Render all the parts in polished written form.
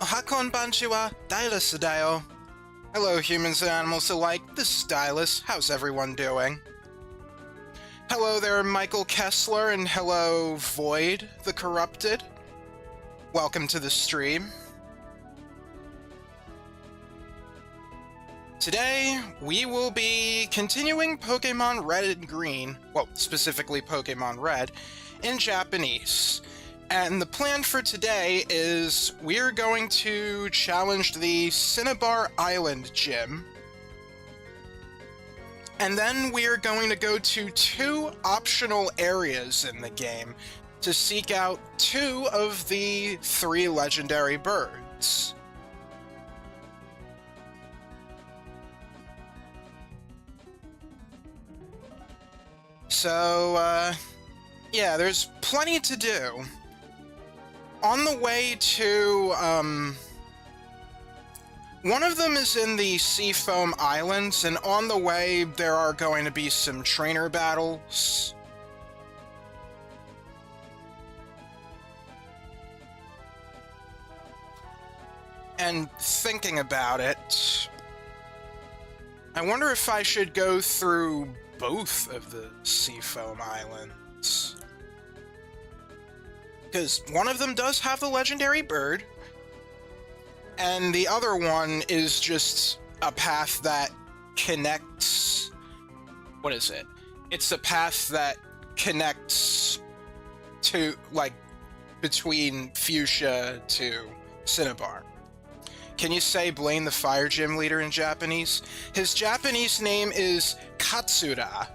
Hakon Banchiwa, Dylus Dayo. Hello, humans and animals alike. This is Dylus. How's everyone doing? Hello there, Michael Kessler, and hello, Void the Corrupted. Welcome to the stream. Today, we will be continuing Pokémon Red and Green, well, specifically Pokémon Red, in Japanese. And the plan for today is we're going to challenge the Cinnabar Island Gym. And then we're going to go to 2 optional areas in the game to seek out 2 of the 3 legendary birds. So, yeah, there's plenty to do. On the way to, one of them is in the Seafoam Islands, and on the way there are going to be some trainer battles. And thinking about it, I wonder if I should go through both of the Seafoam Islands. Because one of them does have the legendary bird, and the other one is just a path that connects... What is it? It's a path that connects to, like, between Fuchsia to Cinnabar. Can you say Blaine the Fire Gym Leader in Japanese? His Japanese name is Katsura,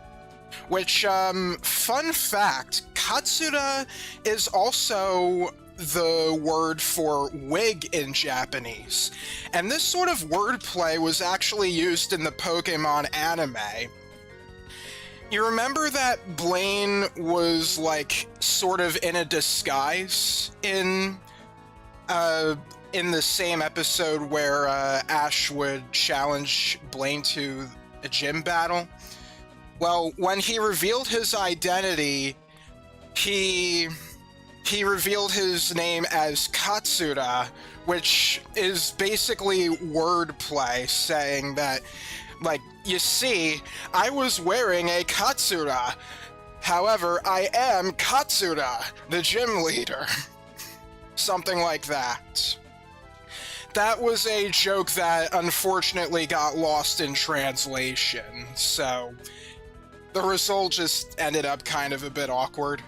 which, fun fact, Katsura is also the word for wig in Japanese. And this sort of wordplay was actually used in the Pokémon anime. You remember that Blaine was, like, sort of in a disguise in the same episode where Ash would challenge Blaine to a gym battle? Well, when he revealed his identity, he revealed his name as Katsura, which is basically wordplay, saying that, like, you see, I was wearing a Katsura. However, I am Katsura, the gym leader. Something like that. That was a joke that unfortunately got lost in translation, so the result just ended up kind of a bit awkward.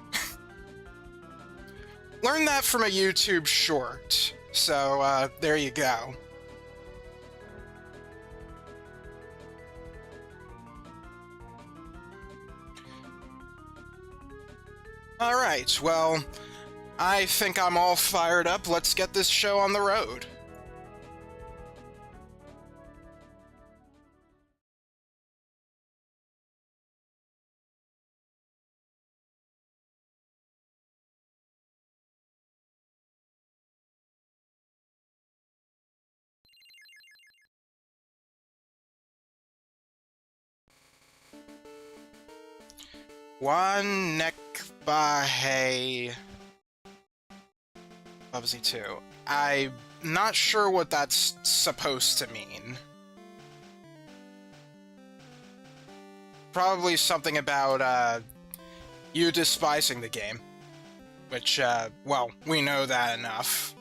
Learned that from a YouTube short, so there you go. Alright, well, I think I'm all fired up. Let's get this show on the road. One neck by Bubsy 2. I'm not sure what that's supposed to mean. Probably something about, you despising the game. Which, well, we know that enough.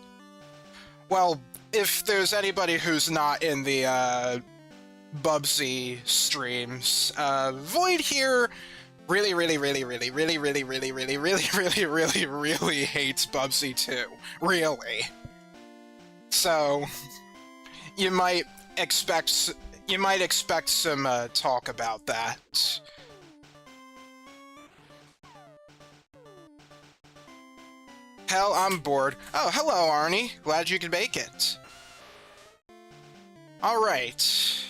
Well, if there's anybody who's not in the, Bubsy streams, Void here really hates Bubsy 2. Really. So, you might expect some, talk about that. Hell, I'm bored. Oh, hello, Arnie. Glad you could make it. Alright.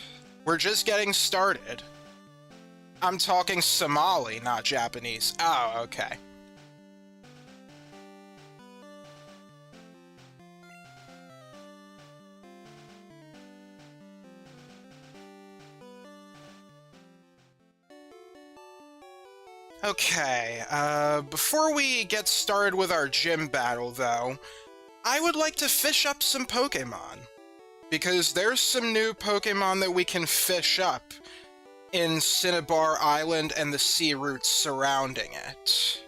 We're just getting started. I'm talking Somali, not Japanese. Oh, okay. Okay, before we get started with our gym battle, though, I would like to fish up some Pokémon. Because there's some new Pokémon that we can fish up in Cinnabar Island and the sea routes surrounding it.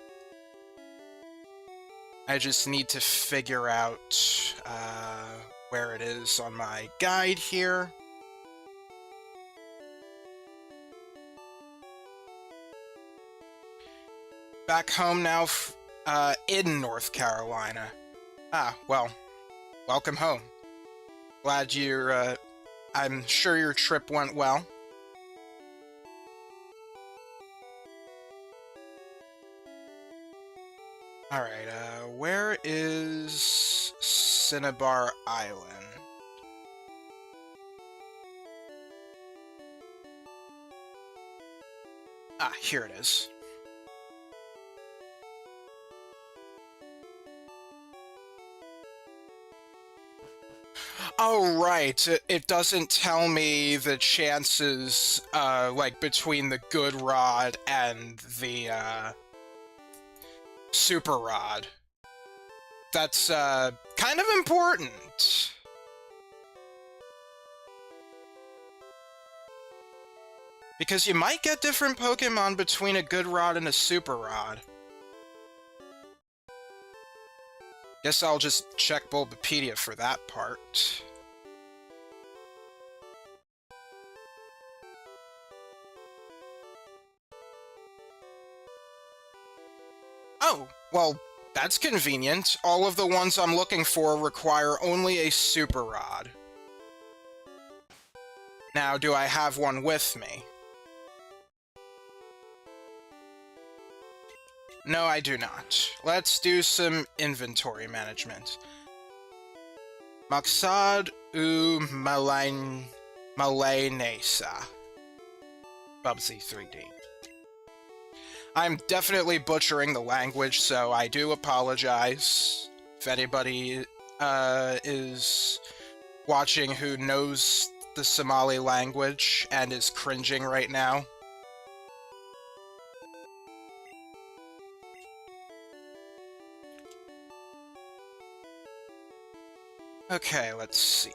I just need to figure out where it is on my guide here. Back home now in North Carolina. Ah, well, welcome home. Glad you're, I'm sure your trip went well. Alright, where is Cinnabar Island? Ah, here it is. Oh, right. It doesn't tell me the chances, like, between the good rod and the, super rod. That's, kind of important. Because you might get different Pokemon between a good rod and a super rod. Guess I'll just check Bulbapedia for that part. Oh, well, that's convenient. All of the ones I'm looking for require only a super rod. Now, do I have one with me? No, I do not. Let's do some inventory management. Maksad u Malaynesa. Bubsy 3D. I'm definitely butchering the language, so I do apologize if anybody is watching who knows the Somali language and is cringing right now. Okay, let's see.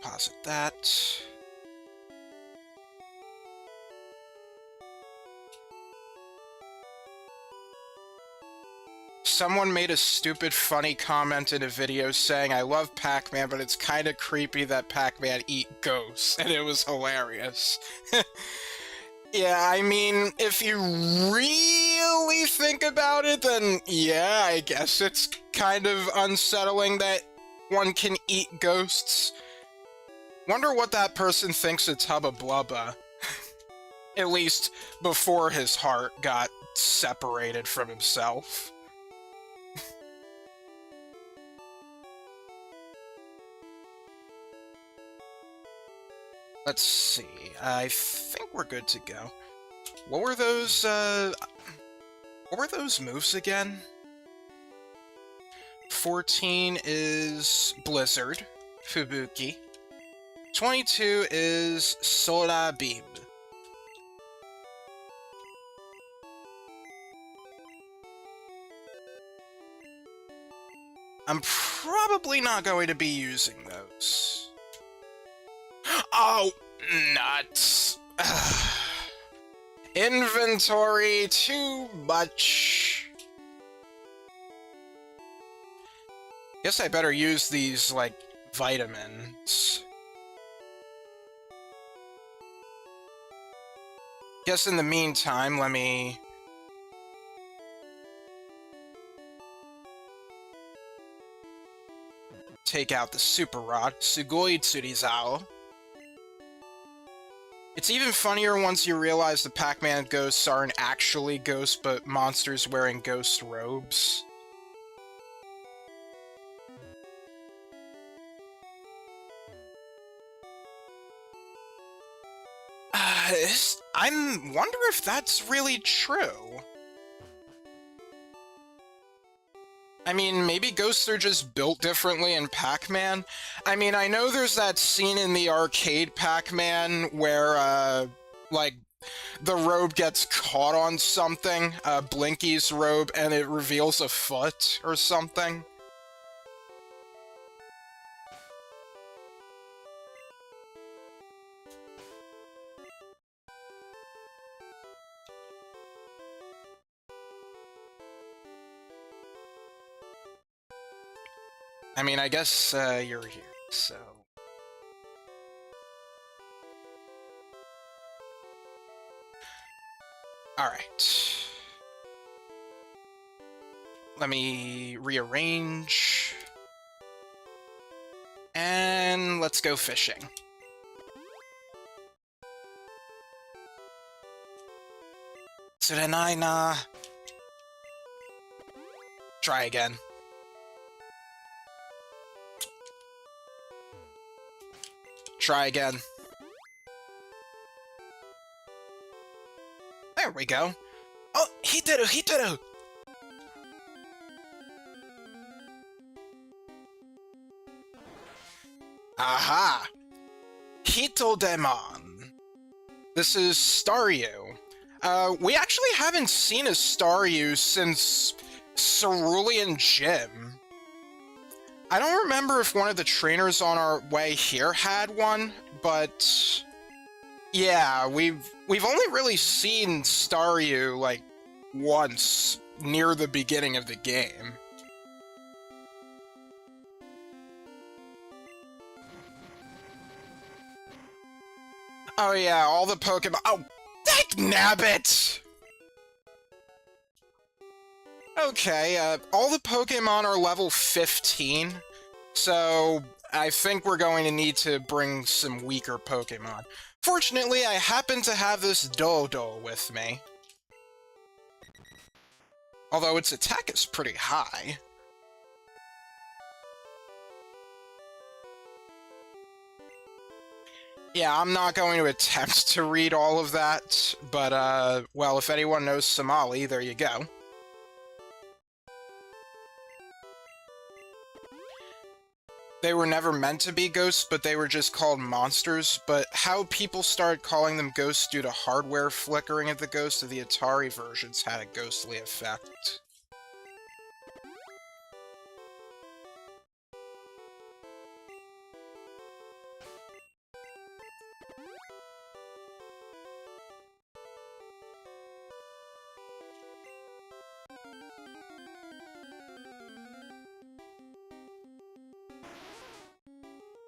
Posit that. Someone made a stupid funny comment in a video saying, I love Pac-Man, but it's kind of creepy that Pac-Man eat ghosts, and it was hilarious. Yeah, I mean, if you really think about it, then yeah, I guess it's kind of unsettling that one can eat ghosts. Wonder what that person thinks it's Hubba Blubba. At least before his heart got separated from himself. Let's see. I think we're good to go. What were those moves again? 14 is Blizzard, Fubuki. 22 is Solar Beam. I'm probably not going to be using those. Oh, nuts. Inventory too much. Guess I better use these, like, vitamins. Guess in the meantime, let me... take out the Super Rod, Sugoi Tsurizao. It's even funnier once you realize the Pac-Man ghosts aren't actually ghosts, but monsters wearing ghost robes. I wonder if that's really true. I mean, maybe ghosts are just built differently in Pac-Man. I mean, I know there's that scene in the arcade Pac-Man where, like, the robe gets caught on something, Blinky's robe, and it reveals a foot or something. I mean, I guess, you're here, so... Alright. Let me rearrange. And let's go fishing. Tsurenai na. Try again. Try again. There we go. Oh, hiteru, hiteru! Aha! Hitodemon. This is Staryu. We actually haven't seen a Staryu since Cerulean Gym. I don't remember if one of the trainers on our way here had one, but... yeah, we've only really seen Staryu, like, once, near the beginning of the game. Oh yeah, all the Pokemon- oh, dagnabbit! Okay, all the Pokemon are level 15, so I think we're going to need to bring some weaker Pokemon. Fortunately, I happen to have this Dodo with me. Although its attack is pretty high. Yeah, I'm not going to attempt to read all of that, but, well, if anyone knows Somali, there you go. They were never meant to be ghosts, but they were just called monsters, but how people started calling them ghosts due to hardware flickering of the ghost of the Atari versions had a ghostly effect.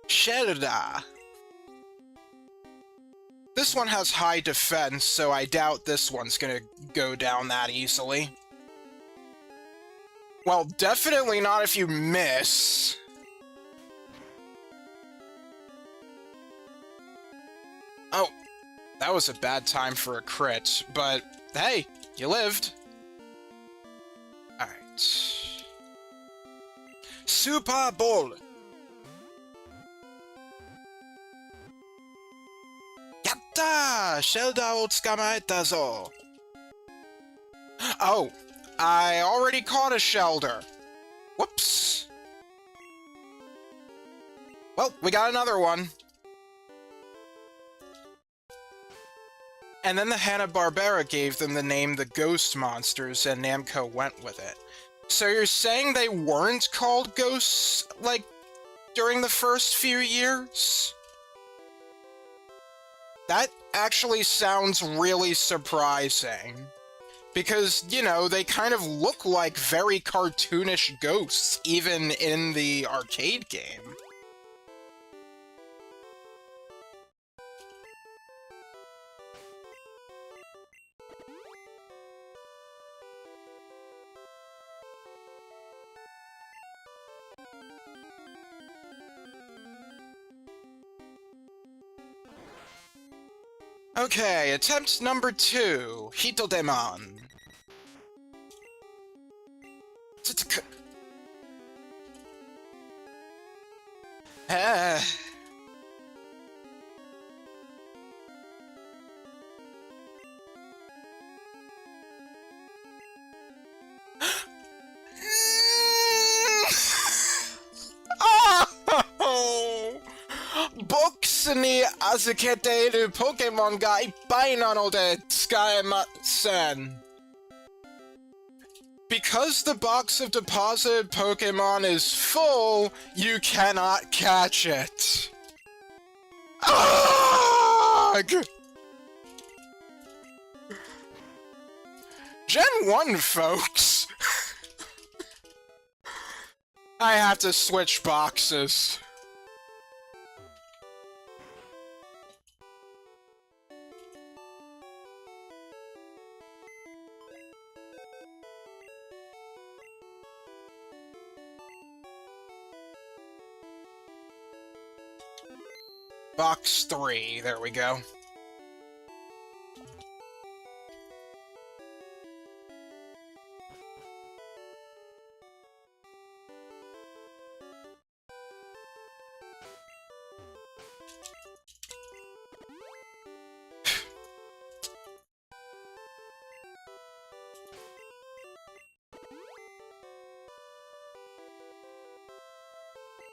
Shelda. This one has high defense, so I doubt this one's gonna go down that easily. Well, definitely not if you miss. Oh, that was a bad time for a crit, but hey, you lived. Alright. Super Bowl! Yatta! Shelda o tsukamaeta zo! Oh, I already caught a Shelder. Whoops. Well, we got another one. And then the Hanna-Barbera gave them the name the Ghost Monsters, and Namco went with it. So you're saying they weren't called ghosts, like, during the first few years? That actually sounds really surprising. Because, you know, they kind of look like very cartoonish ghosts, even in the arcade game. Okay, attempt number 2, Hitodemon. 預けているポケモンがいっぱいなので使えません. Because the box of deposited Pokemon is full, you cannot catch it. Ugh! Gen 1, folks. I have to switch boxes. Box 3, there we go.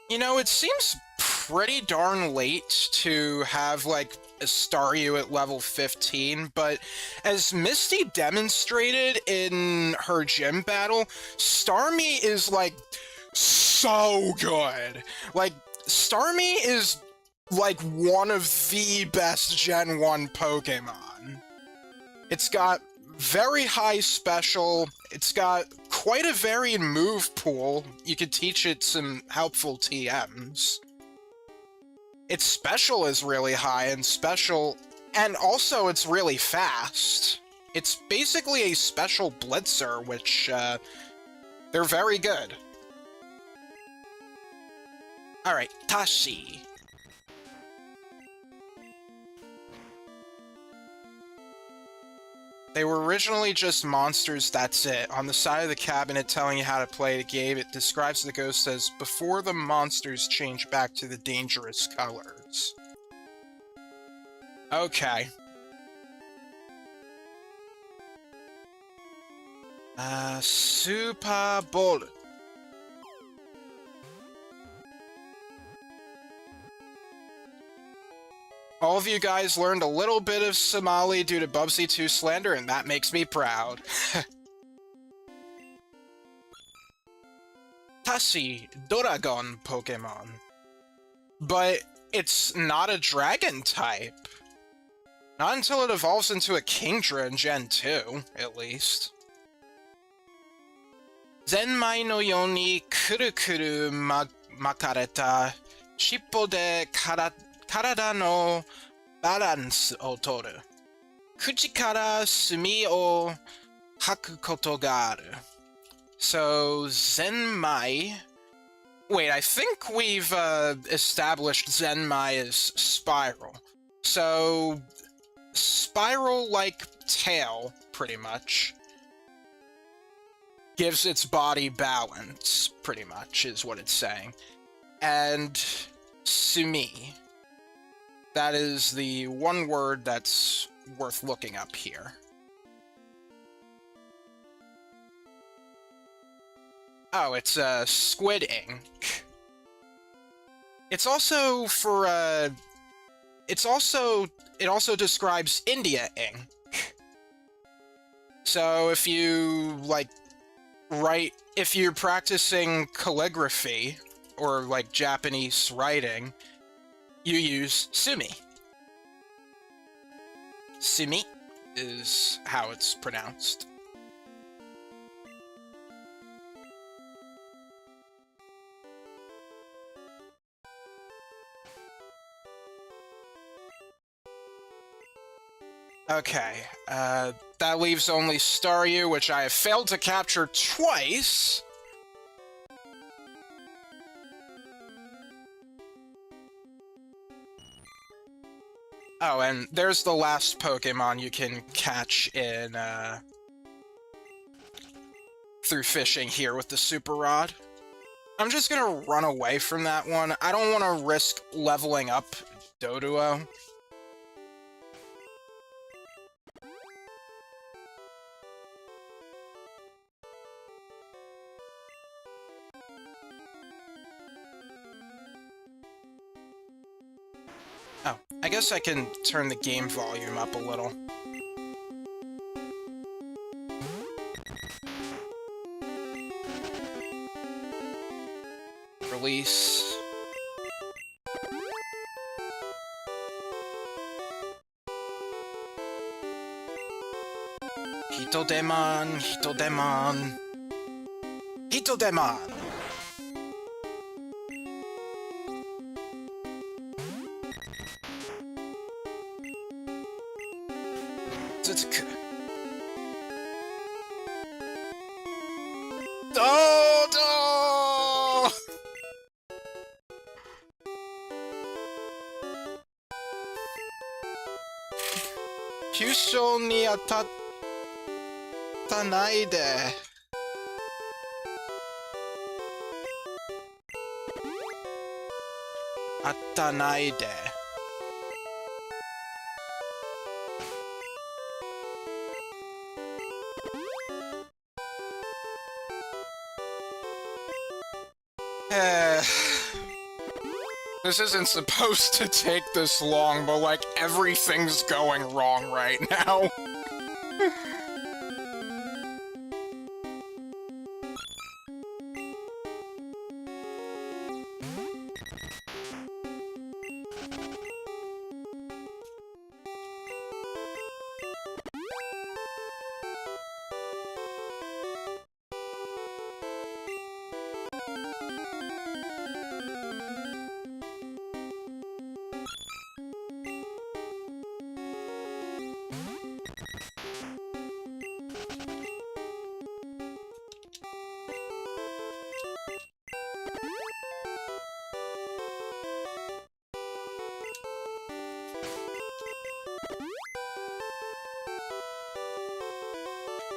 You know, it seems pretty darn late to have, like, a Staryu at level 15, but as Misty demonstrated in her gym battle, Starmie is, like, so good. Like, Starmie is, like, one of the best Gen 1 Pokemon. It's got very high special, it's got quite a varied move pool. You could teach it some helpful TMs. Its special is really high and special, and also it's really fast. It's basically a special blitzer, which, they're very good. Alright, Tashi. They were originally just monsters, that's it. On the side of the cabinet telling you how to play the game, it describes the ghost as, before the monsters change back to the dangerous colors. Okay. Super Bowl. All of you guys learned a little bit of Somali due to Bubsy 2 slander, and that makes me proud. Tashi, Doragon Pokemon. But it's not a dragon type. Not until it evolves into a Kingdra in Gen 2, at least. Zenmai no yoni kurukuru makareta shippo de karada no balance o toru. Kuchi kara sumi o haku koto ga aru. So, Zenmai... Wait, I think we've established Zenmai as Spiral. So, Spiral-like tail, pretty much, gives its body balance, pretty much, is what it's saying. And Sumi. That is the one word that's worth looking up here. Oh, it's Squid Ink. It's also for it also describes India ink. So if you if you're practicing calligraphy or like Japanese writing, you use Sumi. Sumi is how it's pronounced. Okay, that leaves only Staryu, which I have failed to capture twice. Oh, and there's the last Pokemon you can catch in, through fishing here with the Super Rod. I'm just gonna run away from that one. I don't want to risk leveling up Doduo. Oh, I guess I can turn the game volume up a little. Release. Hitodemon, Hitodemon, Hitodemon! Tsutsuku. Oh, no! Kyusho ni atatta nai de. Atta nai de. This isn't supposed to take this long, but like everything's going wrong right now.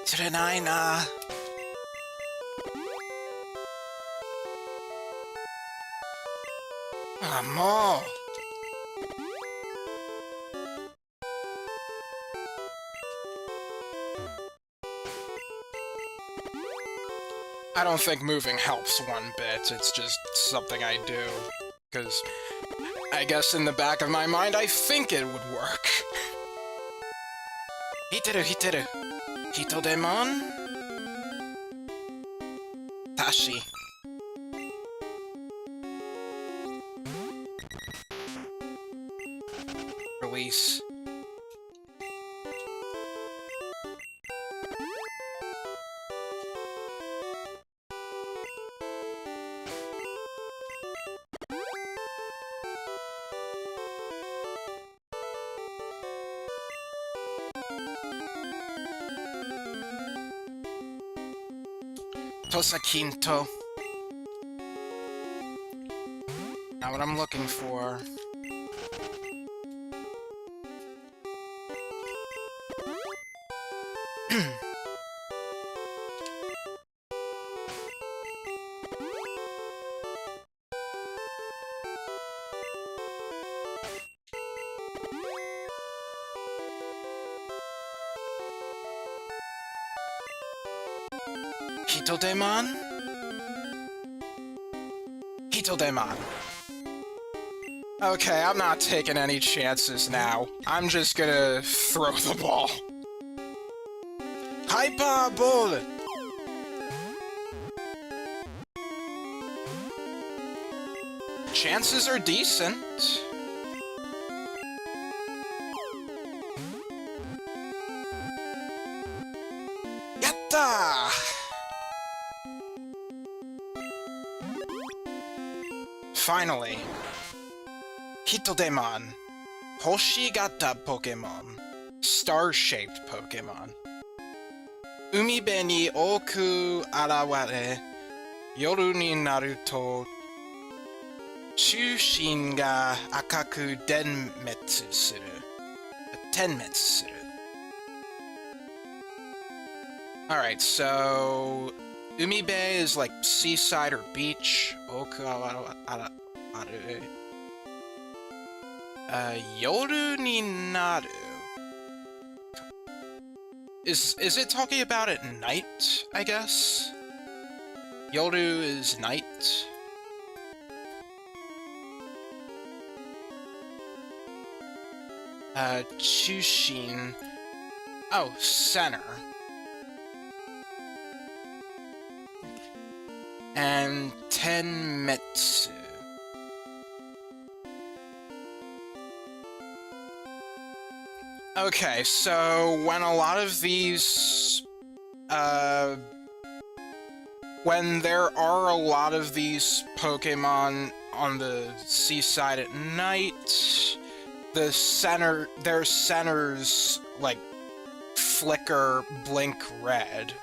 Tsurenai na. Ah, mo. I don't think moving helps one bit, it's just something I do. Because I guess in the back of my mind, I think it would work. Hiteru, hiteru. Hitodemon? Tashi. Release. Tosakinto. Not what I'm looking for. Hitodemon? Hitodemon. Okay, I'm not taking any chances now. I'm just gonna throw the ball. Hyper Ball! Chances are decent. Yatta! Finally. Hitodemon. Hoshigata Pokémon. Star-shaped Pokémon. Umibe ni oku araware, yoru ni naru to, chushin ga akaku denmetsu suru. Tenmetsu suru. Alright, so... Umibe is like seaside or beach. Oku aru. Yoru ni naru. Is it talking about at night, I guess? Yoru is night. Chushin. Oh, center. And Tenmetsu. Okay, so when a lot of these, when there are a lot of these Pokemon on the seaside at night, their centers, like, flicker, blink red.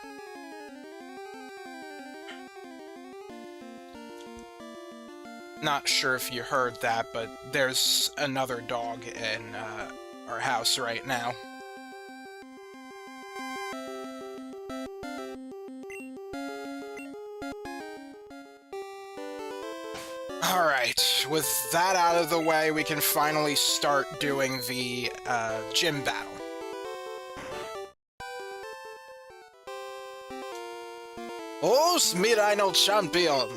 Not sure if you heard that, but there's another dog in, our house right now. Alright, with that out of the way, we can finally start doing the, gym battle. Oh, Mirai no champion!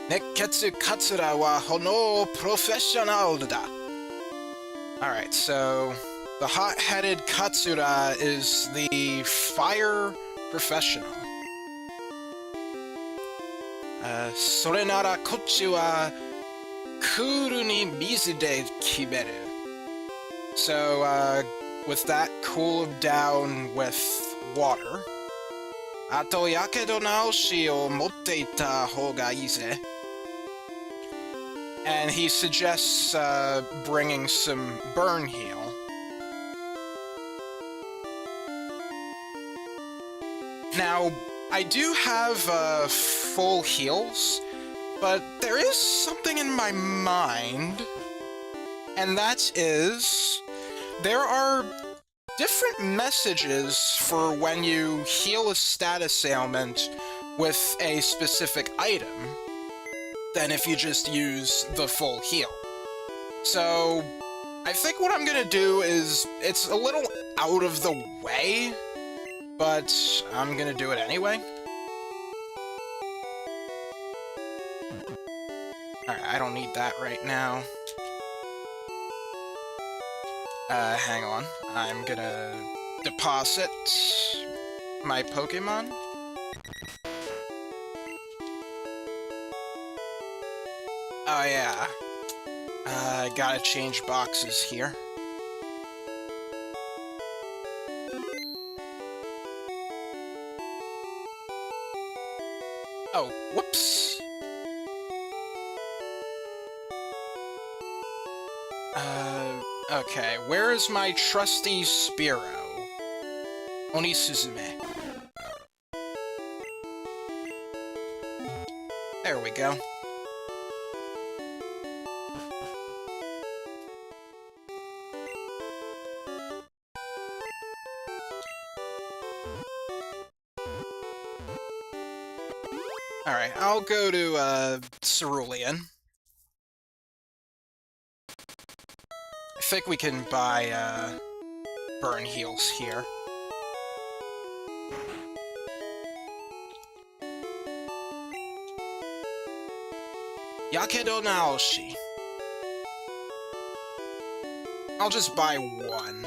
Nekketsu Katsura wa hono professional da. Alright, so the hot-headed Katsura is the fire professional. Sore nara kochi wa kuru ni mizu de kimeru. So, with that, cool him down with water. Ato yakedo naoshi o motte ita hou ga ii ze. And he suggests bringing some burn heal. Now, I do have full heals, but there is something in my mind, and that is, there are different messages for when you heal a status ailment with a specific item than if you just use the full heal. So, I think what I'm gonna do is, it's a little out of the way, but I'm gonna do it anyway. Alright, I don't need that right now. Hang on. I'm gonna deposit my Pokémon. Oh yeah. I gotta change boxes here. Oh, whoops. Okay, where is my trusty Spearow? Oni Suzume. There we go. Alright, I'll go to, Cerulean. I think we can buy, burn heals here. Yakedo Naoshi. I'll just buy one.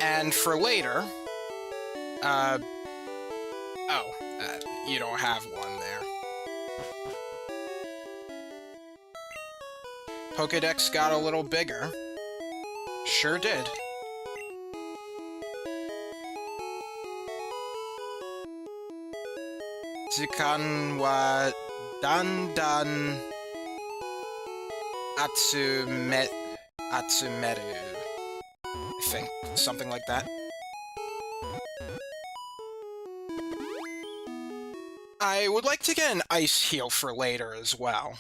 And for later, you don't have one there. Pokédex got a little bigger. Sure did. Zukan wa dandan atsumeru. I think, something like that. I would like to get an ice heal for later as well.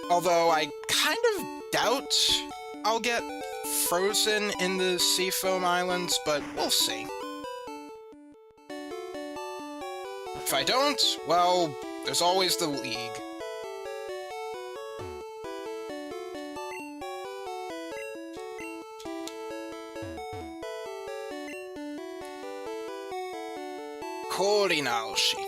Although I kind of doubt I'll get frozen in the Seafoam Islands, but we'll see. If I don't, well, there's always the League. Kori Naoshi.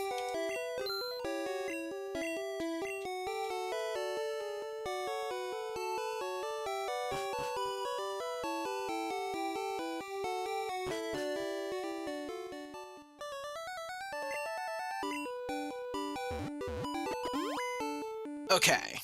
Okay.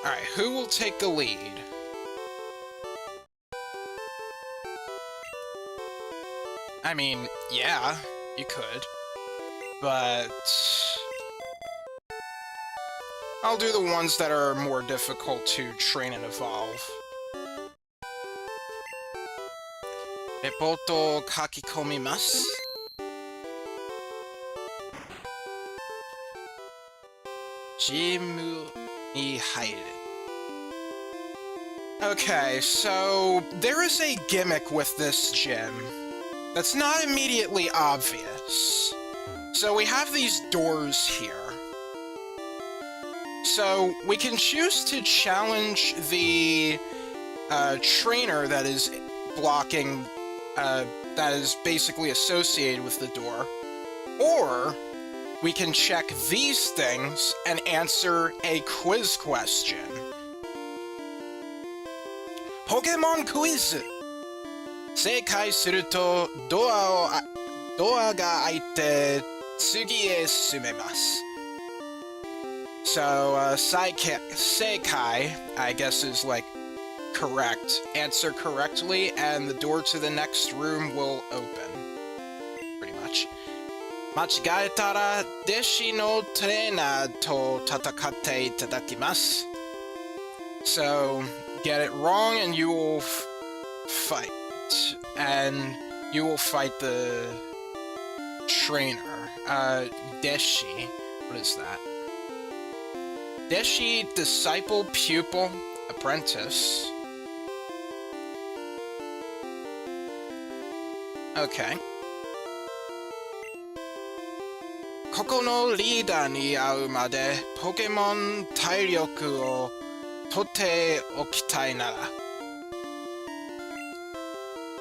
Alright, who will take the lead? I mean, yeah, you could. But I'll do the ones that are more difficult to train and evolve. Reporto kakikomimasu. Jimu ni hairu. Okay, so there is a gimmick with this gym that's not immediately obvious. So we have these doors here. So we can choose to challenge the trainer that is blocking, that is basically associated with the door, or we can check these things and answer a quiz question. Pokémon quiz! 正解するとドアが開いて次へ進めます。So, seikai, I guess, is like correct. Answer correctly, and the door to the next room will open. Pretty much. 間違えたら弟子のトレーナーと戦っていただきます。So, get it wrong and you will fight. And you will fight the trainer. Deshi. What is that? Deshi, disciple, pupil, apprentice. Okay. ここのリーダーに会うまでポケモン体力を取っておきたいなら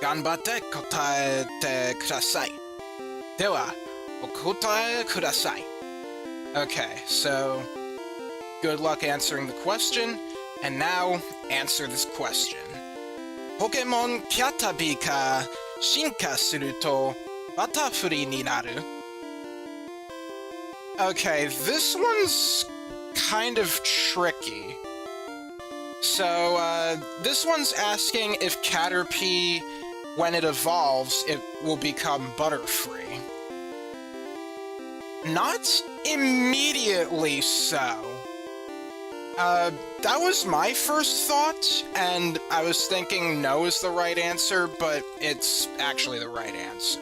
頑張って答えてください。では、お答えください。Okay, so good luck answering the question, and now answer this question. ポケモンキャタピが進化するとバタフリになる? Okay, this one's kind of tricky. So, this one's asking if Caterpie, when it evolves, it will become Butterfree. Not immediately so. That was my first thought, and I was thinking no is the right answer, but it's actually the right answer.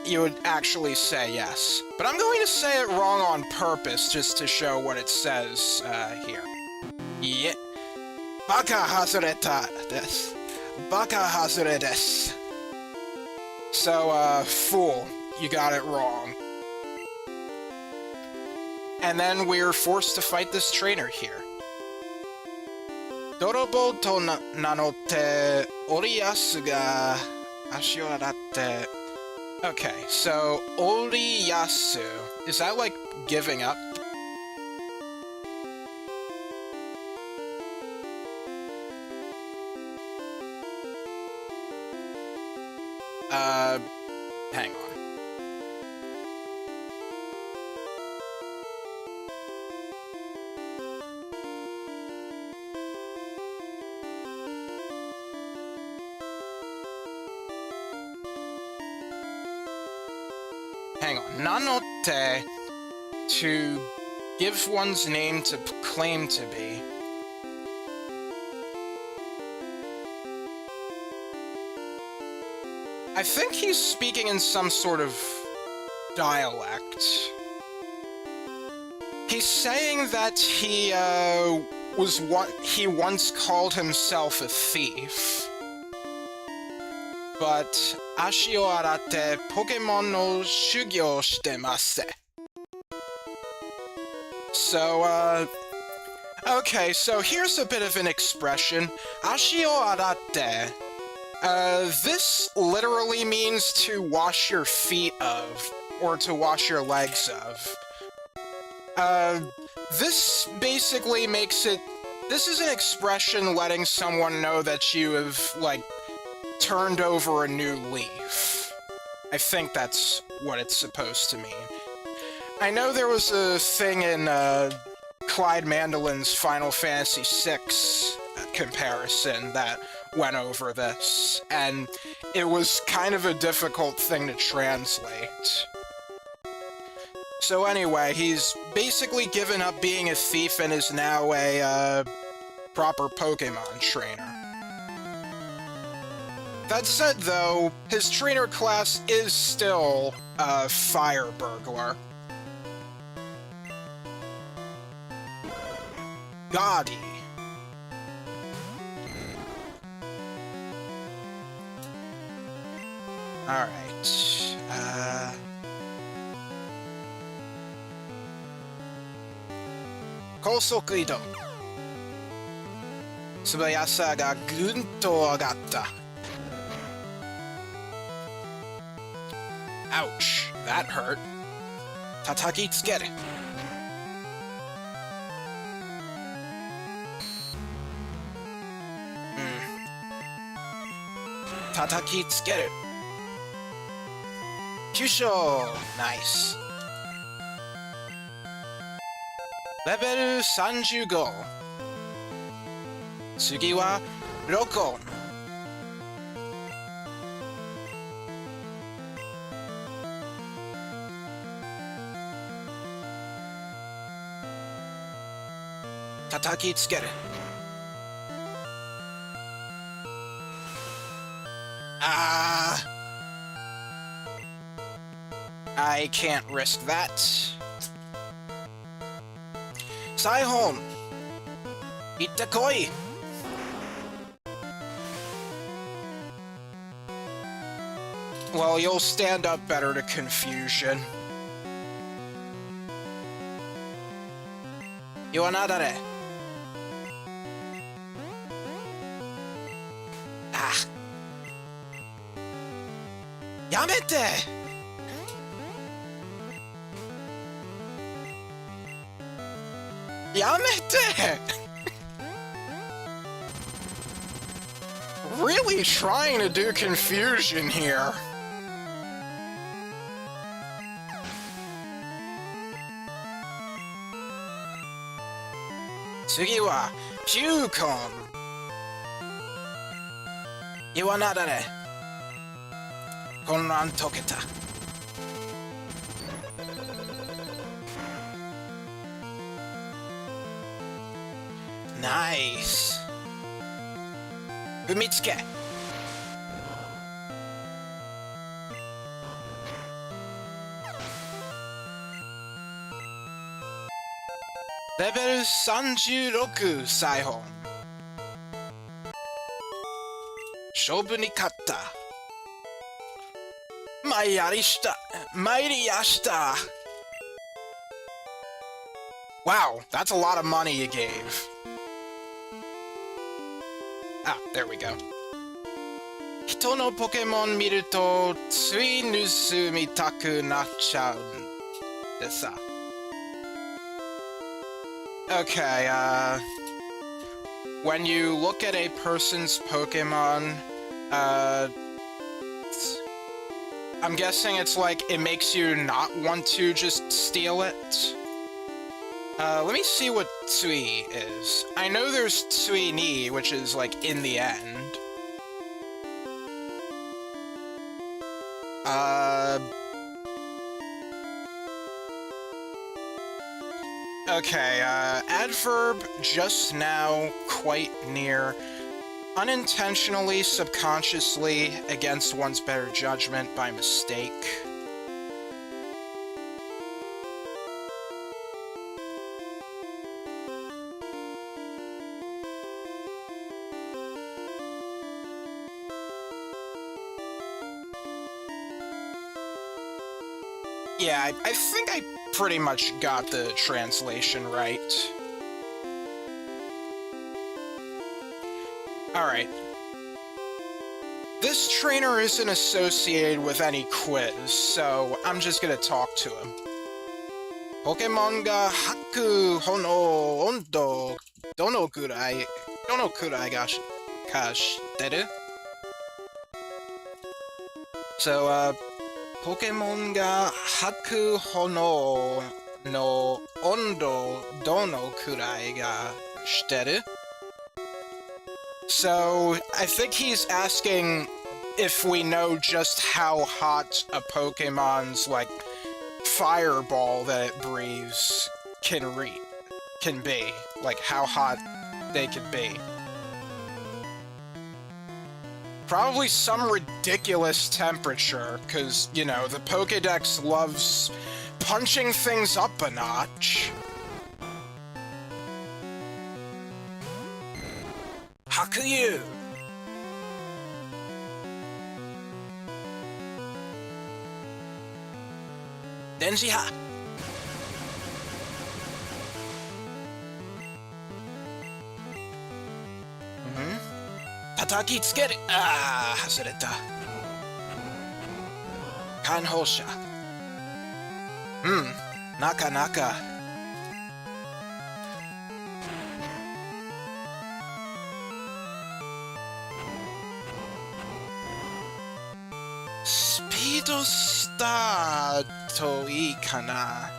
You would actually say yes. But I'm going to say it wrong on purpose, just to show what it says, here. Yeah. Baka hazureta desu. Baka hazure desu. So, fool. You got it wrong. And then we're forced to fight this trainer here. Dorobo to nanotte oriyasu ga ashi o aratte. Okay, so oriyasu. Is that like giving up? Hang on. Hang on. Nanotte, to give one's name to claim to be. I think he's speaking in some sort of dialect. He's saying that he once called himself a thief. But ashi o aratte Pokemon no shugyo shitemasu. So, okay, so here's a bit of an expression. Ashi o aratte. This literally means to wash your feet of, or to wash your legs of. This basically makes it This is an expression letting someone know that you have, like, turned over a new leaf. I think that's what it's supposed to mean. I know there was a thing in Clyde Mandelin's Final Fantasy VI comparison that went over this, and it was kind of a difficult thing to translate. So anyway, he's basically given up being a thief and is now a proper Pokémon trainer. That said, though, his trainer class is still a fire burglar. Gaudy. Alright,高速移動。素早さがぐんと上がった。Ouch, that hurt. 叩きつける。叩きつける。9勝 Nice. レベル35。次はロコン。叩きつける。I can't risk that. サイホン、行ってこい。Well, you'll stand up better to confusion. 言わなだれ。やめて。やめて。Really trying to do confusion here. Tsugi wa Pucon. 言わなだれ。混乱解けた。ナイス。踏みつけ。レベル36サイホン。勝負に勝った。参りやした。Wow, that's a lot of money you gave. Ah, there we go. 人のポケモン見るとつい盗みたくなっちゃうんでさ。Okay, when you look at a person's Pokemon, I'm guessing it's like it makes you not want to just steal it. Let me see what Tsui is. I know there's Tsui Ni, which is like in the end. Okay, adverb just now, quite near, unintentionally, subconsciously, against one's better judgment by mistake. Yeah, I think I pretty much got the translation right. Alright. This trainer isn't associated with any quiz, so I'm just gonna talk to him. Pokémon ga haku hono ondo どのくらいがかしてる? So, ポケモンが吐く炎の温度どのくらいがしてる? So, I think he's asking if we know just how hot a Pokemon's, like, fireball that it breathes can be. Like, how hot they can be. Probably some ridiculous temperature, because, you know, the Pokédex loves punching things up a notch. Hakuyu! Denji-ha! Tataki tsukeru! Ah, hasureta. Kanhosha. Nakanaka. Speedo star to ii kana?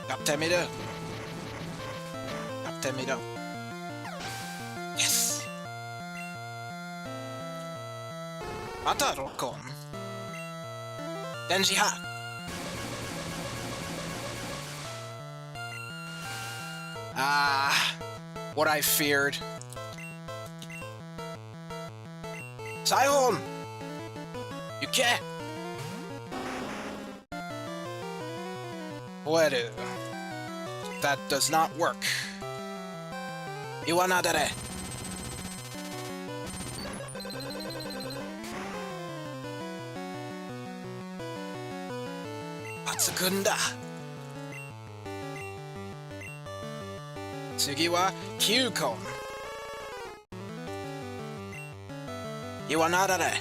やってみる。やってみる。Yes! また録音。電磁波。What I feared. サイホン行け。Well, that does not work. Iwanadere. Atsukunda. Tsugi wa Kyukon. Iwanadere.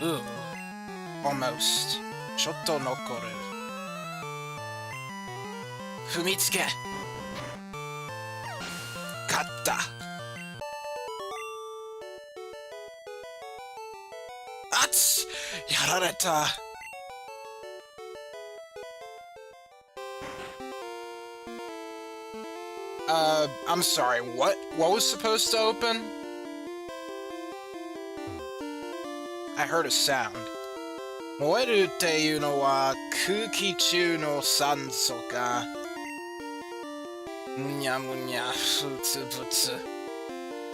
Ooh, almost. ちょっと残る。踏みつけ。勝った。あつ！やられた。I'm sorry, what was supposed to open? I heard a sound. 燃えるっていうのは空気中の酸素か。むにゃむにゃ、ふつぶつ。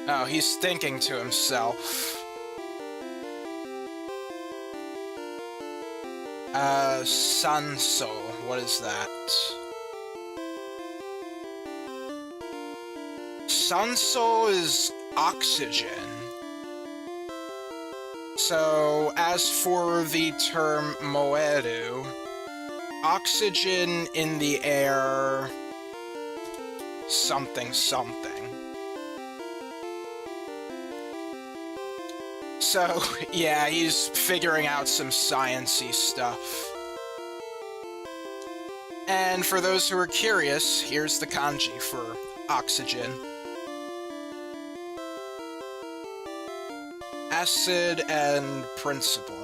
Oh, he's thinking to himself. Sanso. What is that? Sanso is oxygen. So, as for the term moeru, oxygen in the air, something something. So, yeah, he's figuring out some science-y stuff. And for those who are curious, here's the kanji for oxygen. Acid and principle.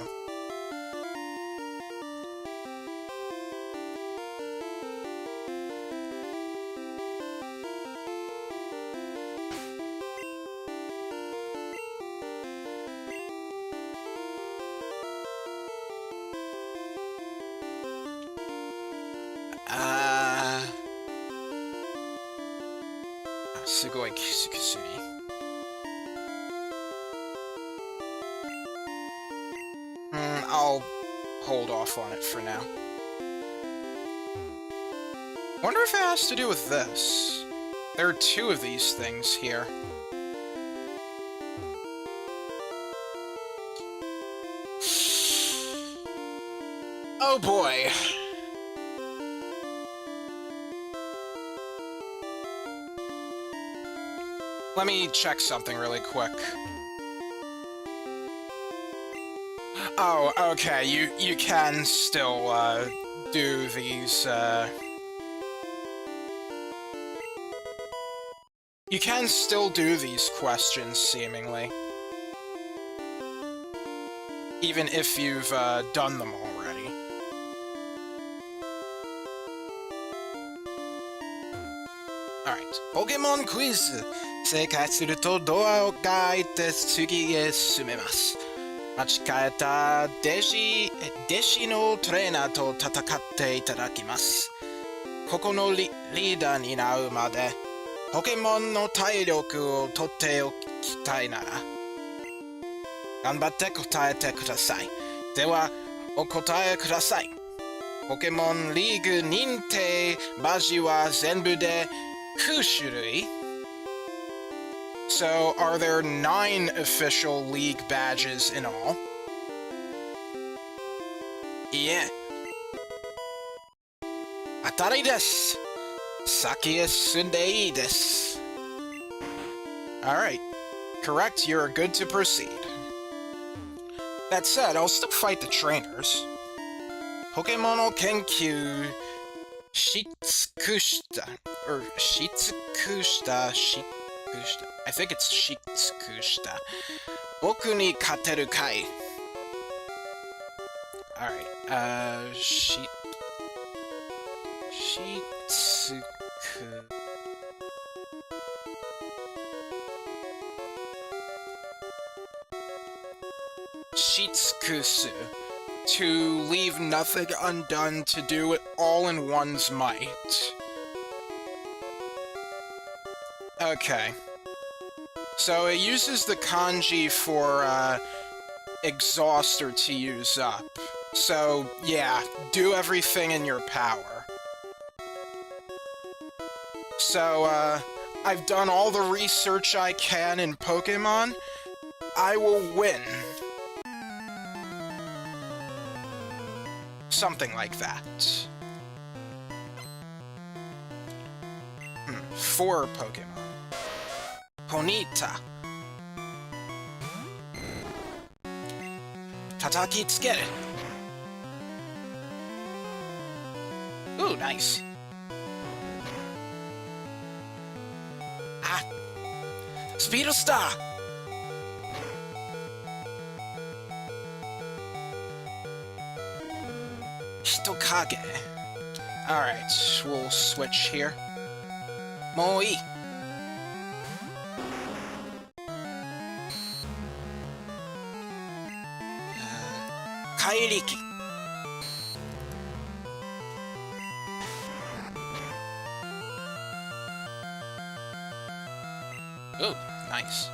Sugoi Kisukisui. I'll hold off on it for now. Wonder if it has to do with this. There are two of these things here. Oh boy. Let me check something really quick. Oh, okay, you can still, do these, You can still do these questions, seemingly. Even if you've, done them already. Alright, Pokémon Quiz! 正解するとドアが開いて次へ進めます。間違えた弟子のトレーナーと戦っていただきます。ここのリーダーになるまで、ポケモンの体力を取っておきたいなら、頑張って答えてください。では、お答えください。ポケモンリーグ認定バジは全部で9種類 So, are there 9 official league badges in all? いいえ。当たりです。先へ進んでいいです。Alright. Correct, you're good to proceed. That said, I'll still fight the trainers. Pokémon no Kenkyu Shitsukushita. Or Shitsukushita. I think it's Shitsukushita. Boku ni kateru kai. Alright, Shitsuku. Shitsukusu. To leave nothing undone, to do it all in one's might. Okay. So it uses the kanji for, exhaust or to use up. So, yeah, do everything in your power. So, I've done all the research I can in Pokémon. I will win. Something like that. 4 Pokémon. Ponyta. Tataki Tsukeru. Ooh, nice. Ah. Speedo Star. Hitokage. Alright, we'll switch here. Moi. Kairiki. Ooh, nice.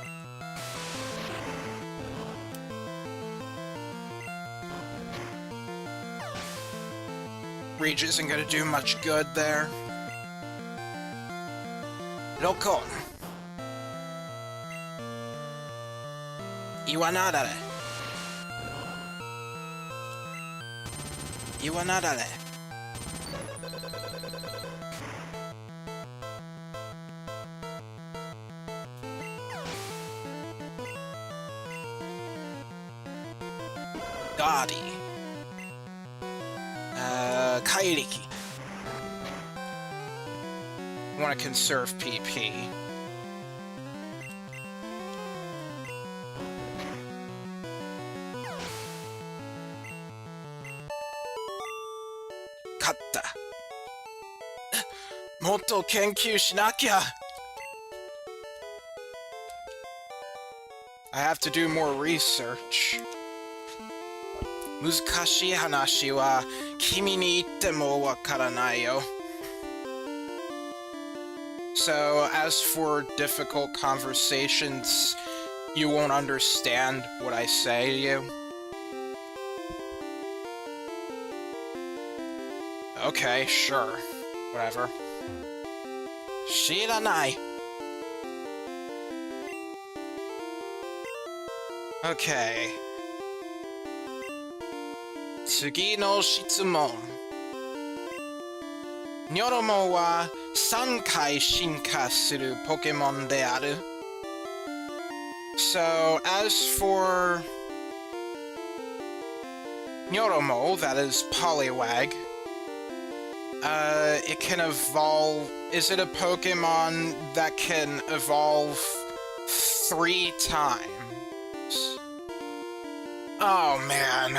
Reach isn't gonna do much good there. Rokon. Iwanadare. Iwanadare. Gaudy. Kairiki. Want to conserve PP. Katta. Motto kenkyū shinakia. I have to do more research. 難しい話は君に言ってもわからないよ。So, as for difficult conversations, you won't understand what I say to you. Okay, sure. Whatever. 知らない。Okay. 次の質問。ニョロモは3回進化するポケモンである。So, as for Nyoromo, that is Poliwag, it can evolve... Is it a Pokemon that can evolve 3 times? Oh, man.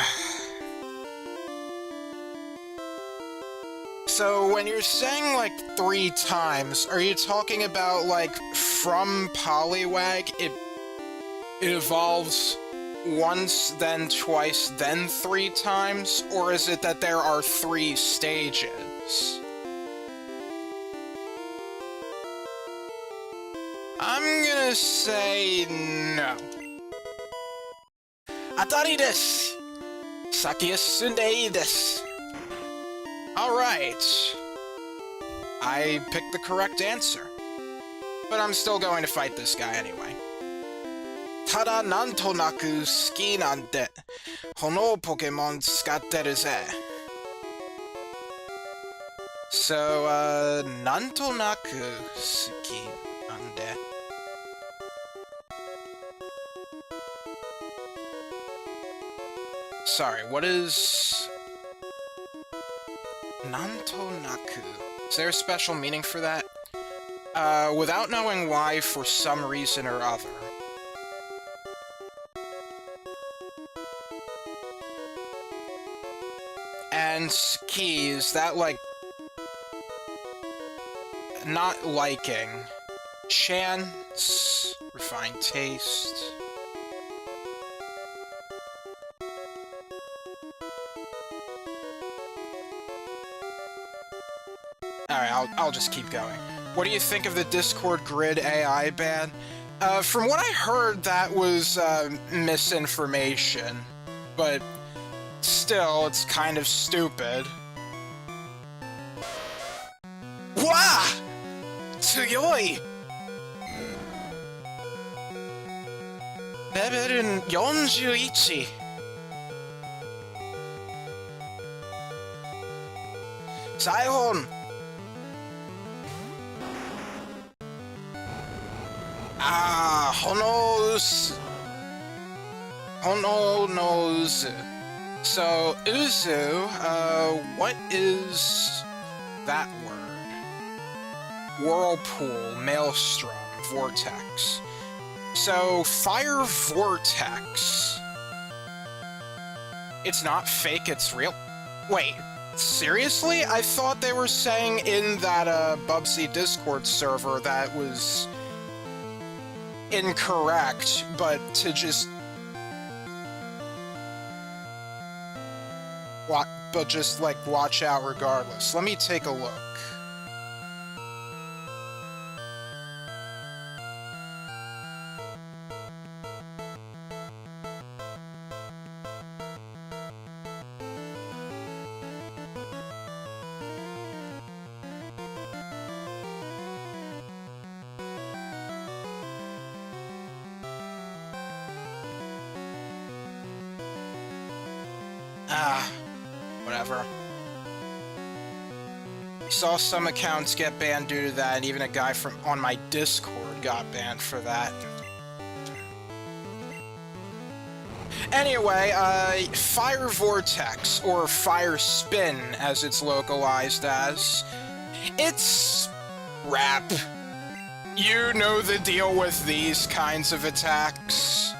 So, when you're saying, like, 3 times, are you talking about, like, from Poliwag, it evolves once, then twice, then 3 times? Or is it that there are 3 stages? I'm gonna say no. Atari desu! Saki sunde ii desu. Alright. I picked the correct answer. But I'm still going to fight this guy anyway. Tada nantonaku suki nante, hono Pokemon tsukatteru ze. So, nantonaku suki nante. Sorry, what is... Nantonaku? Is there a special meaning for that? Without knowing why, for some reason or other. And ski, is that like... not liking. Chance, refined taste... Alright, I'll just keep going. What do you think of the Discord Grid AI ban? From what I heard, that was, misinformation. But, still, it's kind of stupid. Wah! Tsuyoi! Level 41. Saihon! Hono knows. So, Uzu, what is that word? Whirlpool, Maelstrom, Vortex. So, Fire Vortex. It's not fake, it's real. Wait, seriously? I thought they were saying in that, Bubsy Discord server that was... incorrect, but to just... but just, like, watch out regardless. Let me take a look. Whatever. I saw some accounts get banned due to that, and even a guy from on my Discord got banned for that. Anyway, Fire Vortex, or Fire Spin, as it's localized as. It's... rap. You know the deal with these kinds of attacks.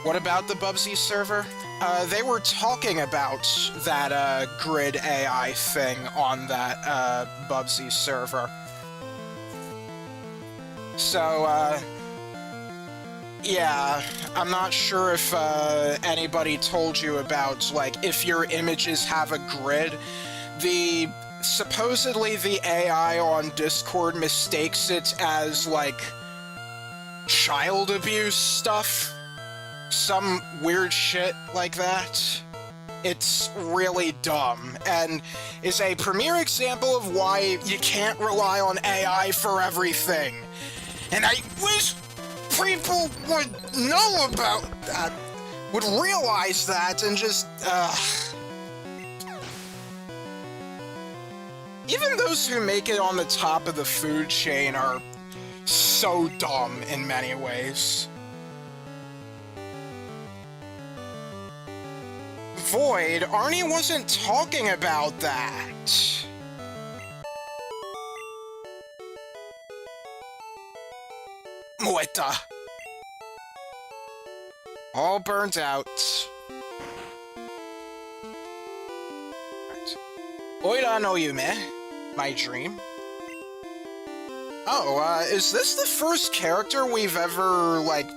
What about the Bubsy server? They were talking about that, Grid AI thing on that, Bubsy server. So, yeah, I'm not sure if, anybody told you about, like, if your images have a grid, supposedly the AI on Discord mistakes it as, like, child abuse stuff. Some weird shit like that. It's really dumb, and is a premier example of why you can't rely on AI for everything. And I wish people would know about that, would realize that, and just, Even those who make it on the top of the food chain are so dumb in many ways. Void, Arnie wasn't talking about that. Mueta. All burnt out. Right. Oira no Yume, my dream. Oh, is this the first character we've ever, like,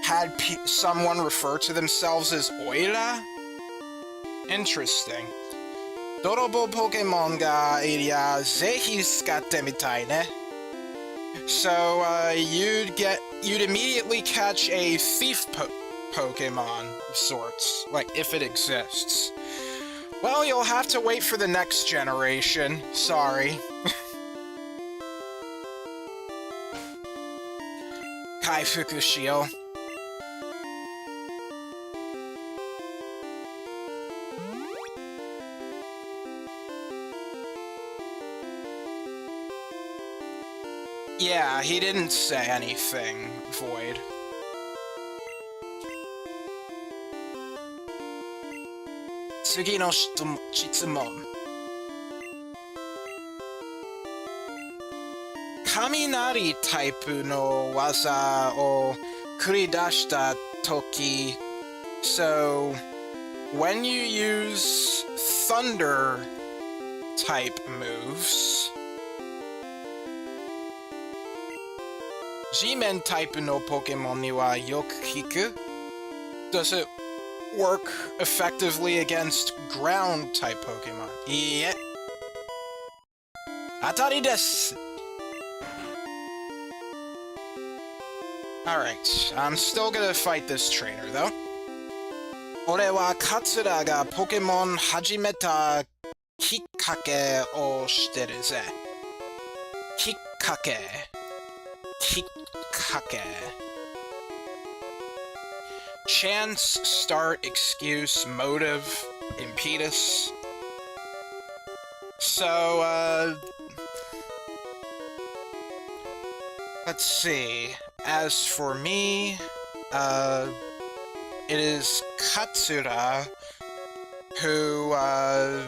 had someone refer to themselves as Oira? Interesting. Dorobo Pokémon ga iria zehi tsukatte mitai ne. So, you'd immediately catch a thief Pokemon of sorts, like, if it exists. Well, you'll have to wait for the next generation. Sorry. Kaifuku Shio. Yeah, he didn't say anything, Void. Tsugi no shitsumon. Kaminari type no waza o kuridashita toki. So, when you use thunder type moves, G-Men type no Pokemon ni wa yoku kiku. Does it work effectively against ground type Pokemon? Yeah. Atari desu. Alright, I'm still gonna fight this trainer though. Ore wa Katsura ga Pokemon hajimeta kikkake o shiteru ze. Kikkake. Kikkake. Chance, start, excuse, motive, impetus. So, let's see. As for me, it is Katsura who, I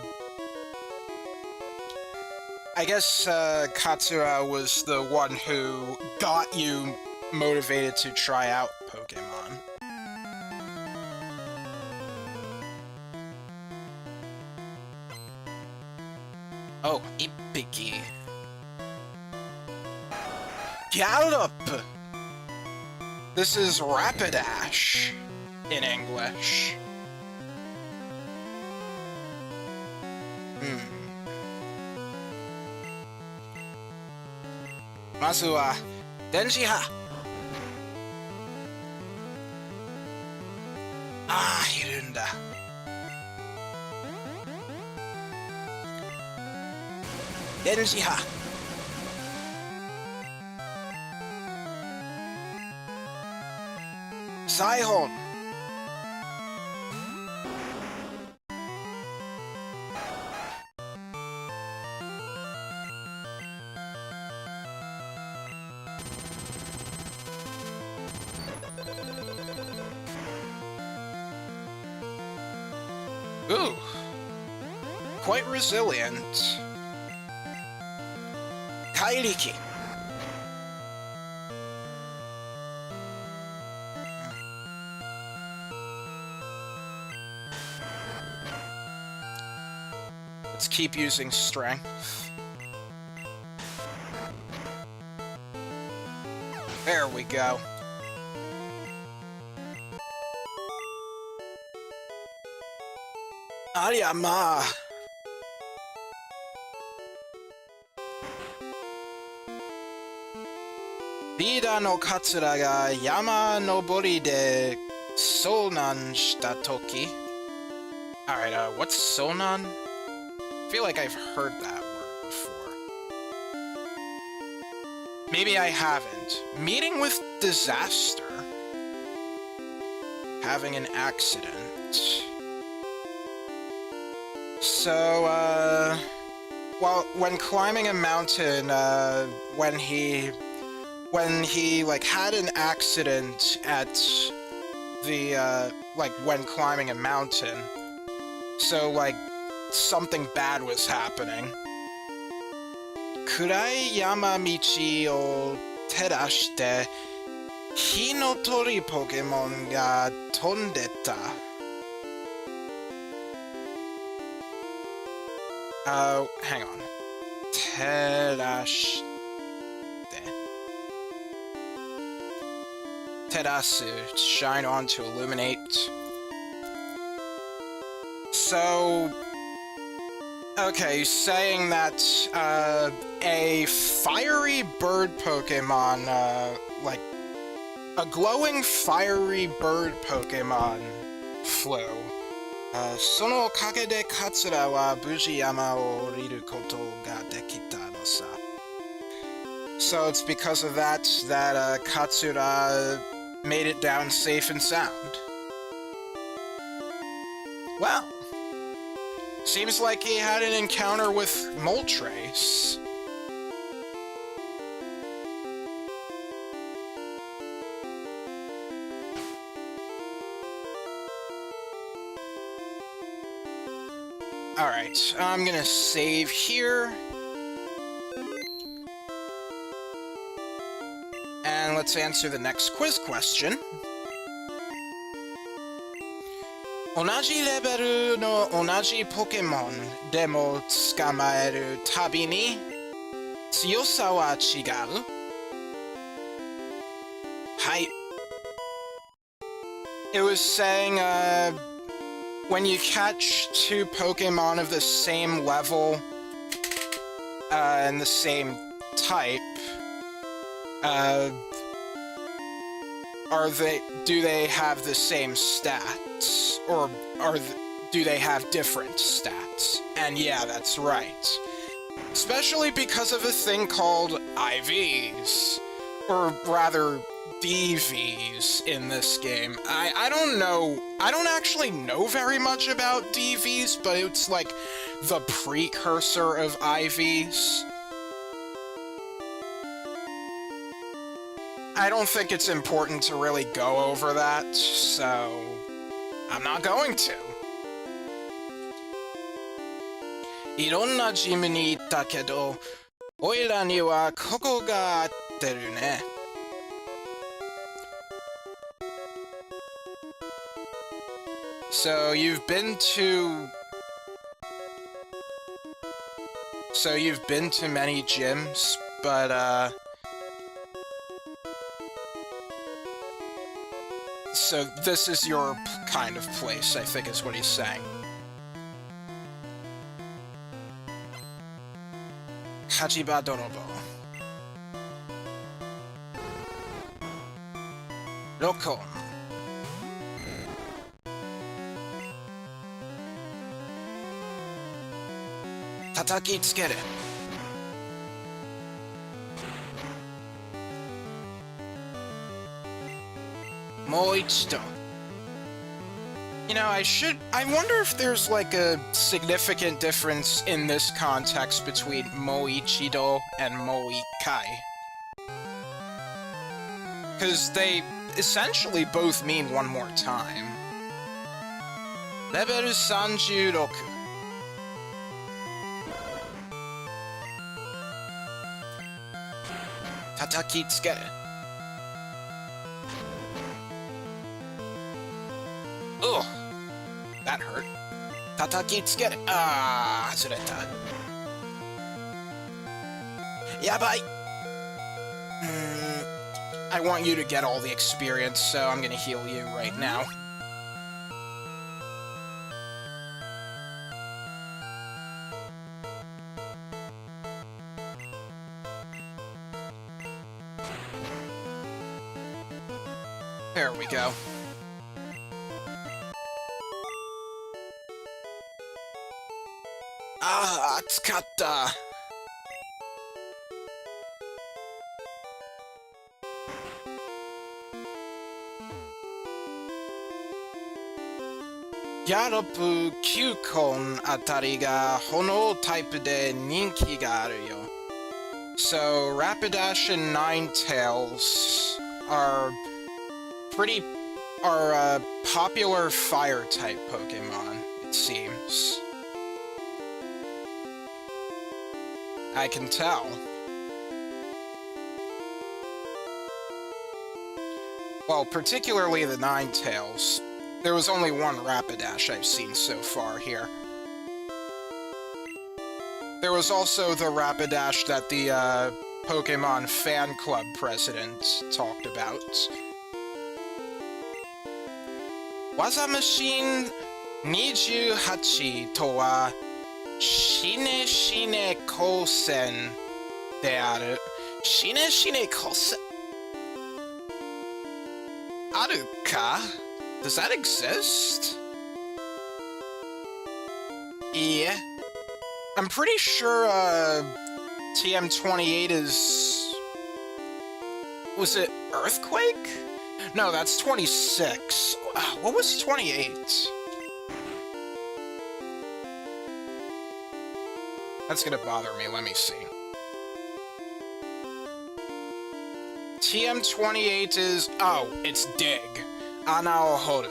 guess Katsura was the one who got you motivated to try out Pokemon. Oh, Ippiki. Gallop! This is Rapidash in English. Mazu wa Denjiha. Ah, Hirunda. Denjiha. Saihon. Ooh. Quite resilient. Kairiki. Let's keep using strength. There we go. Ariyama. Bida no Katsura ga yama nobori de sonan shita toki. Alright, what's sonan? I feel like I've heard that word before. Maybe I haven't. Meeting with disaster. Having an accident. So, well, when climbing a mountain, when he like had an accident at the like when climbing a mountain, so like something bad was happening. Kurai yamamichi o terashite hi no tori Pokémon ga tondeta. Hang on. Terashite. Terasu, shine on to illuminate. So, okay, saying that a fiery bird Pokemon, like a glowing fiery bird Pokemon flew. Sono kage de Katsura wa buji yama o riru koto ga dekita no sa. So it's because of that Katsura made it down safe and sound. Well, seems like he had an encounter with Moltres. Alright, I'm gonna save here. And let's answer the next quiz question. 同じレベルの同じポケモンでも捕まえるたびに強さは違う? はい。It was saying, when you catch two Pokemon of the same level, and the same type, do they have the same stats? Or do they have different stats? And yeah, that's right. Especially because of a thing called IVs. Or rather, DVs in this game. I don't know. I don't actually know very much about DVs, but it's like the precursor of IVs. I don't think it's important to really go over that, so I'm not going to. いろんなジムに行ったけど、おいらにはここが合ってるね。So you've been to many gyms, but so this is your kind of place, I think is what he's saying. Hachiba Dorobo. Rokon. Tataki tsukeru. Moichido. You know, I wonder if there's like a significant difference in this context between Moichido and Moikai. Because they essentially both mean one more time. Level 36. Tataki tsukeru. Ugh, that hurt. Tataki tsukeru. Ah, hazureta. Yabai. I want you to get all the experience, so I'm gonna heal you right now. There we go. Ah, atsukatta. ギャロップ球根あたりが炎タイプで人気があるよ。So, Rapidash and Ninetales are popular fire type Pokemon, it seems. I can tell. Well, particularly the Ninetales. There was only one Rapidash I've seen so far here. There was also the Rapidash that the Pokemon fan club president talked about. Waza Machine 28とはシネシネ光線である。シネシネ光線あるか? Does that exist? Yeah. I'm pretty sure TM28 is... Was it Earthquake? No, that's 26. What was 28? That's gonna bother me, let me see. TM28 is... Oh, it's Dig. Anaohoru.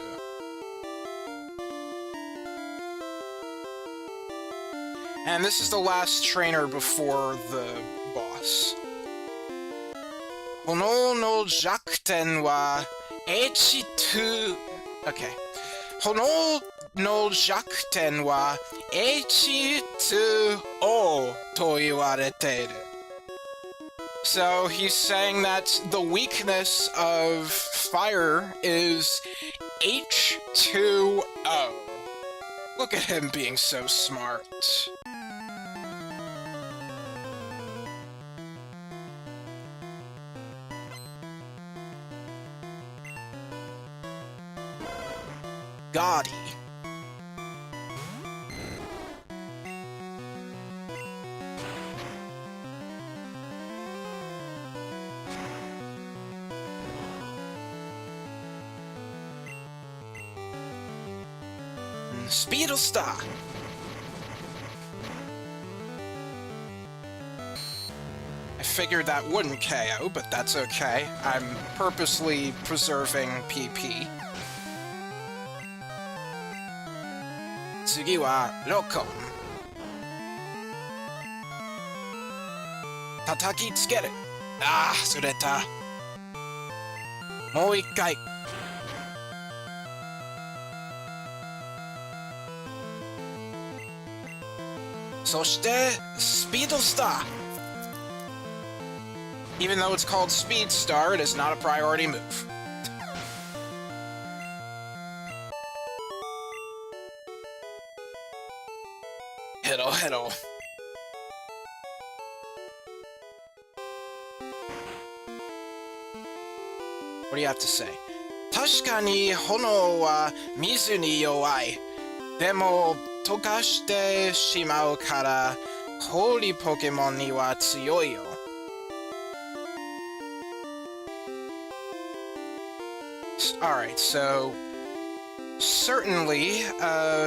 And this is the last trainer before the boss. Hono no jakuten wa H2... Okay. Hono no jakuten wa H2O to iwareteiru. So he's saying that the weakness of fire is H2O. Look at him being so smart. Gaudy. Speedle Star. I figured that wouldn't KO, but that's okay. I'm purposely preserving PP. 次はロコン。叩きつける。ああ、それた。もう一回。そして、スピードスター。Even though it's called Speed Star, it is not a priority move. Hello, hello. What do you have to say? 確かに炎は水に弱い。でも、溶かしてしまうから、氷ポケモンには強いよ。Alright, so certainly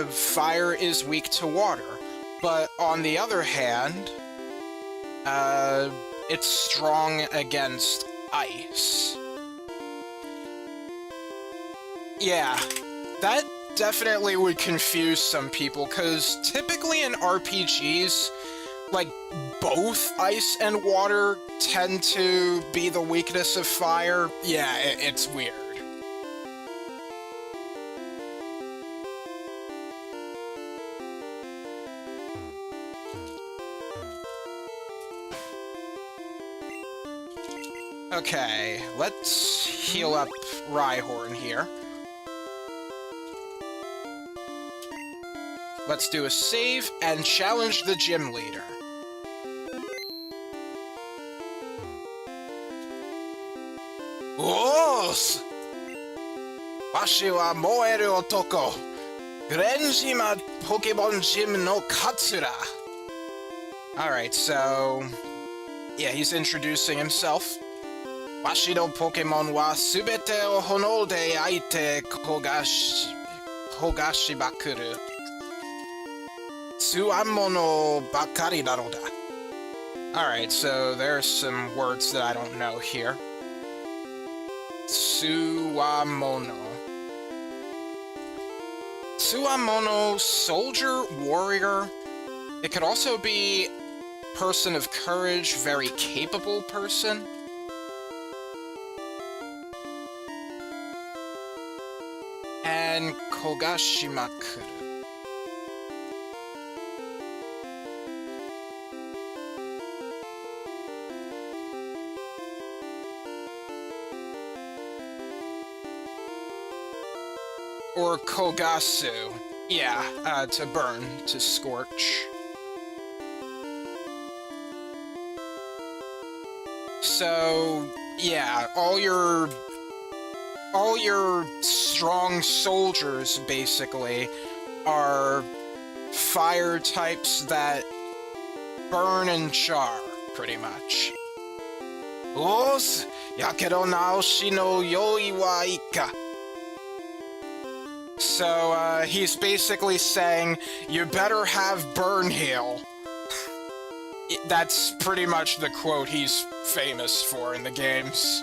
fire is weak to water, but on the other hand, it's strong against ice. Yeah, that definitely would confuse some people, because typically in RPGs, like, both ice and water tend to be the weakness of fire. Yeah, it's weird. Okay, let's heal up Rhyhorn here. Let's do a save and challenge the gym leader. Oos! Washi wa moeru otoko. Grenjima Pokemon Gym no Katsura. Alright, so... yeah, he's introducing himself. Washi no Pokemon wa subete o hono de aite Hogashi bakuru. Tsuamono bakari naro da. Alright, so there's some words that I don't know here. Tsuamono. Tsuamono, soldier, warrior. It could also be person of courage, very capable person. And Kogashimakuru. Or Kogasu. Yeah, to burn, to scorch. So, yeah, all your strong soldiers, basically, are fire types that burn and char, pretty much. Os, yakedo naoshi no yoi wa ikka. So, he's basically saying, you better have burn heal. That's pretty much the quote he's famous for in the games.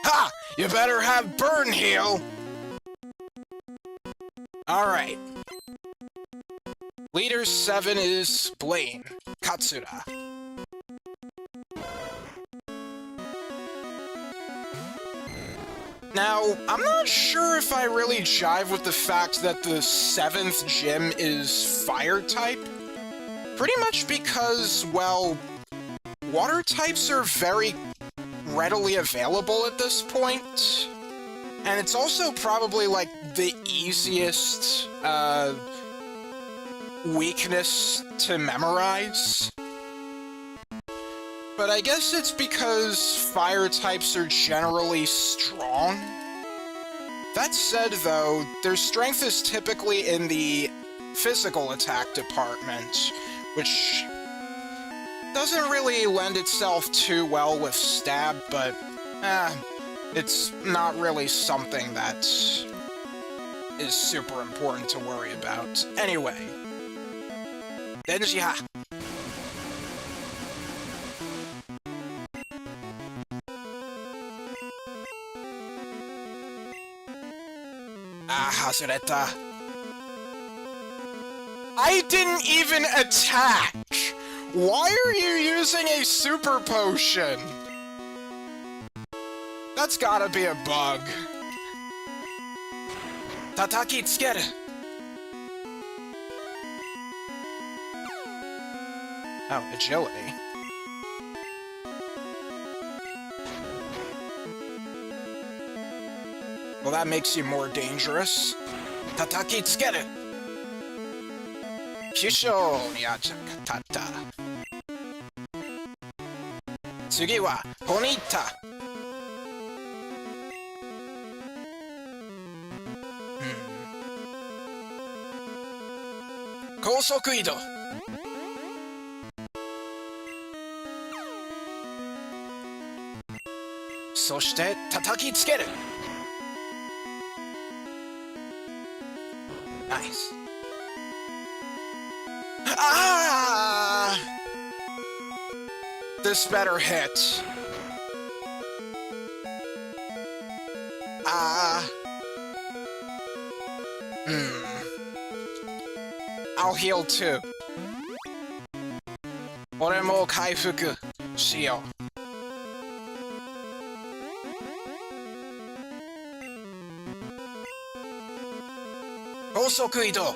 Ha! You better have burn heal! Alright. Leader 7 is Blaine Katsura. Now, I'm not sure if I really jive with the fact that the 7th gym is fire type. Pretty much because, well, water types are very readily available at this point. And it's also probably, like, the easiest, weakness to memorize. But I guess it's because fire types are generally strong. That said, though, their strength is typically in the physical attack department, which doesn't really lend itself too well with stab, but, it's not really something that is super important to worry about. Anyway. Denji-ha! Ah, Hazureta. I didn't even attack! Why are you using a super potion? That's gotta be a bug. Tataki tsukeru. Oh, agility. Well, that makes you more dangerous. Tataki tsukeru. Kyusho ni achakatata. Tsugi wa Ponita. Kousoku ido. Soshite tataki tsukeru. Nice. Ah! This better hit. Ah. I'll heal too. Ore mo kaifuku shiyou. Kousoku ido.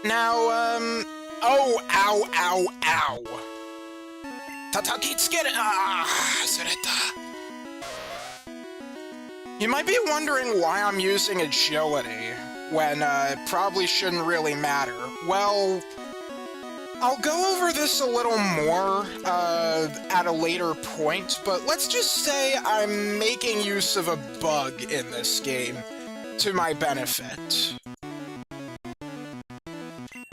Now, oh, ow, ow, ow. Tataki tsukeru. Ah, sureta. You might be wondering why I'm using agility, when, it probably shouldn't really matter. Well, I'll go over this a little more, at a later point, but let's just say I'm making use of a bug in this game, to my benefit.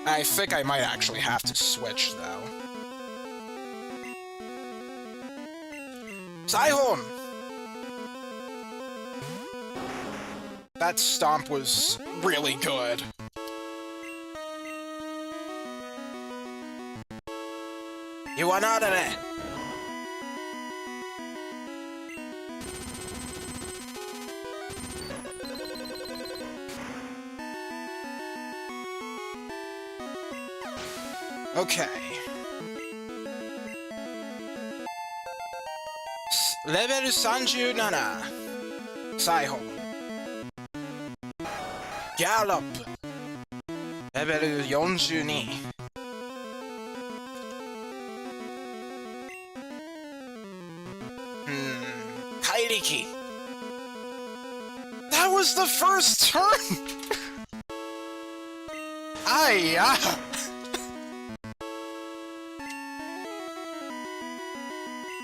I think I might actually have to switch, though. Saihon! That stomp was really good. You are not in it. Okay. Level 37. Saihon. Gallop. Level 42. Kairiki. That was the first turn! Aiya!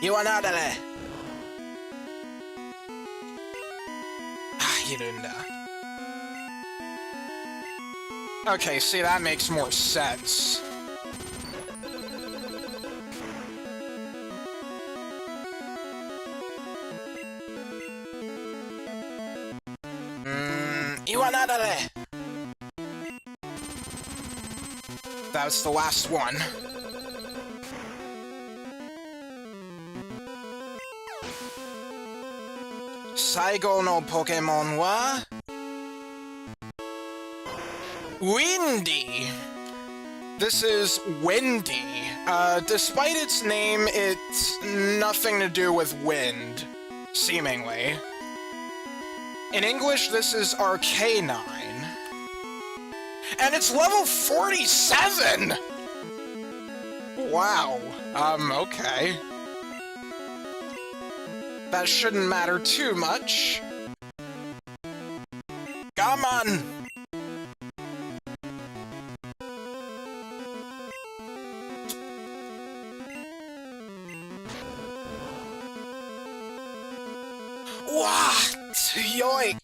You are not there. Hirunda. Okay, see, that makes more sense. You are not there. That was the last one. Saigo no Pokémon wa Windy. This is Windy. Despite its name, it's nothing to do with wind, seemingly. In English, this is Arcanine. And it's level 47! Wow. Okay. That shouldn't matter too much. Come on! Wah! Yoink!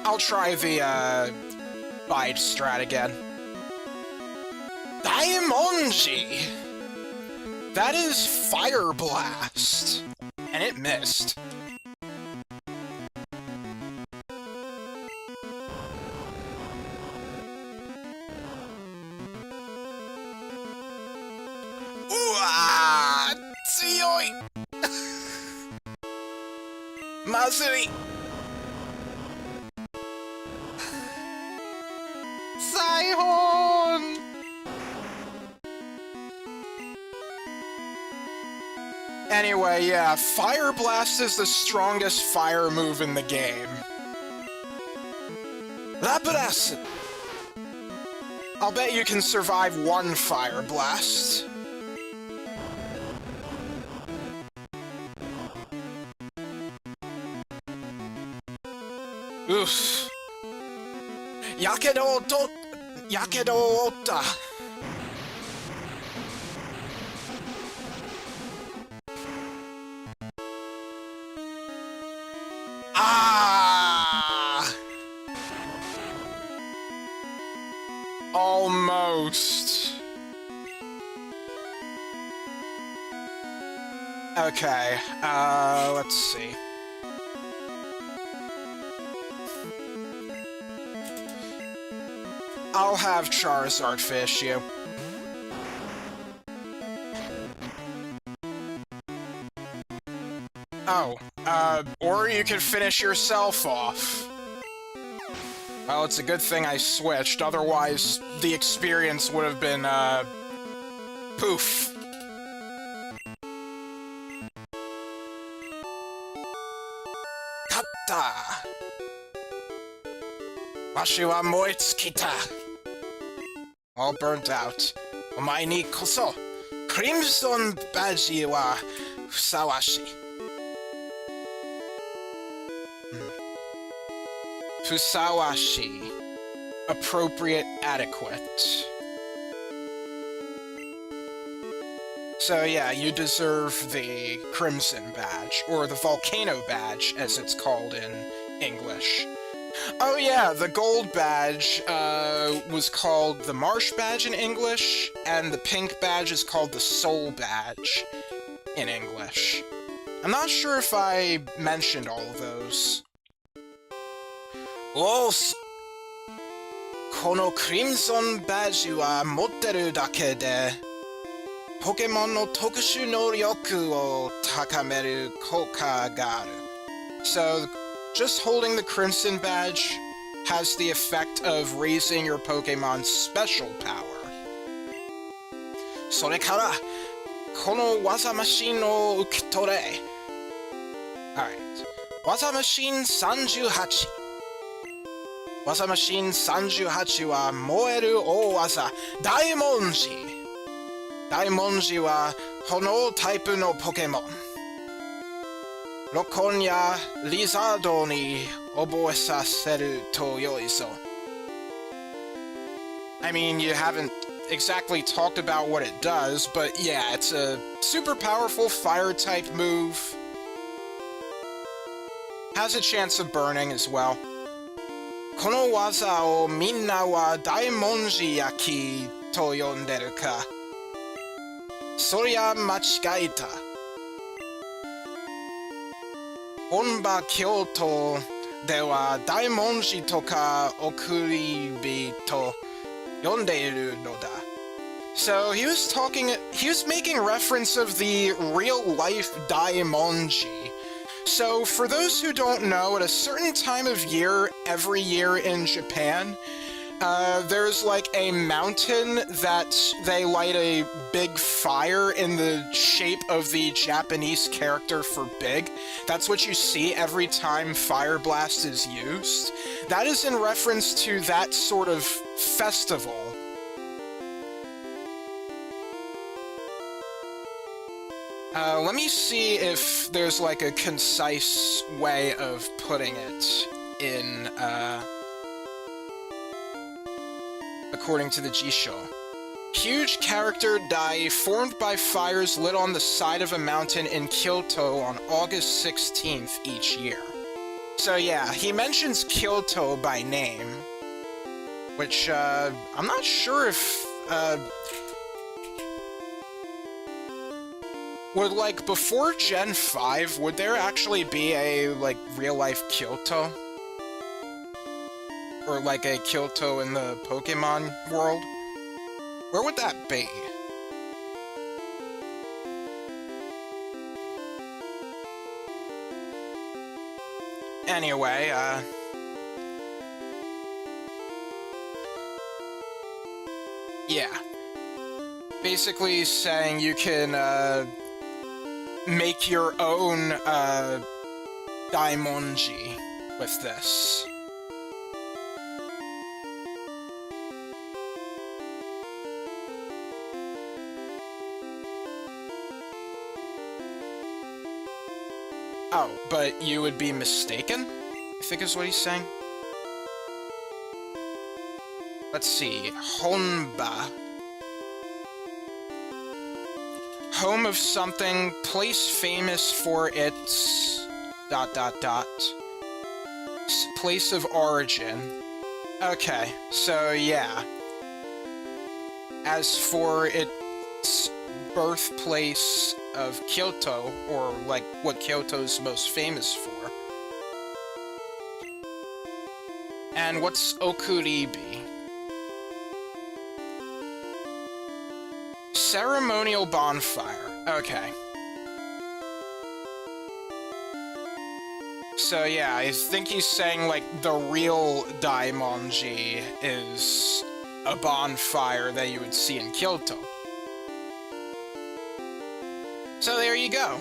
I'll try the, bite strat again. Diamonji! That is Fire Blast! And it missed. Ooh-ah! Tsuyoi! Mazuri! Saihon! Anyway, yeah, Fire Blast is the strongest fire move in the game. Lapras! I'll bet you can survive one Fire Blast. Oof. Yakedo Ota. Ah! Almost. Okay, let's see. I'll have Charizard fish you. Oh, or you can finish yourself off. Well, it's a good thing I switched, otherwise the experience would have been, poof. Katta! Washi wa moitsukita! All burnt out. Omae ni koso, Crimson Badge wa fusawashi. Fusawashi. Appropriate, adequate. So yeah, you deserve the Crimson Badge, or the Volcano Badge, as it's called in English. Oh yeah, the Gold Badge was called the Marsh Badge in English, and the Pink Badge is called the Soul Badge in English. I'm not sure if I mentioned all of those. このクリムゾンバッジは持ってるだけでポケモンの特殊能力を高める効果がある。So, just holding the Crimson Badge has the effect of raising your Pokemon's special power. それから、この技マシンを受け取れ。Alright. 技マシン38。技マシン38は燃える大技、大文字。大文字は炎タイプのポケモン。ロコンやリザードに覚えさせると良いぞ。I mean, you haven't exactly talked about what it does, but yeah, it's a super powerful fire-type move. Has a chance of burning as well. この技をみんなは大文字焼きと呼んでるか。そりゃ間違えた。本場京都では大文字とか送り火と呼んでいるのだ。So he was making reference of the real-life Daimonji. So for those who don't know, at a certain time of year, every year in Japan, there's like a mountain that they light a big fire in the shape of the Japanese character for big. That's what you see every time Fire Blast is used. That is in reference to that sort of festival. Let me see if there's like a concise way of putting it in, according to the Jisho. Huge character dai formed by fires lit on the side of a mountain in Kyoto on August 16th each year. So yeah, he mentions Kyoto by name, which, I'm not sure if, would, like, before Gen 5, would there actually be a, like, real-life Kyoto? Or, like, a Kyoto in the Pokémon world? Where would that be? Anyway, yeah. Basically saying you can, make your own, Daimonji with this. Oh, but you would be mistaken? I think is what he's saying. Let's see. Honba. Home of something, place famous for its... ... place of origin. Okay, so yeah. As for its birthplace of Kyoto, or like what Kyoto's most famous for. And what's Okuribi? Ceremonial bonfire. Okay. So yeah, I think he's saying, like, the real Daimonji is a bonfire that you would see in Kyoto. So there you go.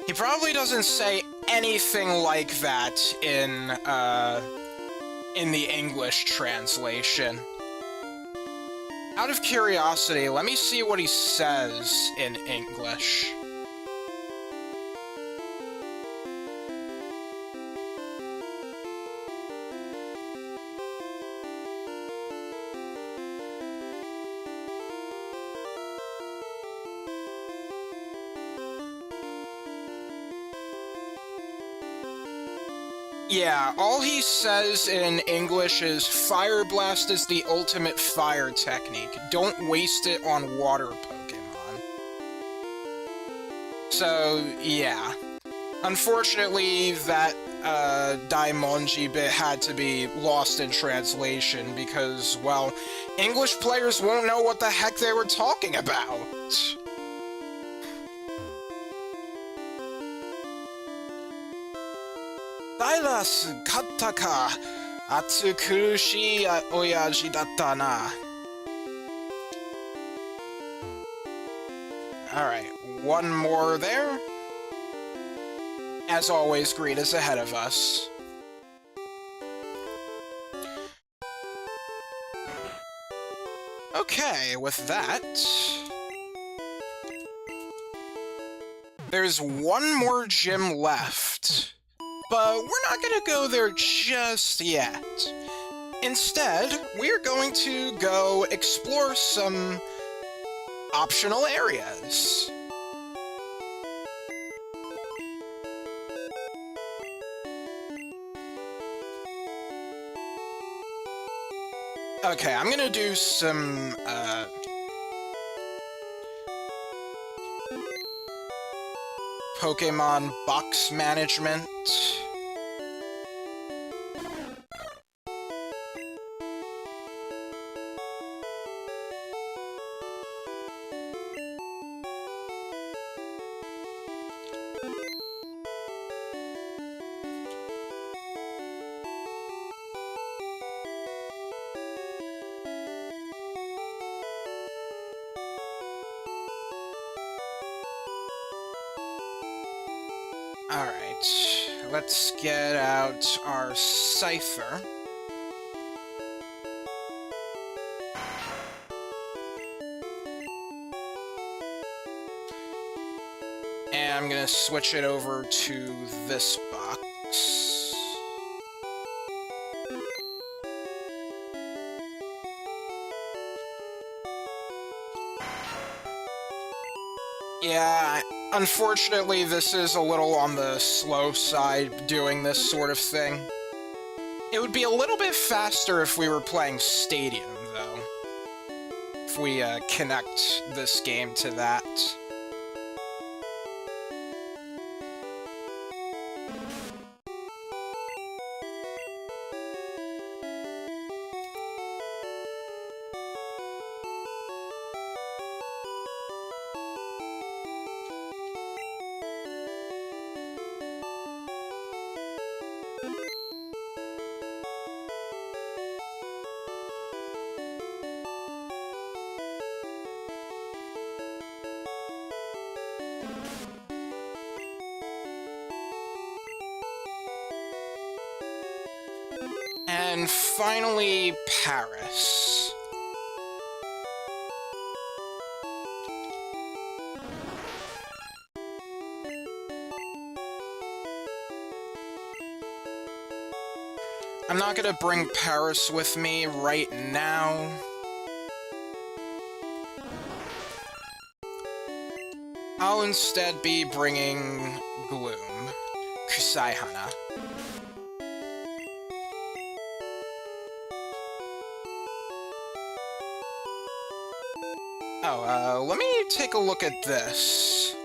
He probably doesn't say anything like that in the English translation. Out of curiosity, let me see what he says in English. Yeah, all he says in English is Fire Blast is the ultimate fire technique. Don't waste it on water Pokemon. So, yeah. Unfortunately, that Daimonji bit had to be lost in translation because, well, English players won't know what the heck they were talking about. Silas Kataka Atsukurushi Oyaji datta na. Alright, one more there. As always, Greed is ahead of us. Okay, with that... there's one more gym left. But we're not gonna go there just yet. Instead, we're going to go explore some optional areas. Okay, I'm gonna do some, Pokemon box management. Alright, let's get out our Cipher. And I'm gonna switch it over to this box. Yeah, unfortunately, this is a little on the slow side, doing this sort of thing. It would be a little bit faster if we were playing Stadium, though. If we connect this game to that. And finally, Paris. I'm not gonna bring Paris with me right now. I'll instead be bringing Gloom, Kusaihana. Oh, let me take a look at this.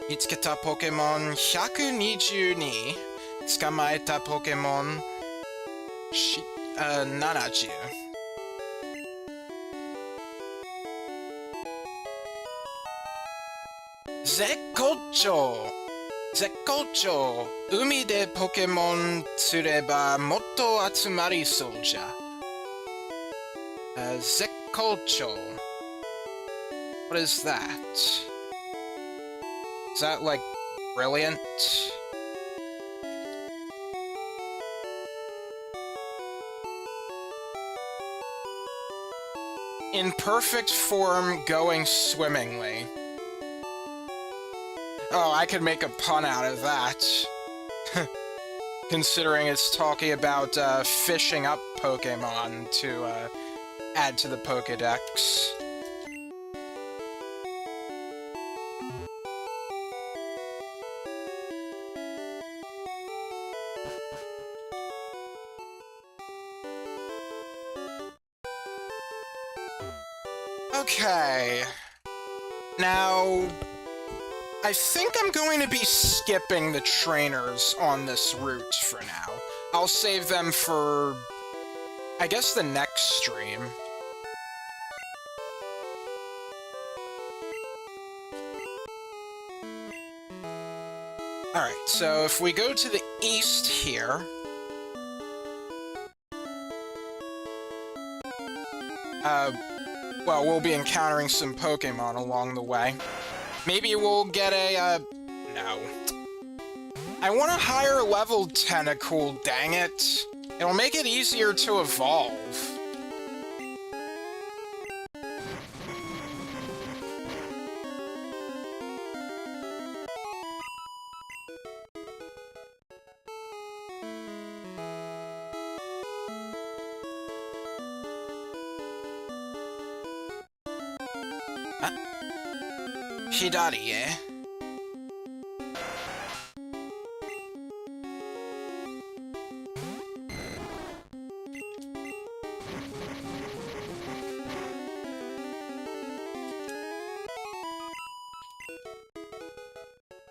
見つけたポケモン122。捕まえたポケモン70。絶好調。絶好調。海でポケモン釣ればもっと集まりそうじゃ。Zekkocho. What is that? Is that, like, brilliant? In perfect form, going swimmingly. Oh, I could make a pun out of that. Considering it's talking about, fishing up Pokemon to, add to the Pokédex. Okay. Now, I think I'm going to be skipping the trainers on this route for now. I'll save them for, I guess, the next stream. Alright, so if we go to the east here... well, we'll be encountering some Pokémon along the way. Maybe we'll get a, no. I want a higher level tentacle, dang it. It'll make it easier to evolve. Hidari, eh?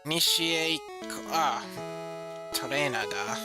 Initiate... trainer da.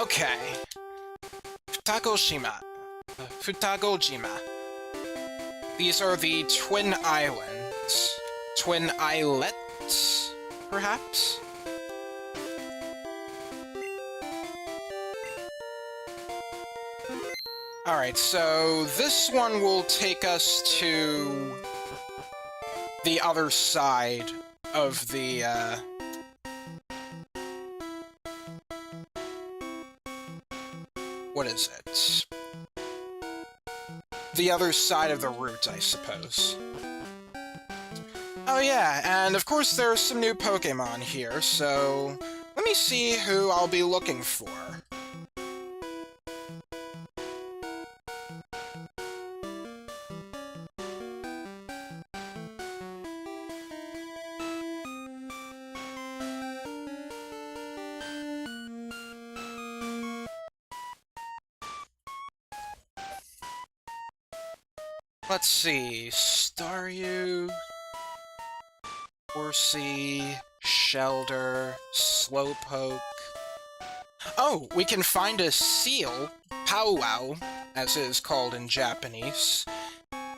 Okay. Futagojima. These are the Twin Islands. Twin Islets, perhaps? Alright, so this one will take us to the other side of the, what is it? The other side of the route, I suppose. Oh yeah, and of course there are some new Pokémon here, so let me see who I'll be looking for. Let's see, Staryu, Horsey, Shelder, Slowpoke. Oh, we can find a seal, Powwow, as it is called in Japanese.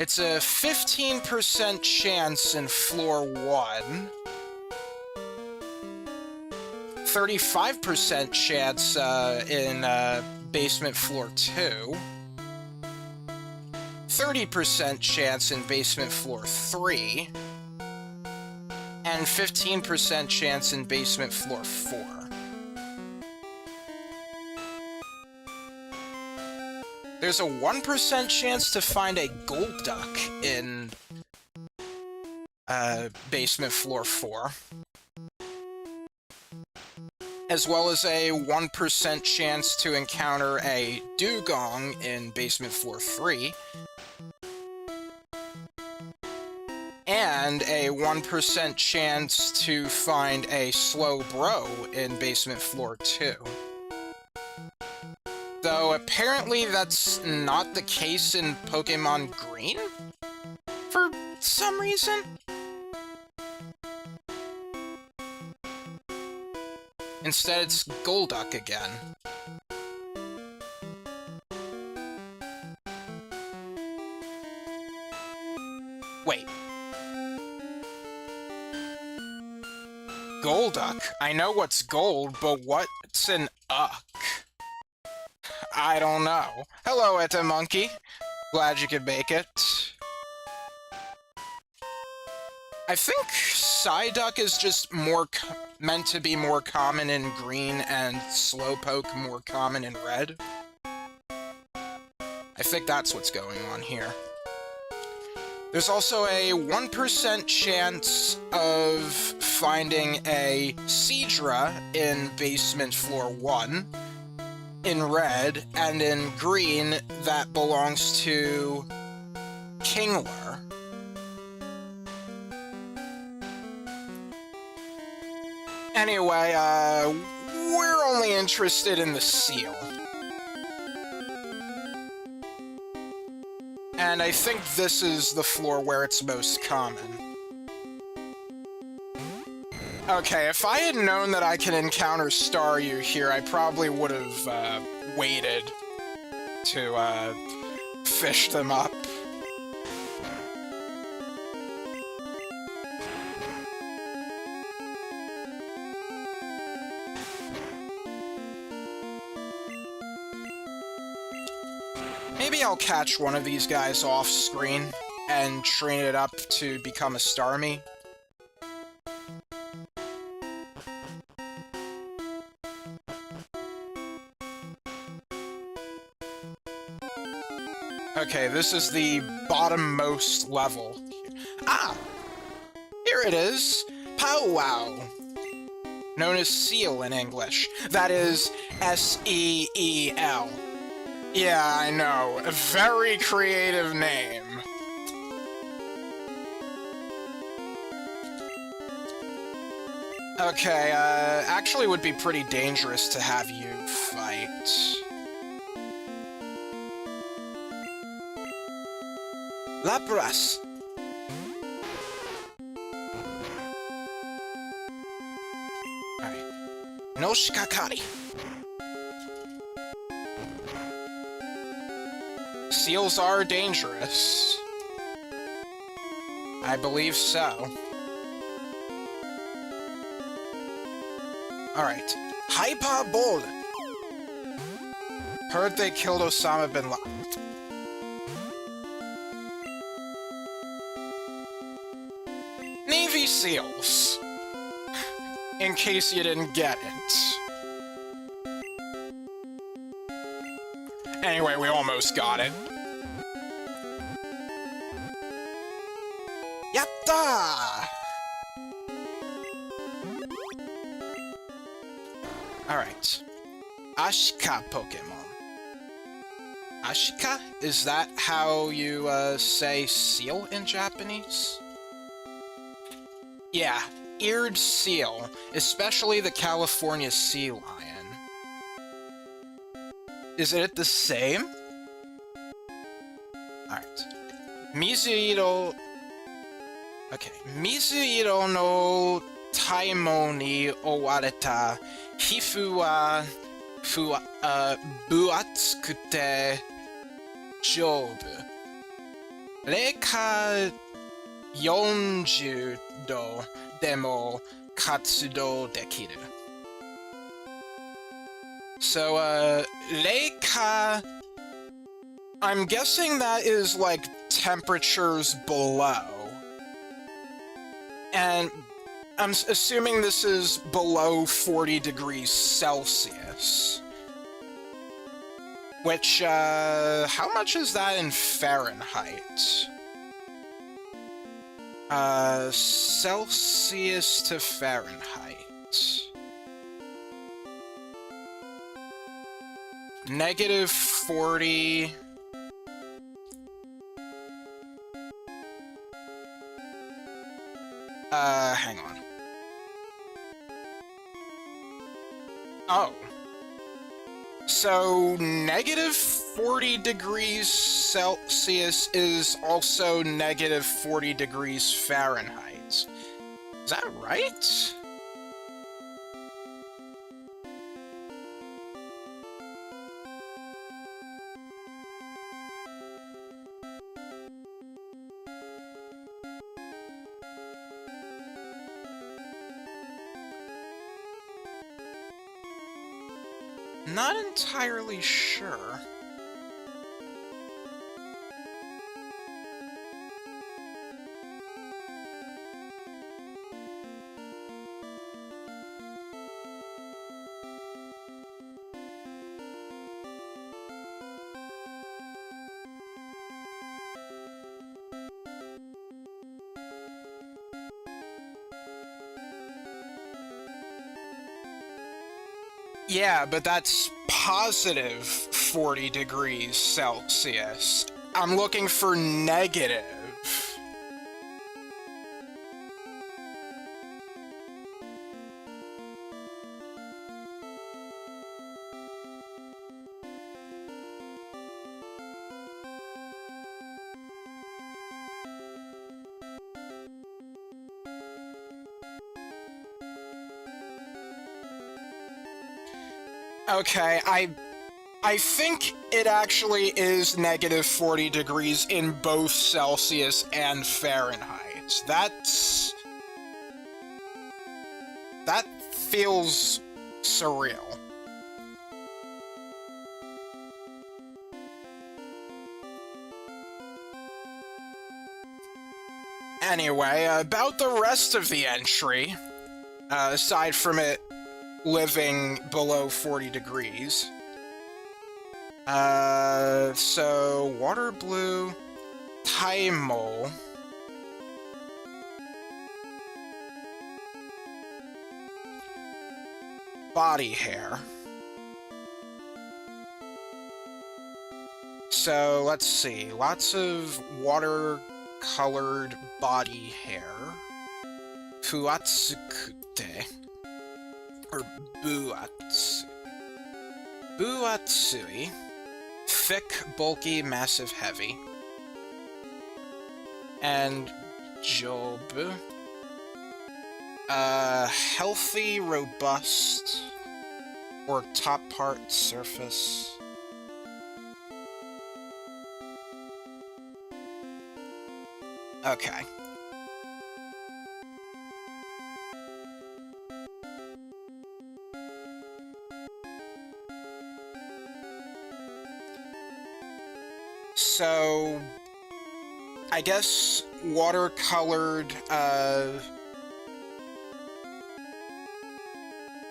It's a 15% chance in floor 1, 35% chance in basement floor 2, 30% chance in basement floor 3, and 15% chance in basement floor 4. There's a 1% chance to find a Golduck in basement floor 4, as well as a 1% chance to encounter a Dugong in basement floor 3, and a 1% chance to find a Slowbro in basement floor 2. Though apparently that's not the case in Pokémon Green? For some reason? Instead it's Golduck again. Wait. Golduck? I know what's gold, but what's an uck? I don't know. Hello, Etta Monkey. Glad you could make it. I think Psyduck is just more meant to be more common in green and Slowpoke more common in red. I I think that's what's going on here. There's also a 1% chance of finding a Seadra in basement floor 1 in red, and in green that belongs to Kingler. Anyway, we're only interested in the seal. And I think this is the floor where it's most common. Okay, if I had known that I can encounter Staryu here, I probably would have waited to fish them up. Maybe I'll catch one of these guys off screen and train it up to become a Starmie. Okay, this is the bottommost level. Ah! Here it is! Powwow! Known as Seal in English. That is S-E-E-L. Yeah, I know. A very creative name. Okay, actually would be pretty dangerous to have you fight. Lapras. Alright. No Shikakari. Seals are dangerous. I believe so. Alright. Hyper Ball. Heard they killed Osama bin Laden. Navy SEALs. In case you didn't get it. Anyway, we almost got it. Yatta! Alright. Ashika Pokemon. Ashika? Is that how you, say seal in Japanese? Yeah, eared seal, especially the California sea lion. Is it the same? Alright. Mizuhiro... Okay. Mizuhiro no taimo ni owareta hifu wa buatsukute joubu. Reika 40 do demo katsudo dekiru. So, Reika... I'm guessing that is, like, temperatures below. And I'm assuming this is below 40 degrees Celsius. Which, how much is that in Fahrenheit? Celsius to Fahrenheit. Negative 40... hang on. Oh. So, negative 40 degrees Celsius is also negative 40 degrees Fahrenheit. Is that right? Not entirely sure. Yeah, but that's positive 40 degrees Celsius. I'm looking for negative. Okay, I think it actually is negative 40 degrees in both Celsius and Fahrenheit. That feels surreal. Anyway, about the rest of the entry, aside from it living below 40 degrees. So water blue, Taimol. Body hair. So let's see, lots of water-colored body hair. Fuatsukute. Or Buatsui. Thick, bulky, massive, heavy. And Jobu. Healthy, robust. Or top part, surface. Okay. So, I guess watercolored,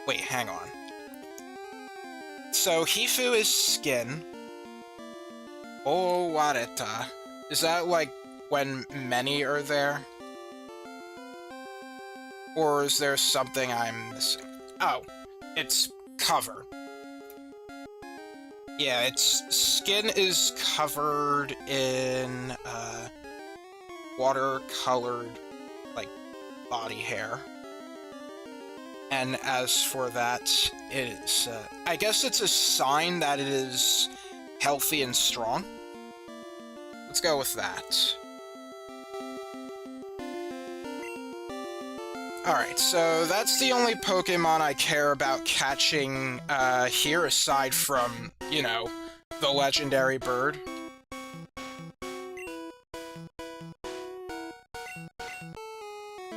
wait, hang on. So, Hifu is skin. Owareta. Is that, like, when many are there? Or is there something I'm missing? Oh, it's cover. Yeah, its skin is covered in, watercolored, like, body hair. And as for that, it is, I guess it's a sign that it is healthy and strong. Let's go with that. Alright, so that's the only Pokemon I care about catching here, aside from, you know, the legendary bird.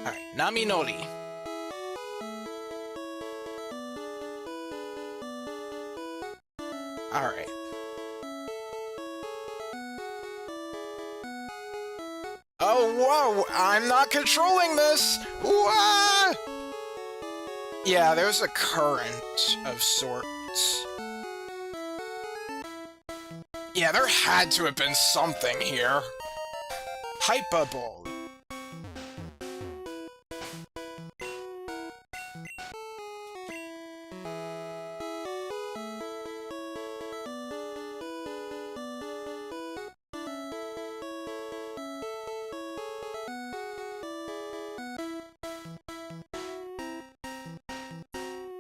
Alright, Naminori. Alright. Oh, whoa! I'm not controlling this! Wah! Yeah, there's a current of sorts. Yeah, there had to have been something here. Hyper Ball.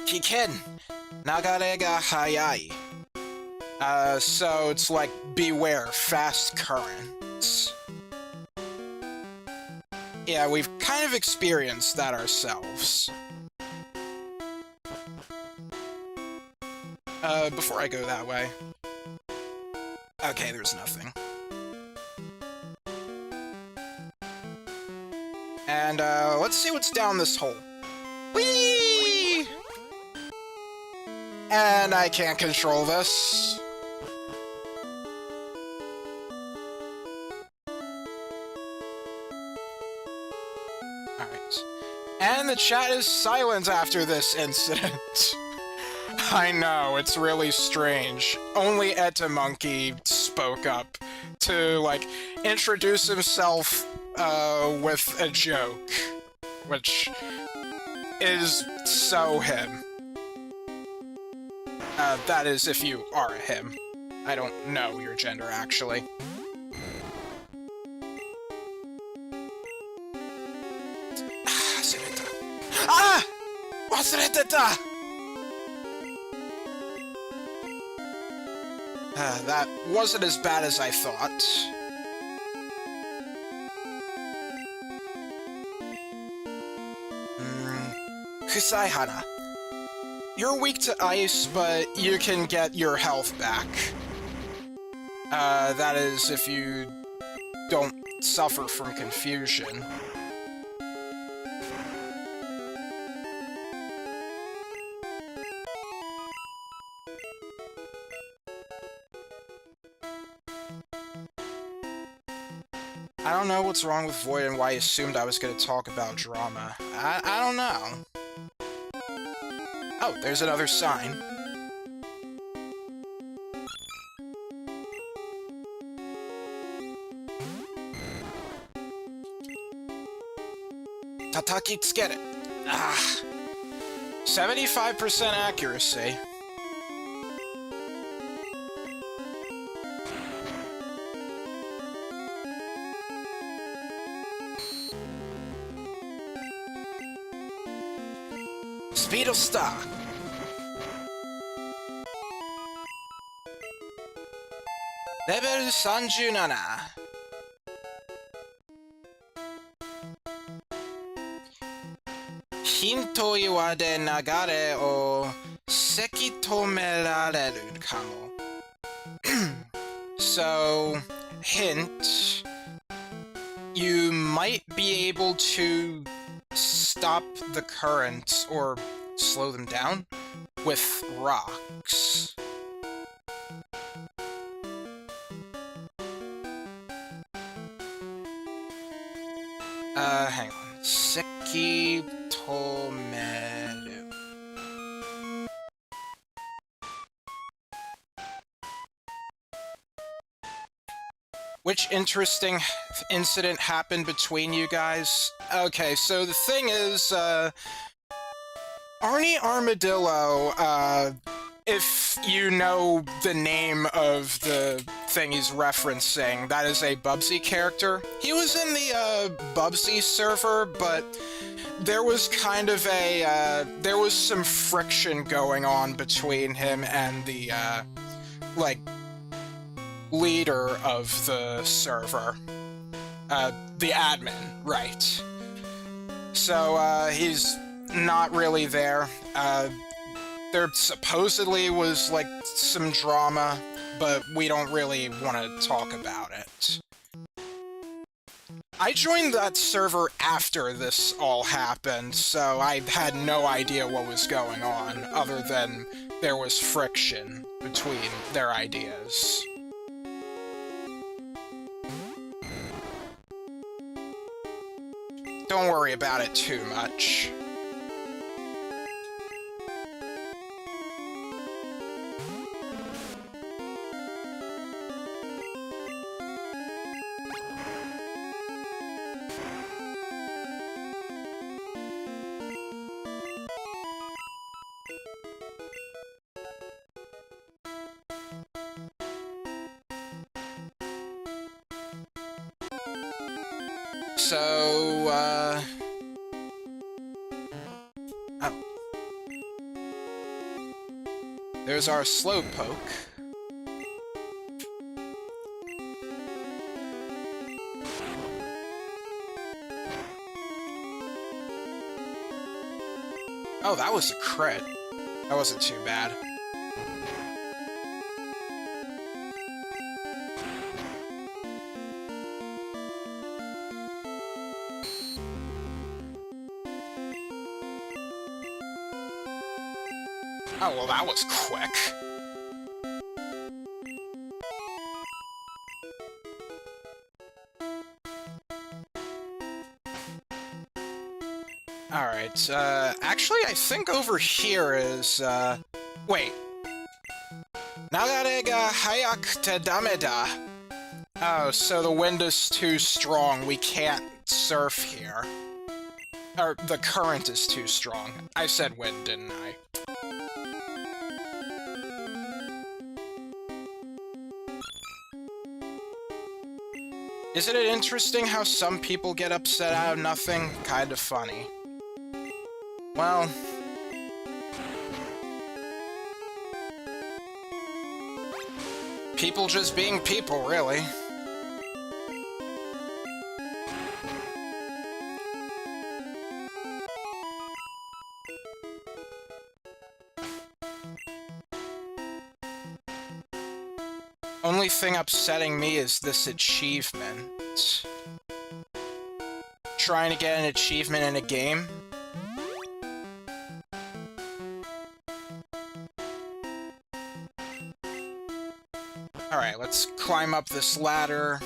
Kiken, Nagare ga hayai. So it's like, beware, fast currents. Yeah, we've kind of experienced that ourselves. Before I go that way. Okay, there's nothing. And, let's see what's down this hole. Whee! And I can't control this. Alright. And the chat is silent after this incident. I know, it's really strange. Only Monkey spoke up to, like, introduce himself, with a joke. Which is so him. That is if you are a him. I don't know your gender, actually. Ah! Wasureteta! That wasn't as bad as I thought. Kusaihana. You're weak to ice, but you can get your health back. That is if you don't suffer from confusion. I don't know what's wrong with Void and why he assumed I was going to talk about drama. I don't know. Oh, there's another sign. Tataki tsukere. Ah. 75% accuracy. Speed of Star. Level 37. Hinto iwa de nagare o sekitomereru kamo. So, hint, you might be able to stop the currents or slow them down with rocks. Hang on. Sekitomeru. Which interesting incident happened between you guys? Okay, so the thing is, Arnie Armadillo, if you know the name of the thing he's referencing, that is a Bubsy character. He was in the, Bubsy server, but there was kind of a, there was some friction going on between him and the, like, leader of the server. The admin, right. So, he's not really there. There supposedly was, like, some drama, but we don't really want to talk about it. I joined that server after this all happened, so I had no idea what was going on, other than there was friction between their ideas. Don't worry about it too much. So, oh. There's our Slowpoke. Oh, that was a crit. That wasn't too bad. Oh, well, that was quick. Alright, actually, I think over here is, wait. Nagare ga hayakute dame da. Oh, so the wind is too strong, we can't surf here. Or, the current is too strong. I said wind, didn't I? Isn't it interesting how some people get upset out of nothing? Kind of funny. Well... people just being people, really. Only thing upsetting me is this achievement. Trying to get an achievement in a game. Alright, let's climb up this ladder.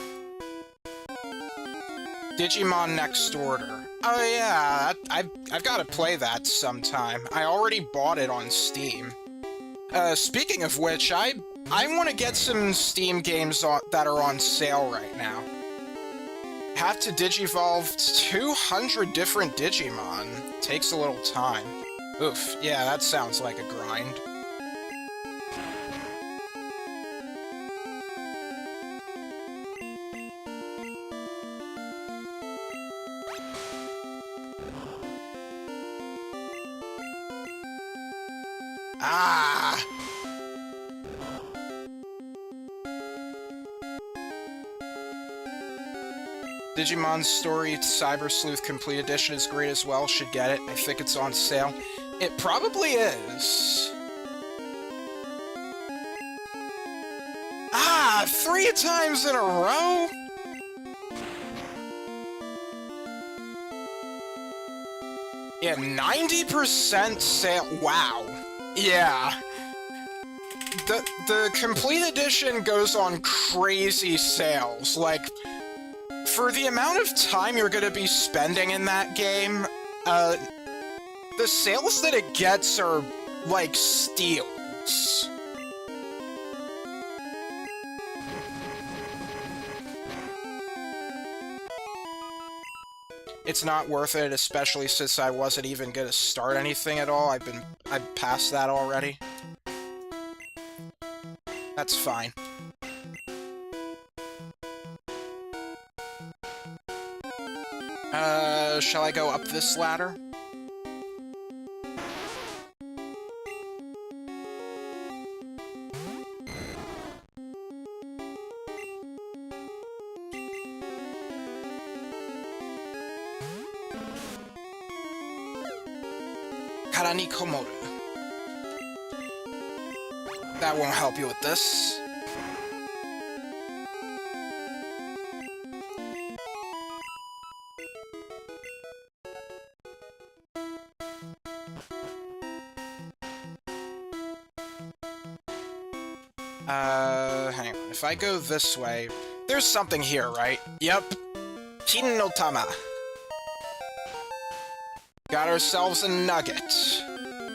Digimon Next Order. Oh yeah, I've got to play that sometime. I already bought it on Steam. Speaking of which, I want to get some Steam games that are on sale right now. Have to digivolve 200 different Digimon. Takes a little time. Oof, yeah, that sounds like a grind. Ah! Digimon Story Cyber Sleuth Complete Edition is great as well. Should get it. I think it's on sale. It probably is. Ah! 3 times in a row? Yeah, 90% sale. Wow. Yeah. The Complete Edition goes on crazy sales. Like, for the amount of time you're gonna be spending in that game, the sales that it gets are, like, steals. It's not worth it, especially since I wasn't even gonna start anything at all. I've passed that already. That's fine. Shall I go up this ladder? Karani Komoru. That won't help you with this. Hang on. If I go this way, there's something here, right? Yep. Kin no Tama. Got ourselves a nugget.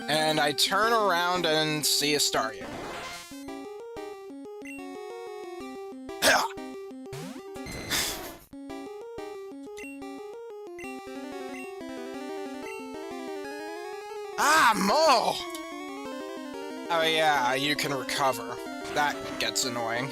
And I turn around and see a Staryu. Ah, Mo! Oh yeah, you can recover. That gets annoying.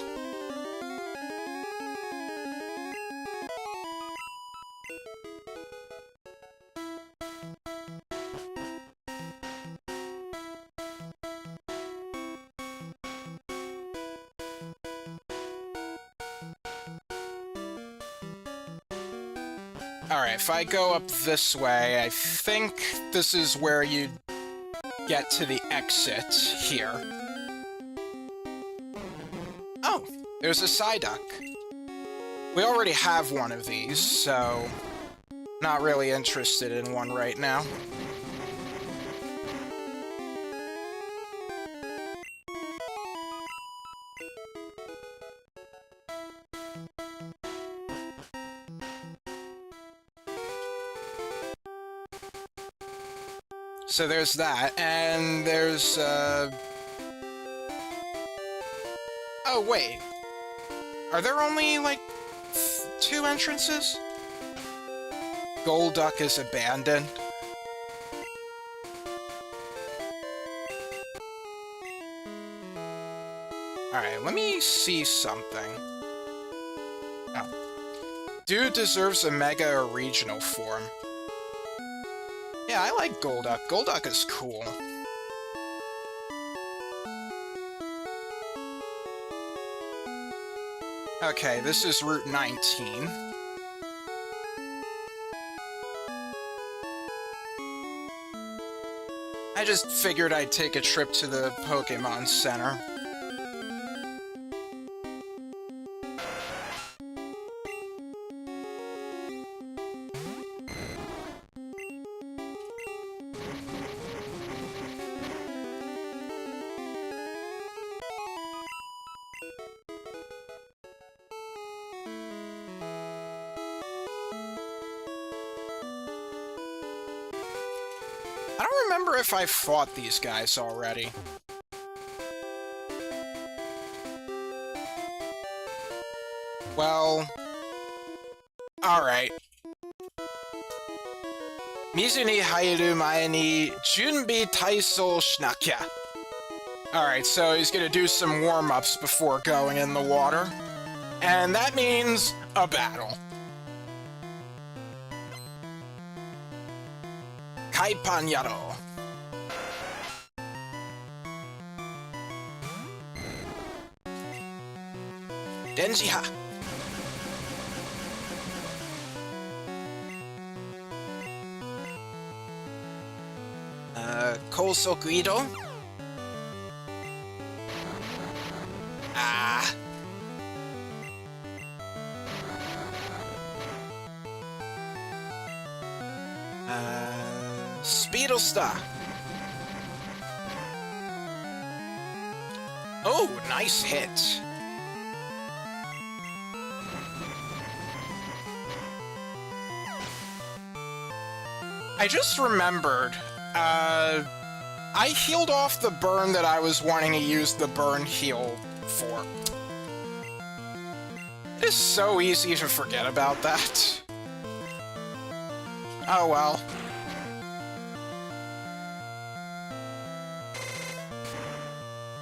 Alright, if I go up this way, I think this is where you get to the exit here. Oh, there's a Psyduck. We already have one of these, so not really interested in one right now. So there's that, and there's, oh, wait. Are there only, like, 2 entrances? Golduck is abandoned. Alright, let me see something. Oh. Dude deserves a Mega or Regional form. Yeah, I like Golduck. Golduck is cool. Okay, this is Route 19. I just figured I'd take a trip to the Pokémon Center. I don't remember if I fought these guys already. Well... Alright. Mizu ni hairu mae ni junbi taisou shinakya. Alright, so he's gonna do some warm-ups before going in the water. And that means a battle. Kaipan Yaro. Denjiha. Kousoku Ido. Ah. Speedlestar. Oh, nice hit. I just remembered, I healed off the burn that I was wanting to use the burn heal for. It is so easy to forget about that. Oh well.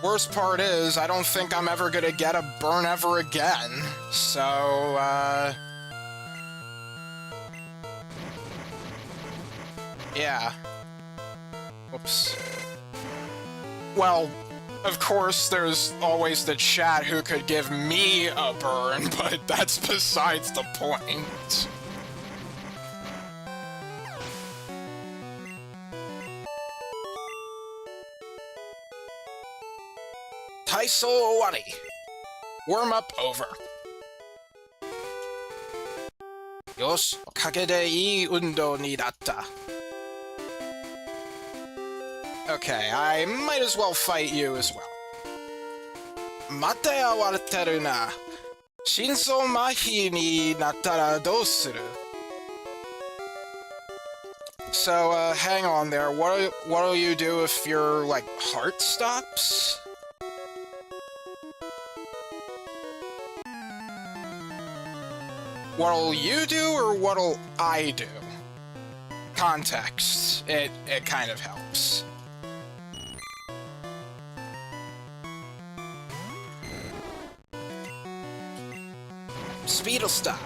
Worst part is, I don't think I'm ever gonna get a burn ever again, so, yeah. Whoops. Well, of course, there's always the chat who could give me a burn, but that's besides the point. Taisou owari. Warm-up over. Yosh, okage de ii undo ni datta. Okay, I might as well fight you as well. Mate awareteru na. Shinsou mahi ni nattara dou suru? So, hang on there. What'll you do if your, like, heart stops? What'll you do, or what'll I do? Context. It kind of helps. Speedlestar.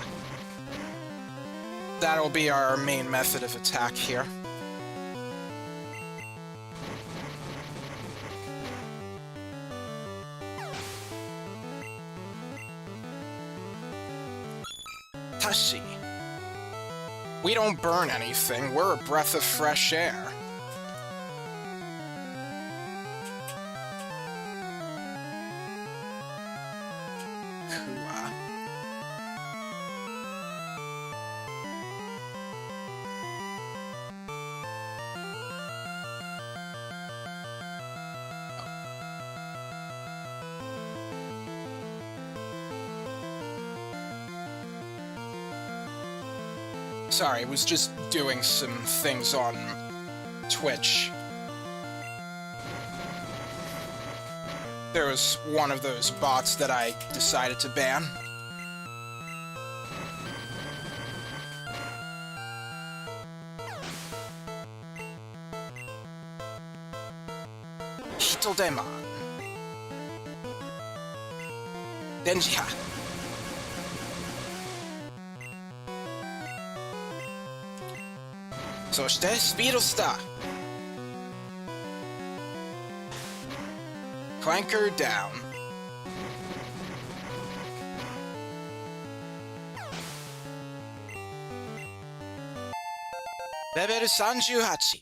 That'll be our main method of attack here. Tashi. We don't burn anything, we're a breath of fresh air. Kua. Sorry, I was just doing some things on Twitch. There was one of those bots that I decided to ban. Hitodema. Denjiha. そしてスピードスター Clanker down レベル38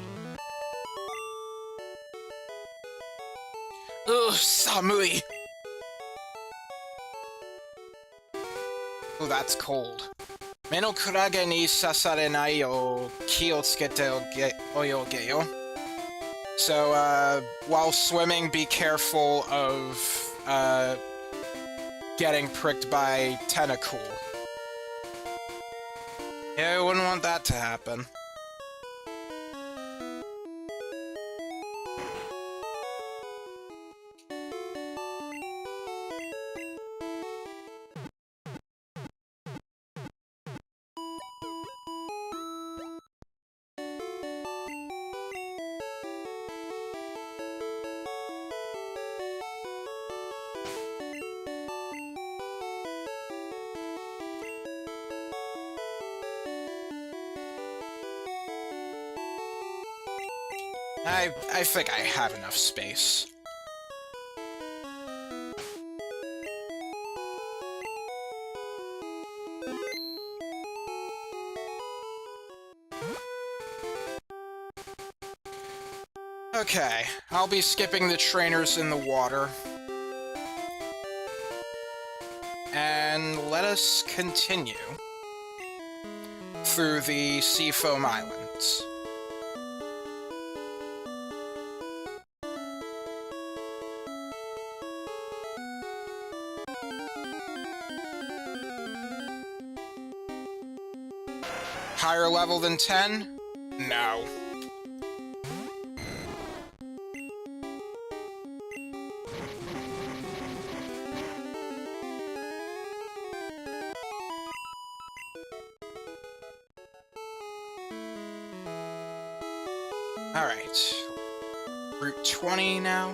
寒い Oh, that's cold 目のクラゲに刺されないよう気をつけて泳げよ So, while swimming, be careful of, getting pricked by tentacle. Yeah, I wouldn't want that to happen. I think I have enough space. Okay, I'll be skipping the trainers in the water. And let us continue through the Seafoam Islands. Higher level than 10? No. Alright. Route 20 now.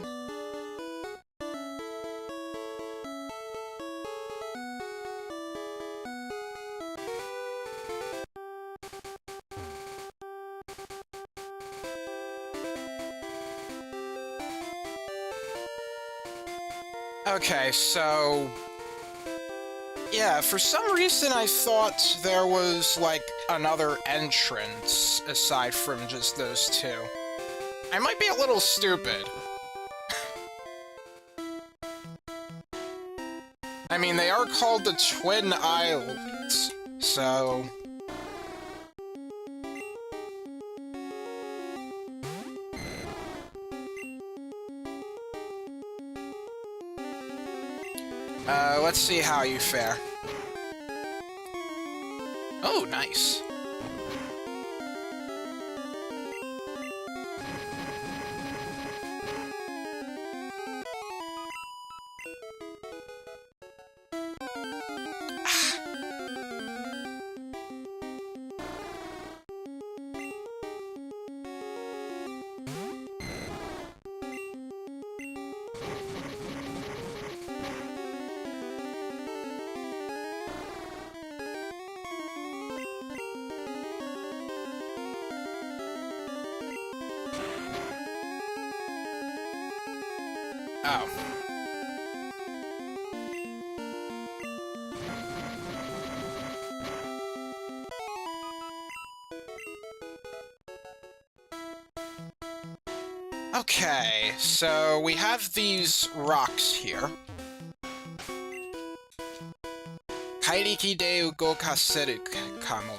Okay, so... yeah, for some reason I thought there was, like, another entrance aside from just those two. I might be a little stupid. I mean, they are called the Twin Islands, so... let's see how you fare. Oh, nice. Oh. Okay, so we have these rocks here. Kairiki de ugokaseru kamo.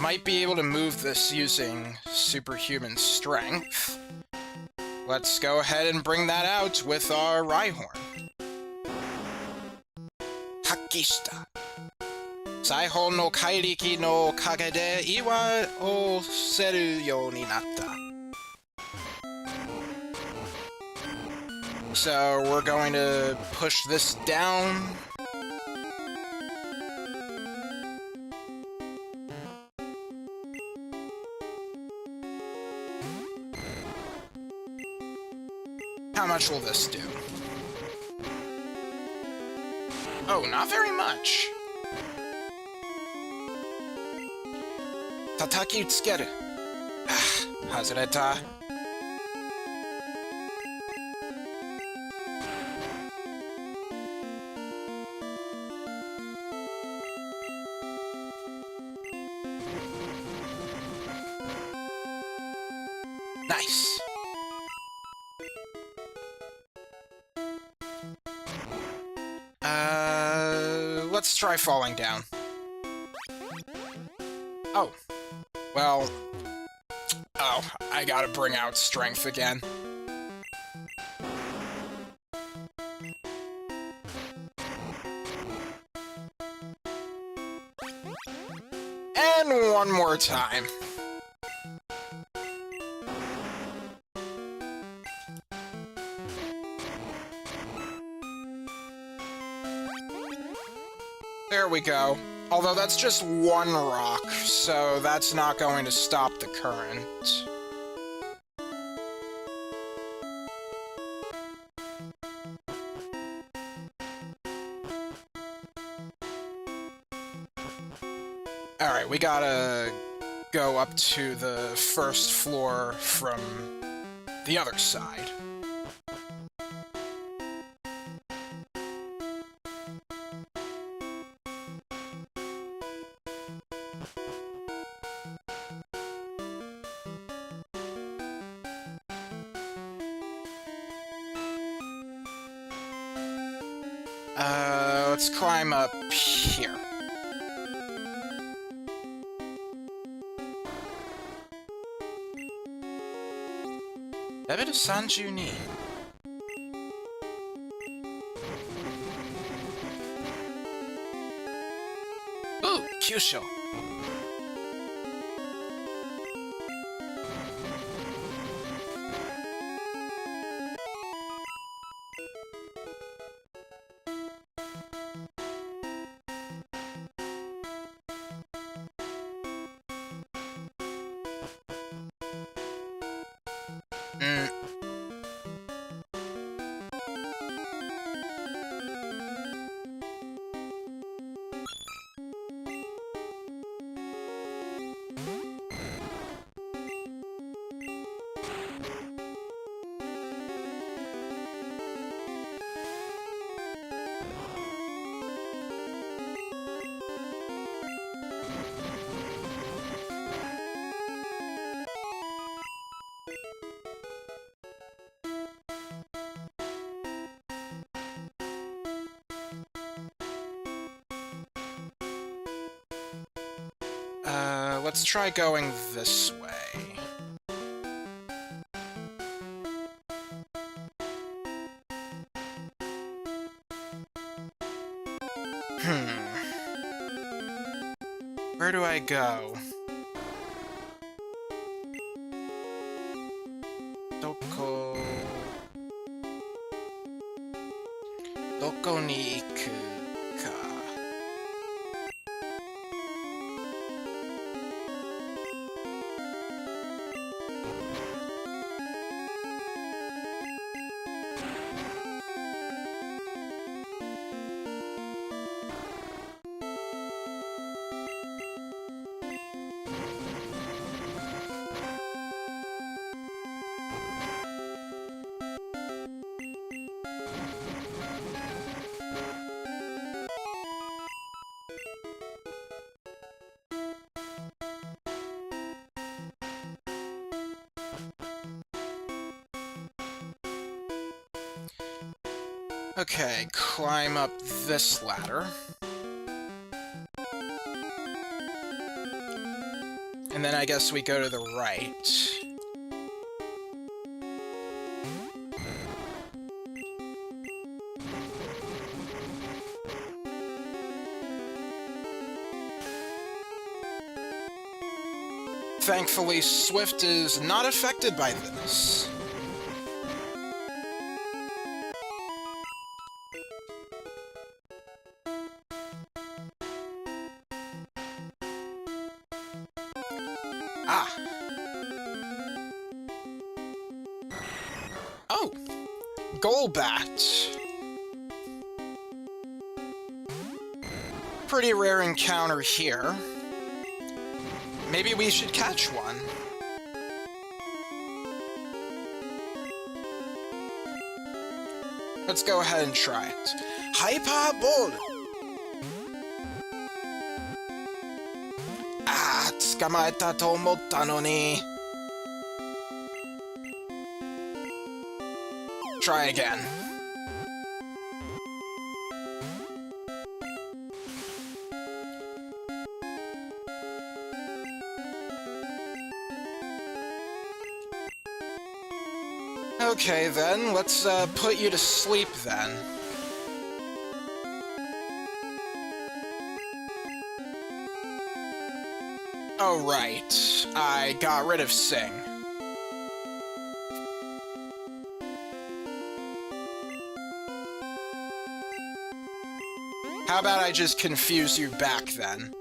Might be able to move this using superhuman strength. Let's go ahead and bring that out with our Rhyhorn. Hakishita. Saihon no kairiki no kage de iwa o seru you ni natta. So we're going to push this down. How much will this do? Oh, not very much. Tataki utsukeru. Hazureta. Nice. Let's try falling down. Oh. Well... Oh, I gotta bring out strength again. And one more time. There we go. Although that's just one rock, so that's not going to stop the current. Alright, we gotta go up to the first floor from the other side. Let's climb up here. Level 32. Ooh, Kyusho. Let's try going this way. Where do I go? Doko ni iku ka? Okay, climb up this ladder. And then I guess we go to the right. Thankfully, Swift is not affected by this. Ah. Oh! Golbat! Pretty rare encounter here. Maybe we should catch one. Let's go ahead and try it. Hyper Ball! Ah, 捕まえたと思ったのに. Try again. Okay then, let's put you to sleep then. Oh right, I got rid of Sing. How about I just confuse you back then?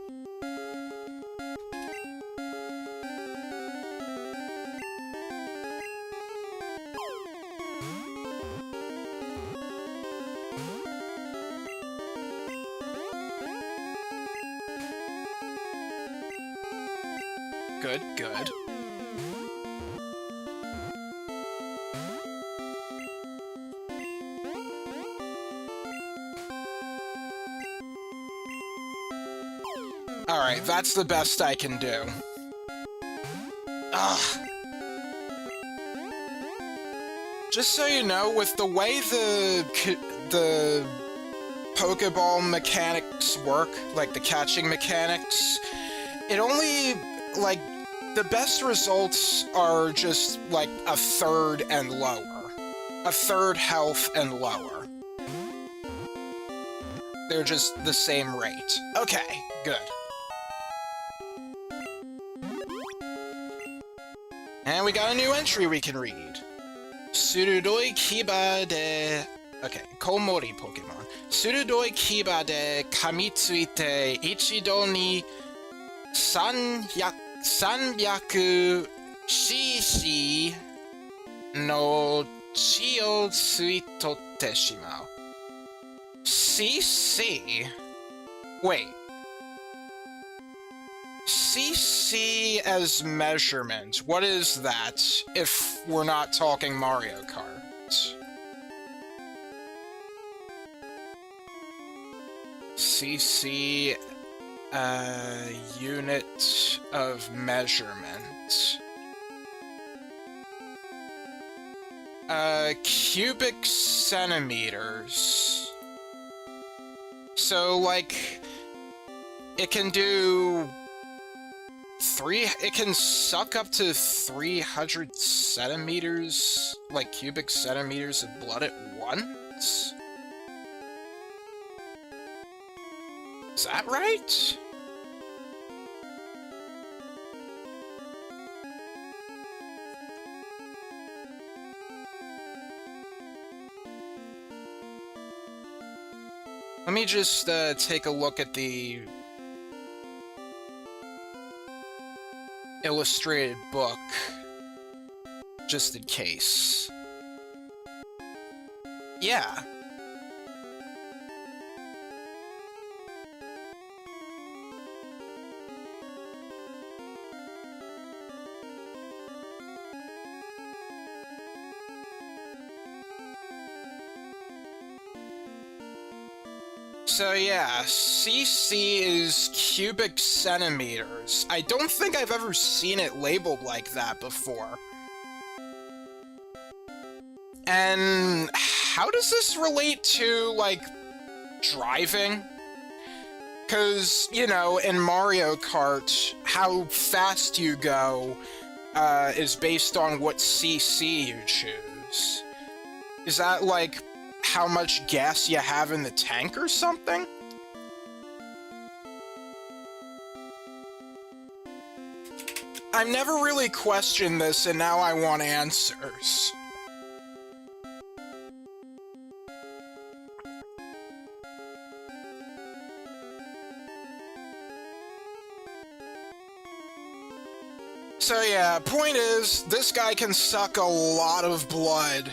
Good, good. Alright, that's the best I can do. Ugh. Just so you know, with the way the Pokeball mechanics work, like the catching mechanics, it only, like, the best results are just, like, a third and lower. A third health and lower. They're just the same rate. Okay, good. And we got a new entry we can read. Surudoi Kiba de... Okay, Komori Pokemon. Surudoi Kiba de kamitsuite ichido ni 300cc の血を吸い取ってしまう. CC? Wait. CC as measurement. What is that, if we're not talking Mario Kart? CC, unit of measurement. Cubic centimeters. So, like, it can do... It can suck up to 300 centimeters, like cubic centimeters of blood at once? Is that right? Let me just take a look at the illustrated book, just in case. Yeah. So yeah, CC is cubic centimeters. I don't think I've ever seen it labeled like that before. And how does this relate to, like, driving? Because, you know, in Mario Kart, how fast you go is based on what CC you choose. Is that, like, how much gas you have in the tank or something? I've never really questioned this, and now I want answers. So yeah, point is, this guy can suck a lot of blood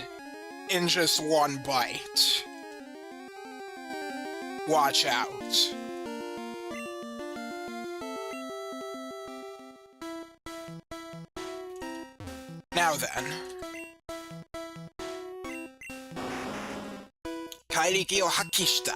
in just one bite. Watch out. Now then. 怪力を発揮した。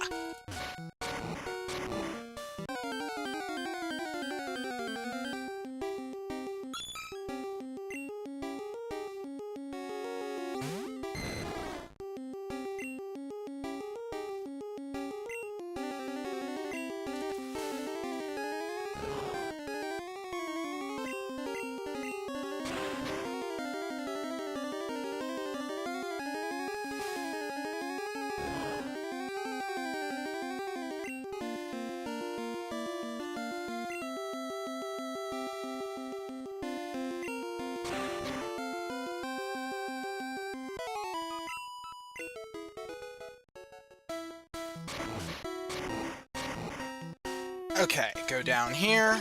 Okay, go down here.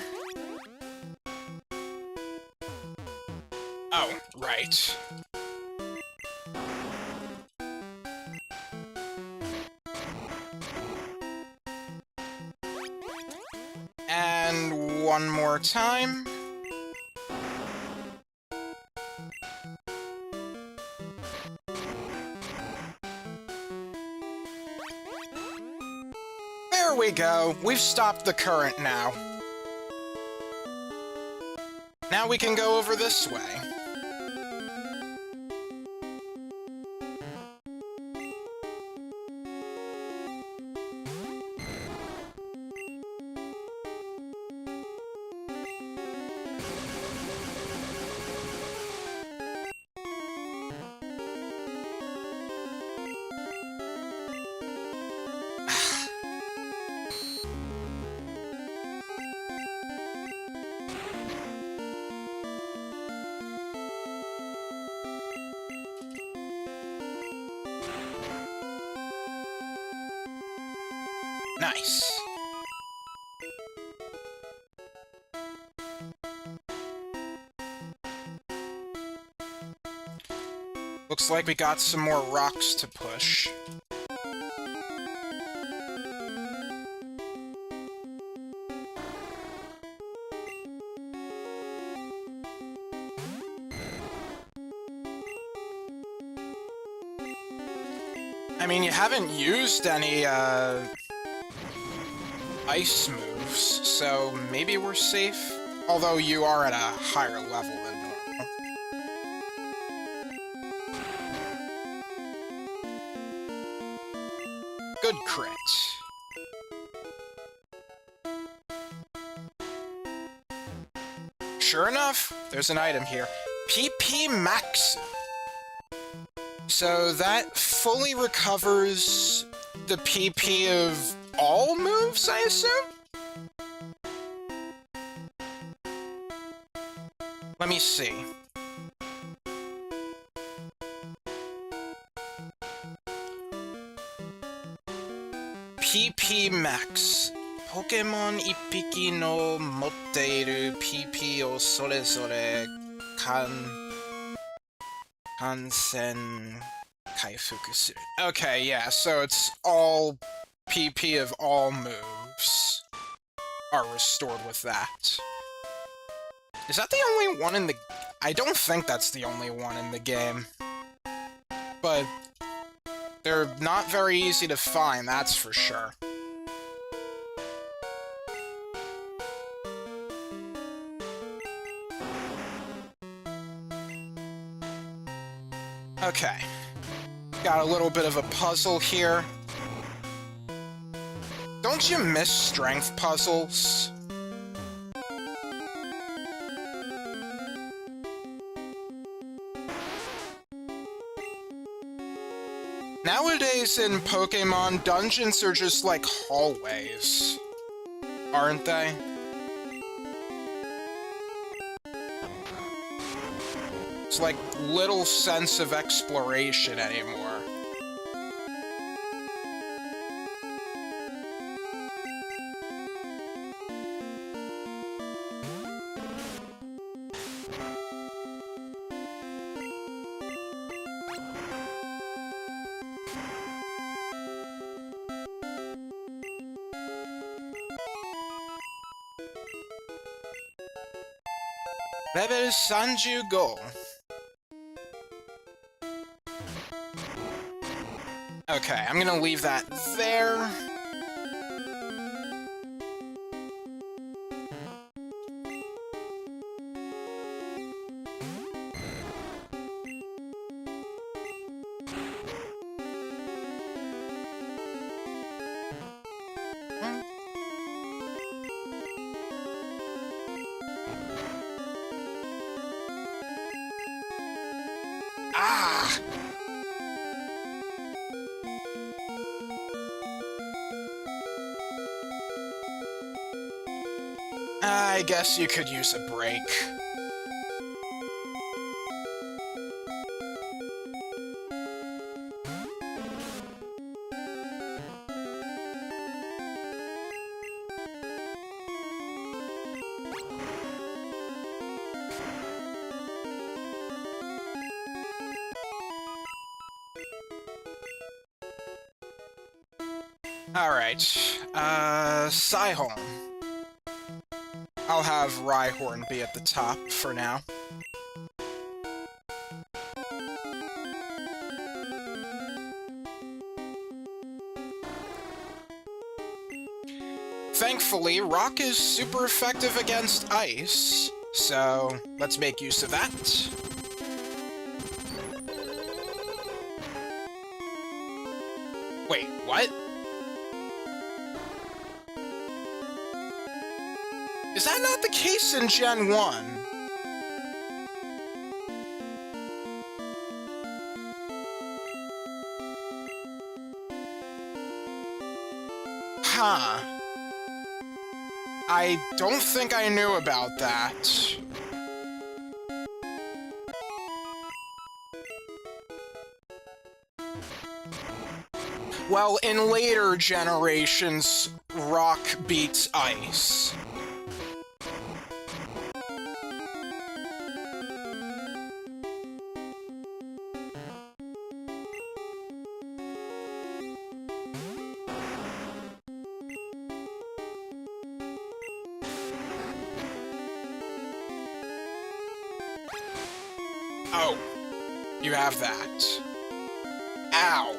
Oh, right. And one more time. There we go. We've stopped the current now. Now we can go over this way. Nice. Looks like we got some more rocks to push. I mean, you haven't used any, ice moves, so maybe we're safe. Although you are at a higher level than normal. Good crit. Sure enough, there's an item here. PP Max. So that fully recovers the PP of all moves, I assume? Let me see. PP Max. Pokémon 1匹の持っている PP をそれぞれ感染回復する. Okay, yeah, so it's all PP of all moves are restored with that. Is that the only one in the... I don't think that's the only one in the game. But they're not very easy to find, that's for sure. Okay. Got a little bit of a puzzle here. Don't you miss strength puzzles? Nowadays in Pokémon, dungeons are just like hallways, aren't they? It's like little sense of exploration anymore. Level 35. Okay, I'm gonna leave that there. Ah! I guess you could use a break. Alright, Psyhorn. I'll have Rhyhorn be at the top for now. Thankfully, Rock is super effective against Ice, so let's make use of that. Wait, what? Is that not the case in Gen 1? Huh. I don't think I knew about that. Well, in later generations, Rock beats Ice. Oh, you have that. Ow.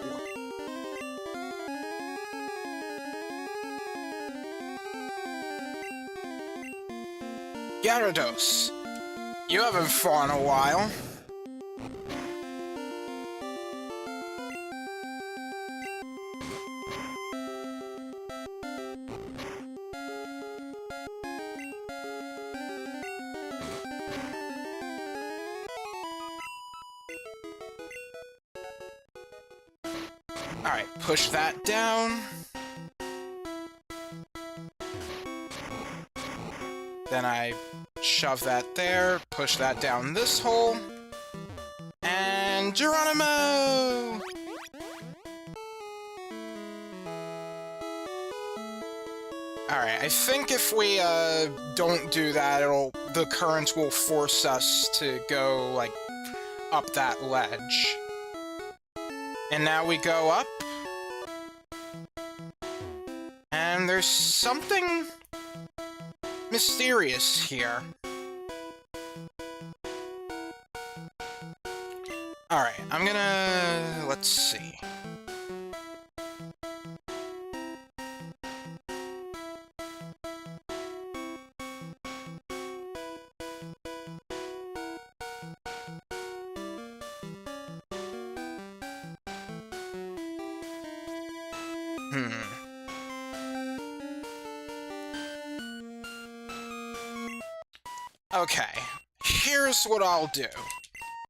Gyarados, you haven't fought in a while. Alright, push that down. Then I shove that there, push that down this hole, and Geronimo! Alright, I think if we don't do that, the current will force us to go, like, up that ledge. And now we go up. And there's something mysterious here. Alright, I'm gonna... let's see. Okay, here's what I'll do.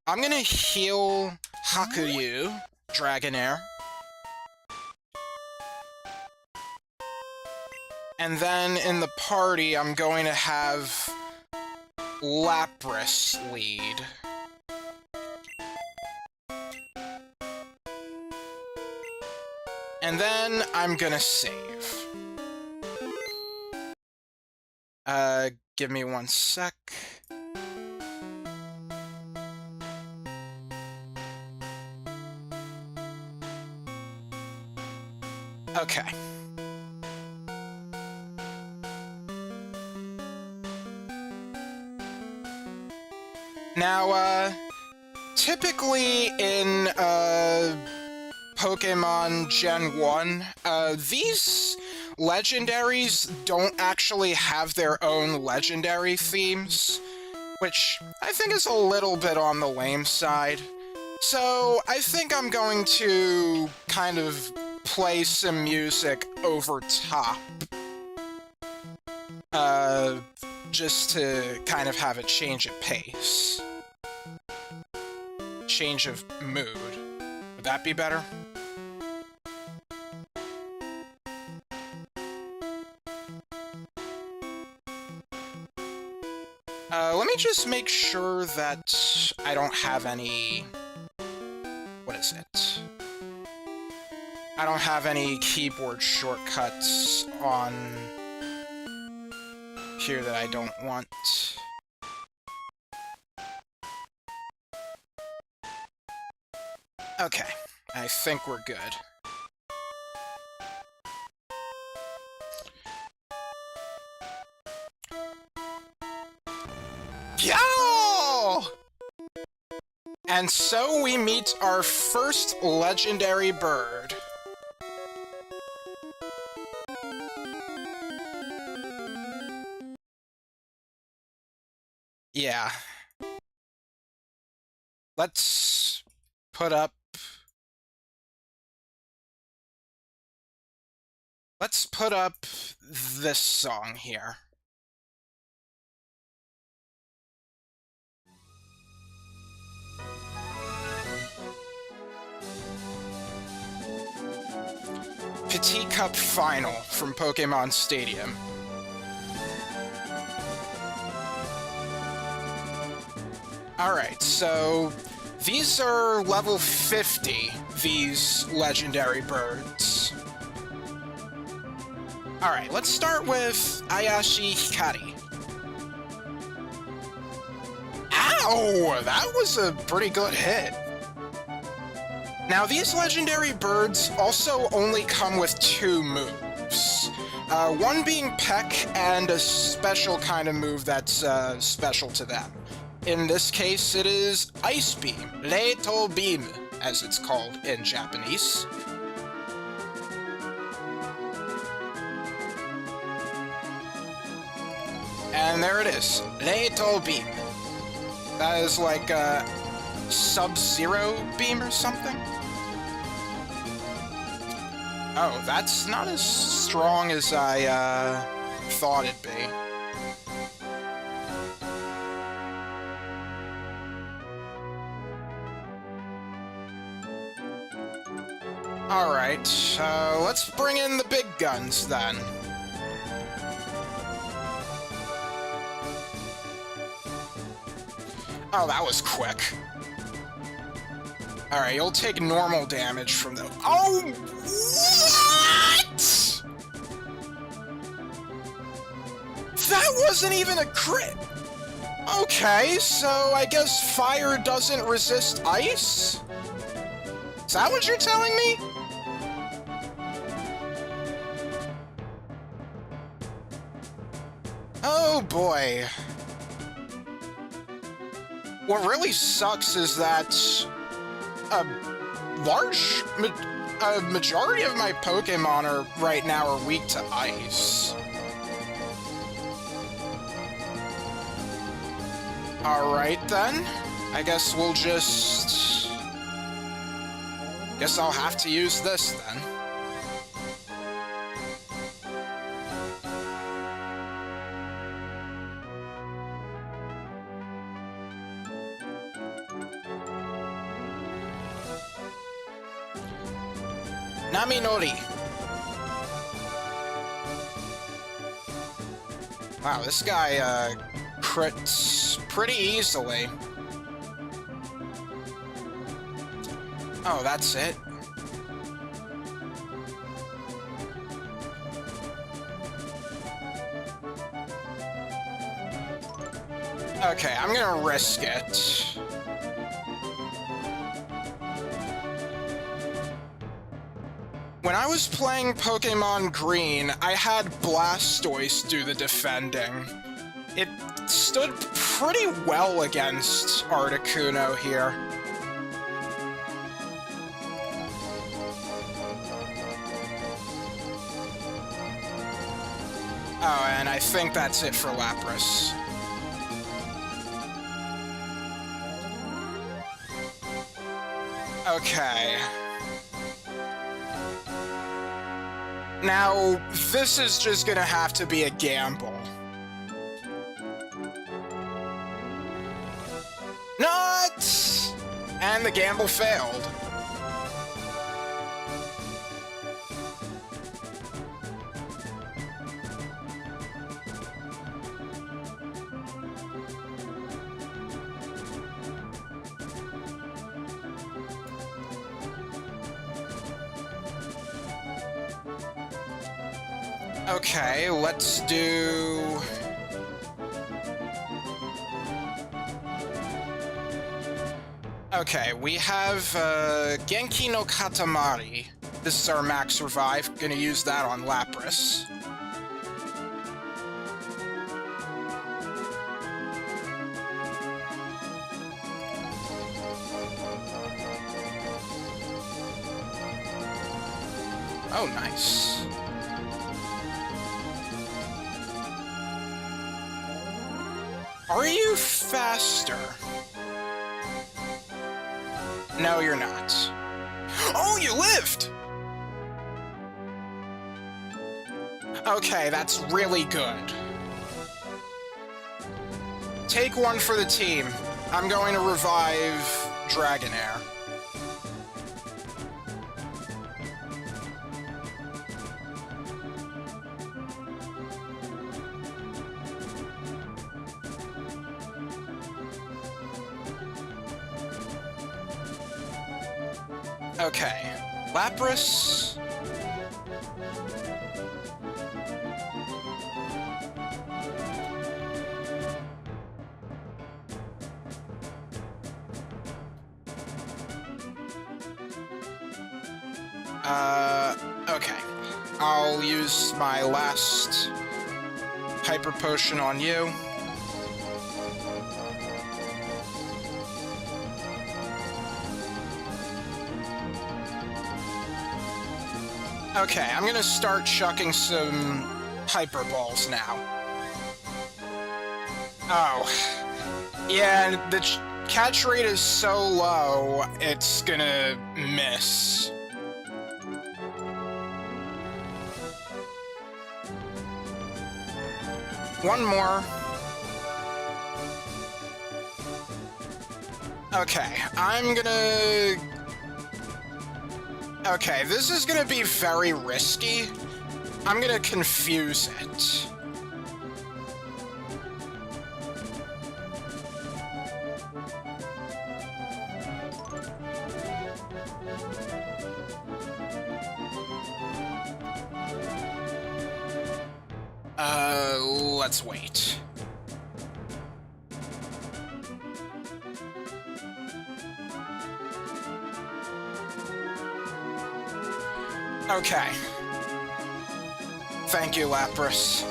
I'm gonna heal Hakuyu, Dragonair. And then in the party, I'm going to have Lapras lead. And then I'm gonna save. Give me one sec. Okay. Now, typically in, Pokemon Gen 1, these legendaries don't actually have their own legendary themes, which I think is a little bit on the lame side. So I think I'm going to kind of play some music over top, just to kind of have a change of pace. Change of mood. Would that be better? Let me just make sure that I don't have any... What is it? I don't have any keyboard shortcuts on here that I don't want. Okay, I think we're good. Yo! And so we meet our first legendary bird. Yeah. Let's put up... Let's put up this song here. Petit Cup Final from Pokémon Stadium. Alright, so these are level 50, these legendary birds. Alright, let's start with Ayashi Hikari. Ow! That was a pretty good hit. Now, these legendary birds also only come with 2 moves. One being Peck, and a special kind of move that's special to them. In this case, it is Ice Beam, Leito Beam, as it's called in Japanese. And there it is, Leito Beam. That is like a Sub-Zero Beam or something? Oh, that's not as strong as I, thought it'd be. Alright, let's bring in the big guns, then. Oh, that was quick. Alright, you'll take normal damage from the... Oh! What?! That wasn't even a crit! Okay, so I guess fire doesn't resist ice? Is that what you're telling me? Oh boy. What really sucks is that a majority of my Pokemon right now are weak to ice. Alright then. I guess we'll just... Guess I'll have to use this then. Naminori. Wow, this guy, crits pretty easily. Oh, that's it? Okay, I'm gonna risk it. When I was playing Pokémon Green, I had Blastoise do the defending. It stood pretty well against Articuno here. Oh, and I think that's it for Lapras. Okay. Now, this is just gonna have to be a gamble. Not! And the gamble failed. Okay, let's do... Okay, we have Genki no Katamari. This is our max revive. Gonna use that on Lapras. Oh, nice. Are you faster? No, you're not. Oh, you lived! Okay, that's really good. Take one for the team. I'm going to revive Dragonair. Okay, Lapras. Okay. I'll use my last Hyper Potion on you. Okay, I'm gonna start chucking some Hyper Balls now. Oh. Yeah, the catch rate is so low, it's gonna miss. One more. Okay, I'm gonna... Okay, this is gonna be very risky. I'm gonna confuse it. Let's wait. Okay. Thank you, Lapras.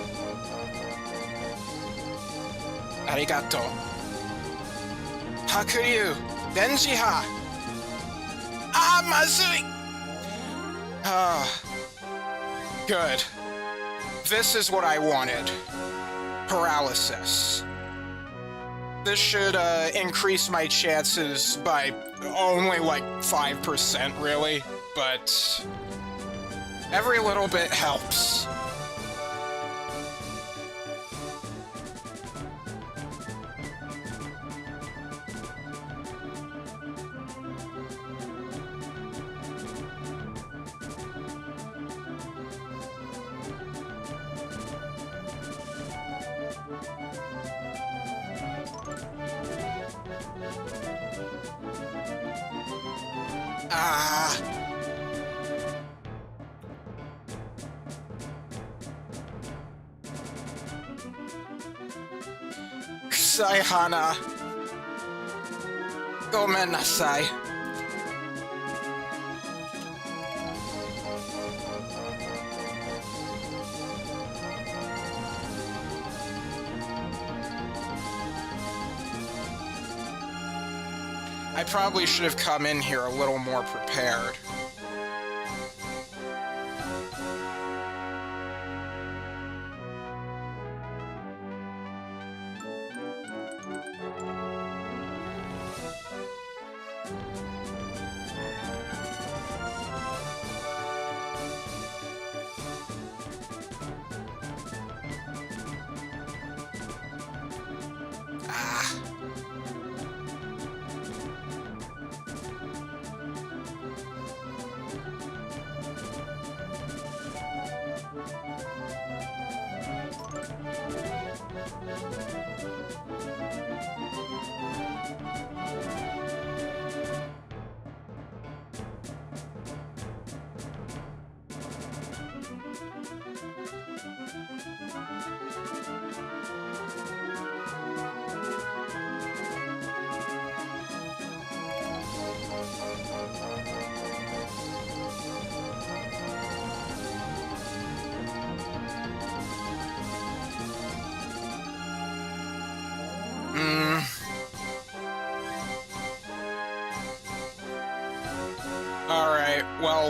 Arigato. Hakuryu! Denjiha! Ah, mazui! Ah. Good. This is what I wanted. Paralysis. This should increase my chances by only like 5%, really, but every little bit helps. Ah. Saihana. Gomen nasai. I probably should have come in here a little more prepared.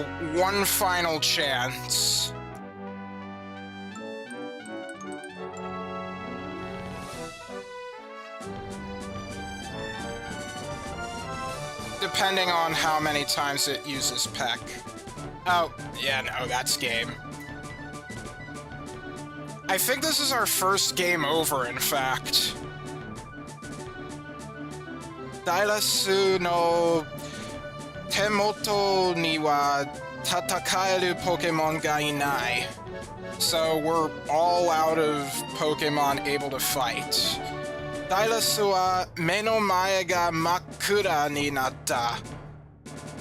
well, one final chance. Depending on how many times it uses Peck. Oh, yeah, no, that's game. I think this is our first game over, in fact. Dailasu no Temoto ni wa tatakaeru Pokémon ga inai. So we're all out of Pokémon able to fight. Dailasu wa me no mae ga makura ni natta.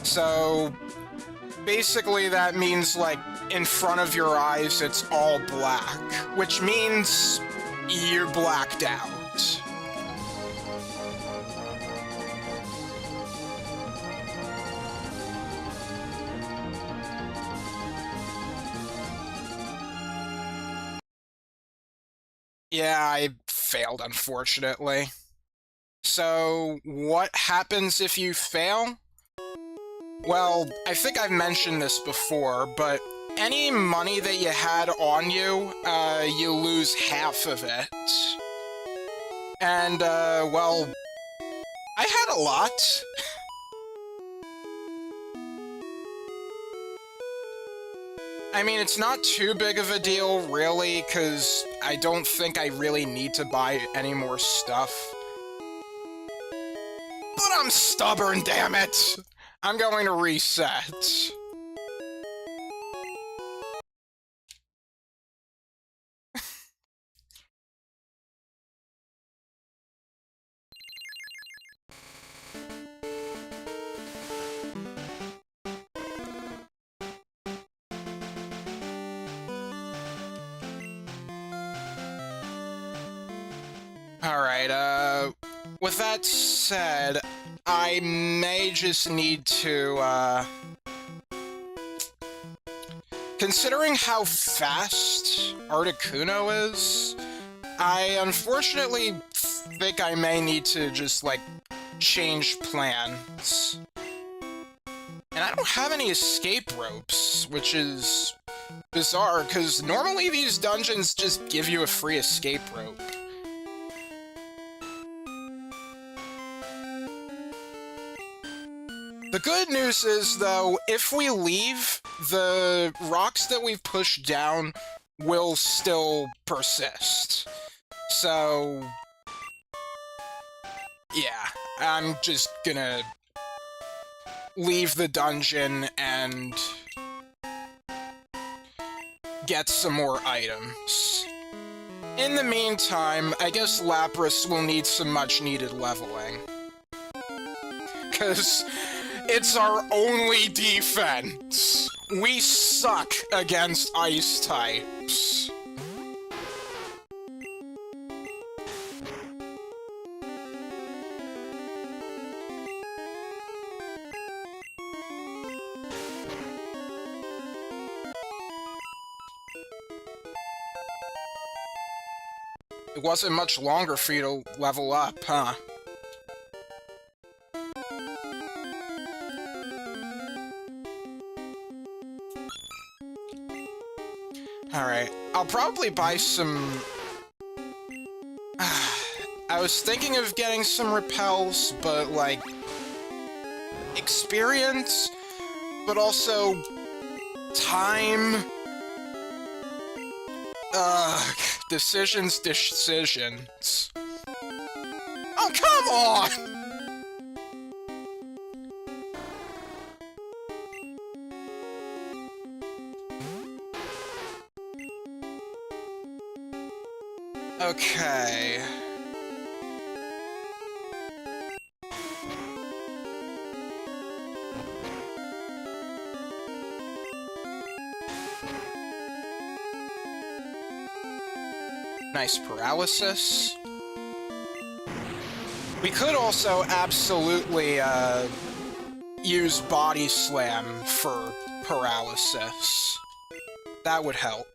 So basically that means, like, in front of your eyes it's all black, which means you're blacked out. Yeah, I failed, unfortunately. So, what happens if you fail? Well, I think I've mentioned this before, but any money that you had on you, you lose half of it. And, well, I had a lot. I mean, it's not too big of a deal, really, because I don't think I really need to buy any more stuff. But I'm stubborn, damn it! I'm going to reset. Alright, with that said, I may just need to, considering how fast Articuno is, I unfortunately think I may need to just, like, change plans. And I don't have any escape ropes, which is bizarre, because normally these dungeons just give you a free escape rope. The good news is, though, if we leave, the rocks that we've pushed down will still persist. So, yeah, I'm just gonna leave the dungeon and get some more items. In the meantime, I guess Lapras will need some much-needed leveling. 'Cause it's our only defense. We suck against ice types. It wasn't much longer for you to level up, huh? Alright, I'll probably buy some... I was thinking of getting some repels, but, like... experience, but also... time... decisions. Oh, come on! Okay. Nice paralysis. We could also absolutely, use Body Slam for paralysis. That would help.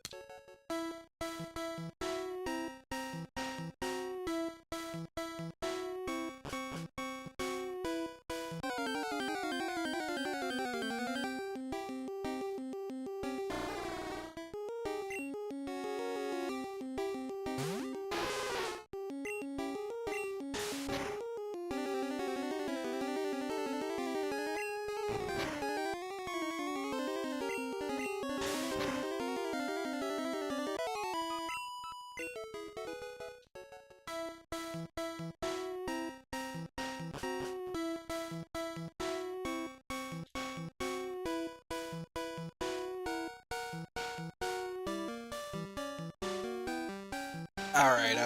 Alright,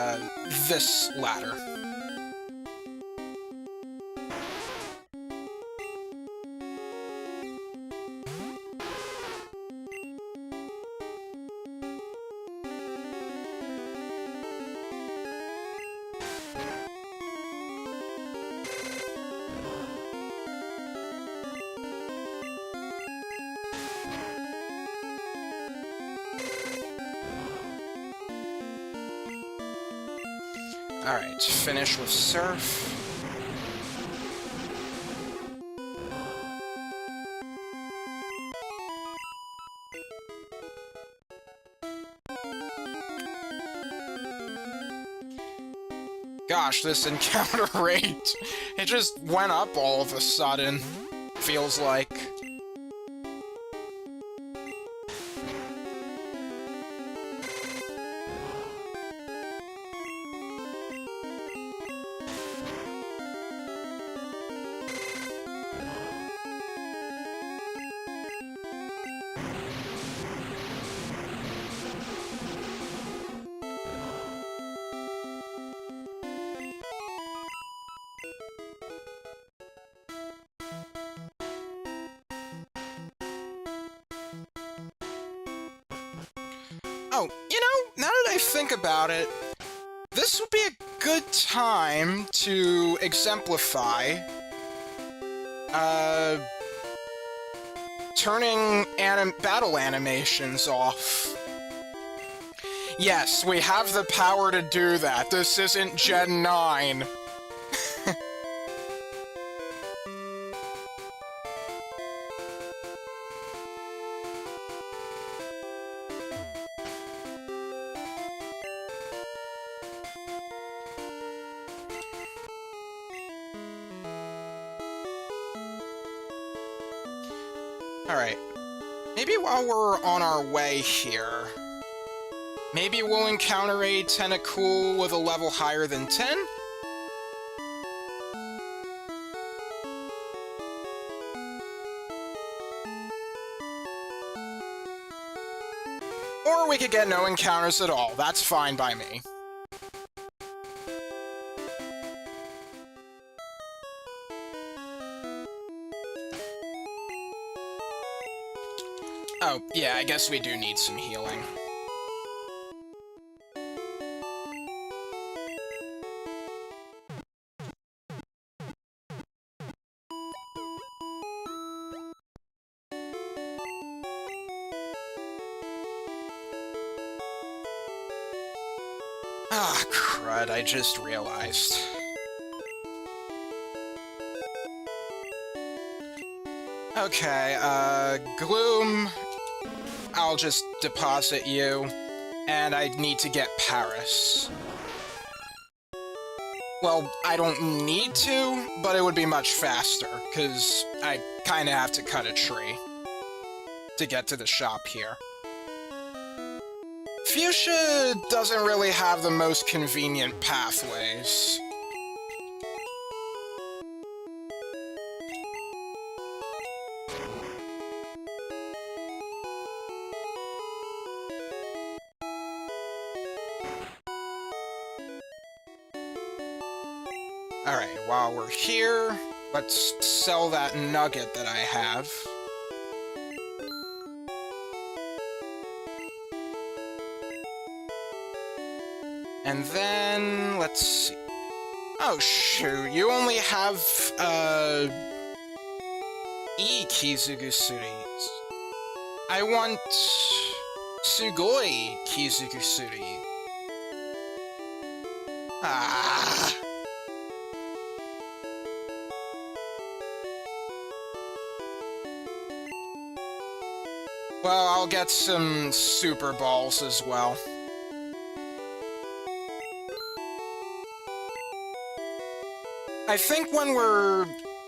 this ladder. Alright, finish with Surf. Gosh, this encounter rate, it just went up all of a sudden, feels like. Oh, you know, now that I think about it, this would be a good time to exemplify, turning battle animations off. Yes, we have the power to do that. This isn't Gen 9. Alright, maybe while we're on our way here, maybe we'll encounter a Tentacool with a level higher than 10? Or we could get no encounters at all, that's fine by me. Oh, yeah, I guess we do need some healing. Ah, crud, I just realized. Okay, Gloom, I'll just deposit you, and I need to get Paris. Well, I don't need to, but it would be much faster, because I kinda have to cut a tree to get to the shop here. Fuchsia doesn't really have the most convenient pathways. Alright, while we're here, let's sell that nugget that I have. And then, let's see. Oh, shoot, you only have, E-Kizugusuri. I want Sugoi Kizugusuri. Ah. Well, I'll get some Super Balls as well. I think when we're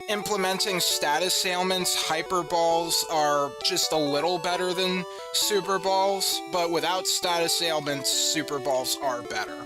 implementing status ailments, Hyper Balls are just a little better than Super Balls, but without status ailments, Super Balls are better.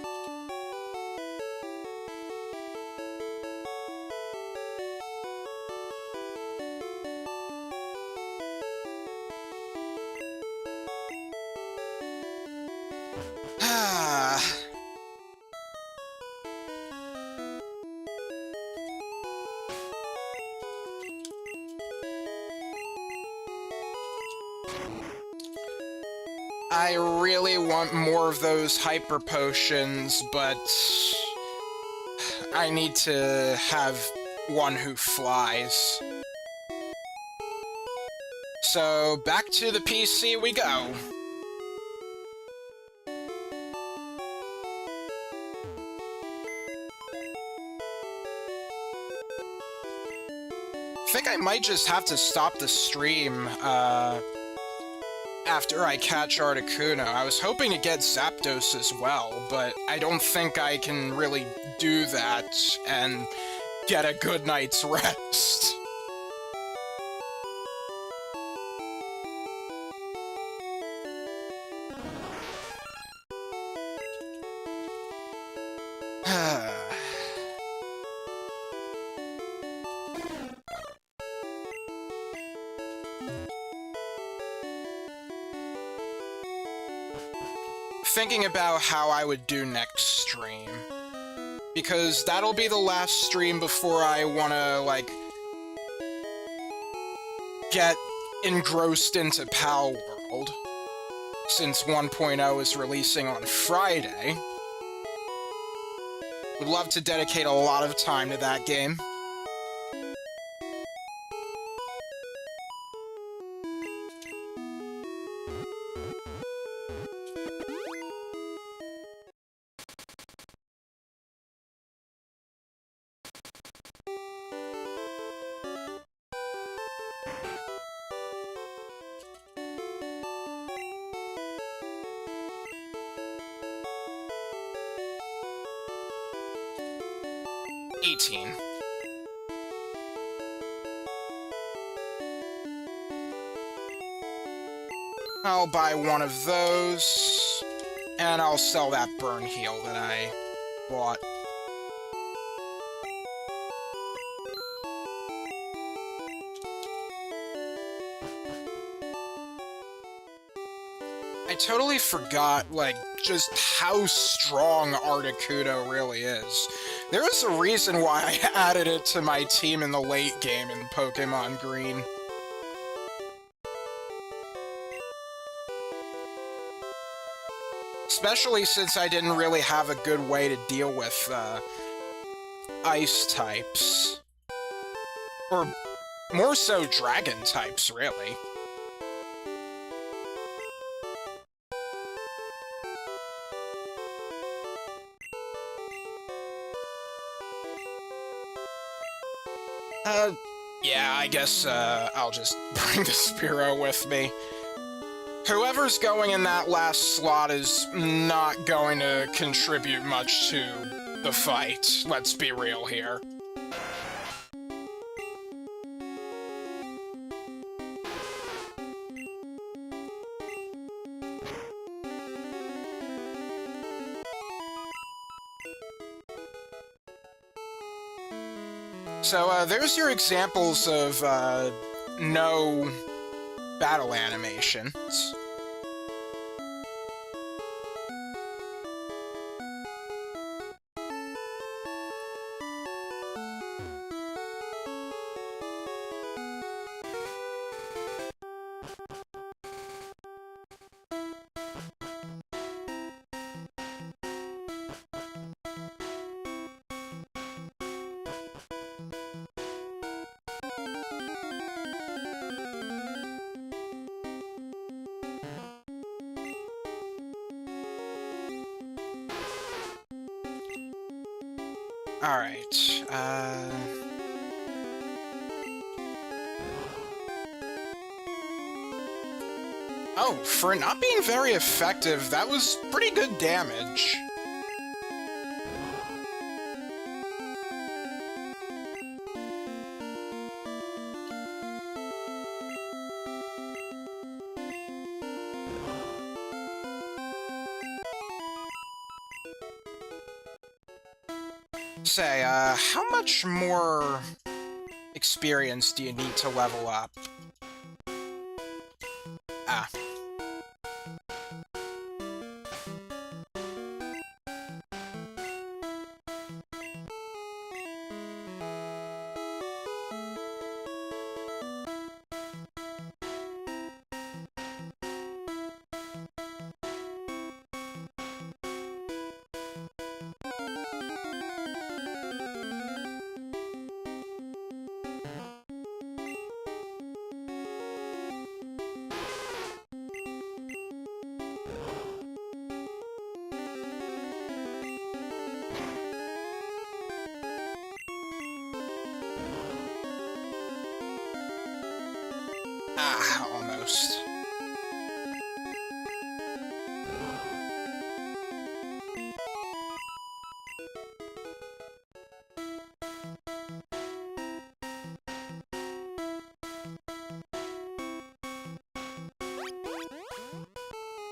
I really want more of those hyper potions, but I need to have one who flies. So, back to the PC we go. I think I might just have to stop the stream, after I catch Articuno. I was hoping to get Zapdos as well, but I don't think I can really do that and get a good night's rest. Thinking about how I would do next stream, because that'll be the last stream before I wanna, like, get engrossed into Pal World, since 1.0 is releasing on Friday. Would love to dedicate a lot of time to that game. I'll buy one of those, and I'll sell that burn heal that I bought. I totally forgot, like, just how strong Articuno really is. There was a reason why I added it to my team in the late game in Pokémon Green. Especially since I didn't really have a good way to deal with, ice types. Or more so dragon types, really. Yeah, I guess, I'll just bring the Spearow with me. Whoever's going in that last slot is not going to contribute much to the fight, let's be real here. So, there's your examples of, no battle animations. Alright, oh, for it not being very effective, that was pretty good damage. Say, how much more experience do you need to level up? Ah. outpost.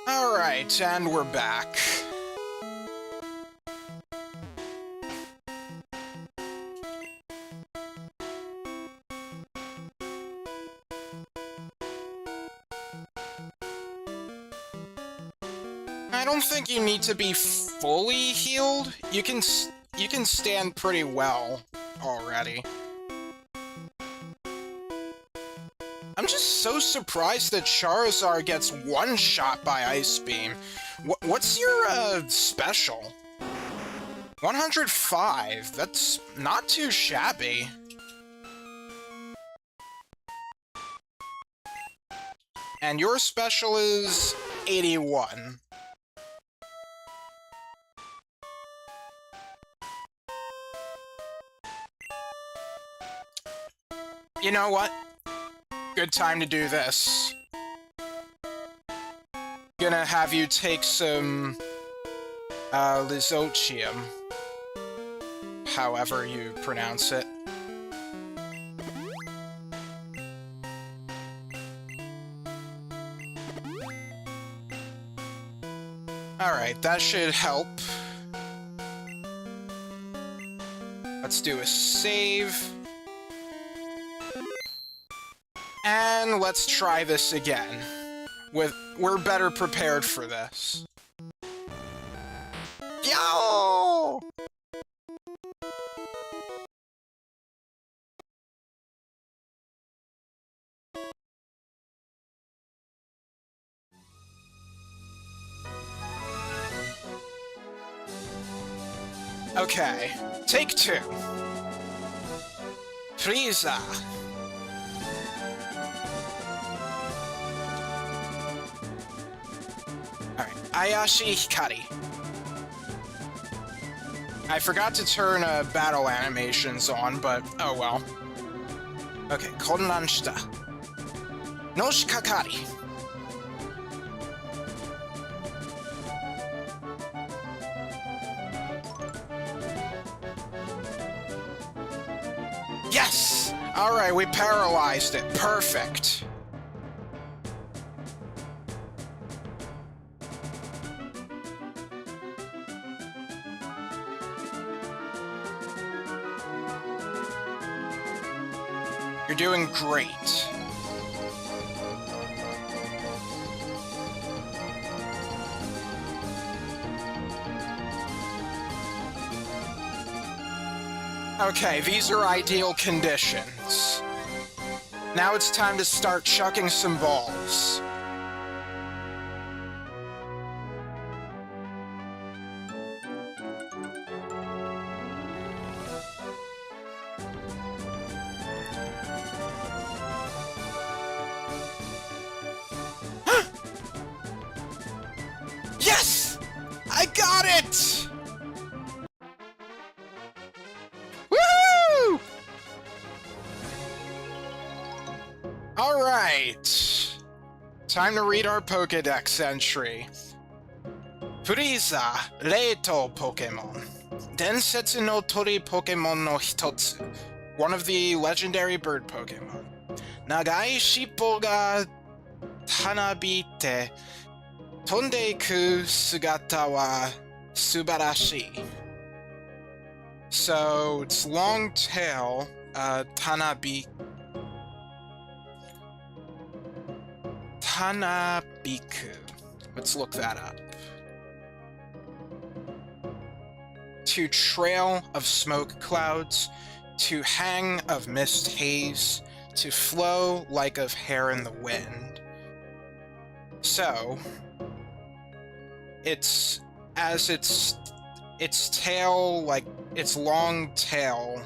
Alright, and we're back. I don't think you need to be fully healed. You can stand pretty well already. I'm just so surprised that Charizard gets one shot by Ice Beam. What's your special? 105. That's not too shabby. And your special is 81. You know what? Good time to do this. Gonna have you take some Lysochium. However you pronounce it. Alright, that should help. Let's do a save. And let's try this again. We're better prepared for this. Yo! Okay, take 2. Frieza. Alright, Ayashi Hikari. I forgot to turn battle animations on, but oh well. Okay, Konnan shita. Noshikakari. Yes! Alright, we paralyzed it. Perfect. You're doing great. Okay, these are ideal conditions. Now it's time to start chucking some balls. Yes! I got it! Woohoo! Alright. Time to read our Pokédex entry. Frieza, Reito Pokémon. Densetsu no Tori Pokémon no Hitotsu. One of the legendary bird Pokémon. Nagai shippo ga tanabite. Tonde iku sugata wa subarashii. So, it's long tail, Tanabiku. Let's look that up. To trail of smoke clouds, to hang of mist haze, to flow like of hair in the wind. So, it's as its tail, like its long tail,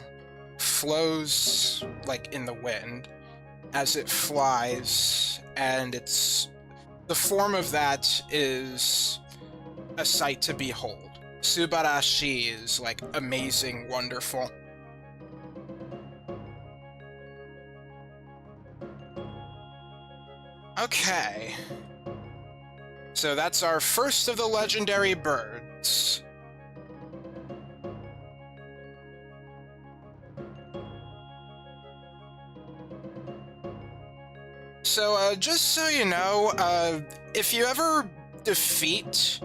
flows like in the wind as it flies, and the form of that is a sight to behold. Subarashi is like amazing, wonderful. Okay. So that's our first of the legendary birds. So, just so you know, if you ever defeat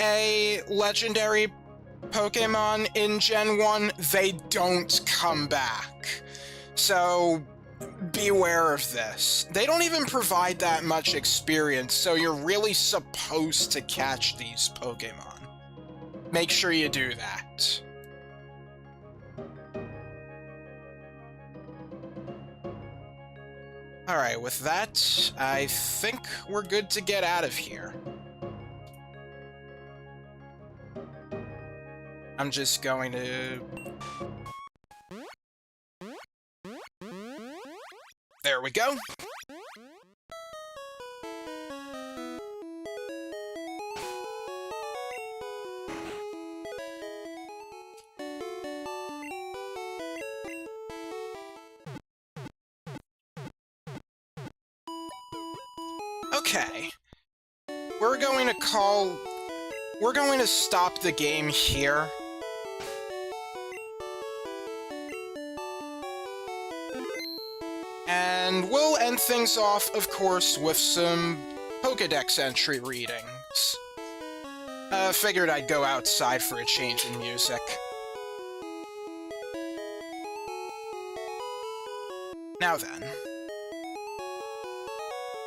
a legendary Pokemon in Gen 1, they don't come back. So, beware of this. They don't even provide that much experience, so you're really supposed to catch these Pokemon. Make sure you do that. Alright, with that, I think we're good to get out of here. I'm just going to... There we go. Okay. We're going to stop the game here. And we'll end things off, of course, with some Pokédex entry readings. Figured I'd go outside for a change in music. Now then,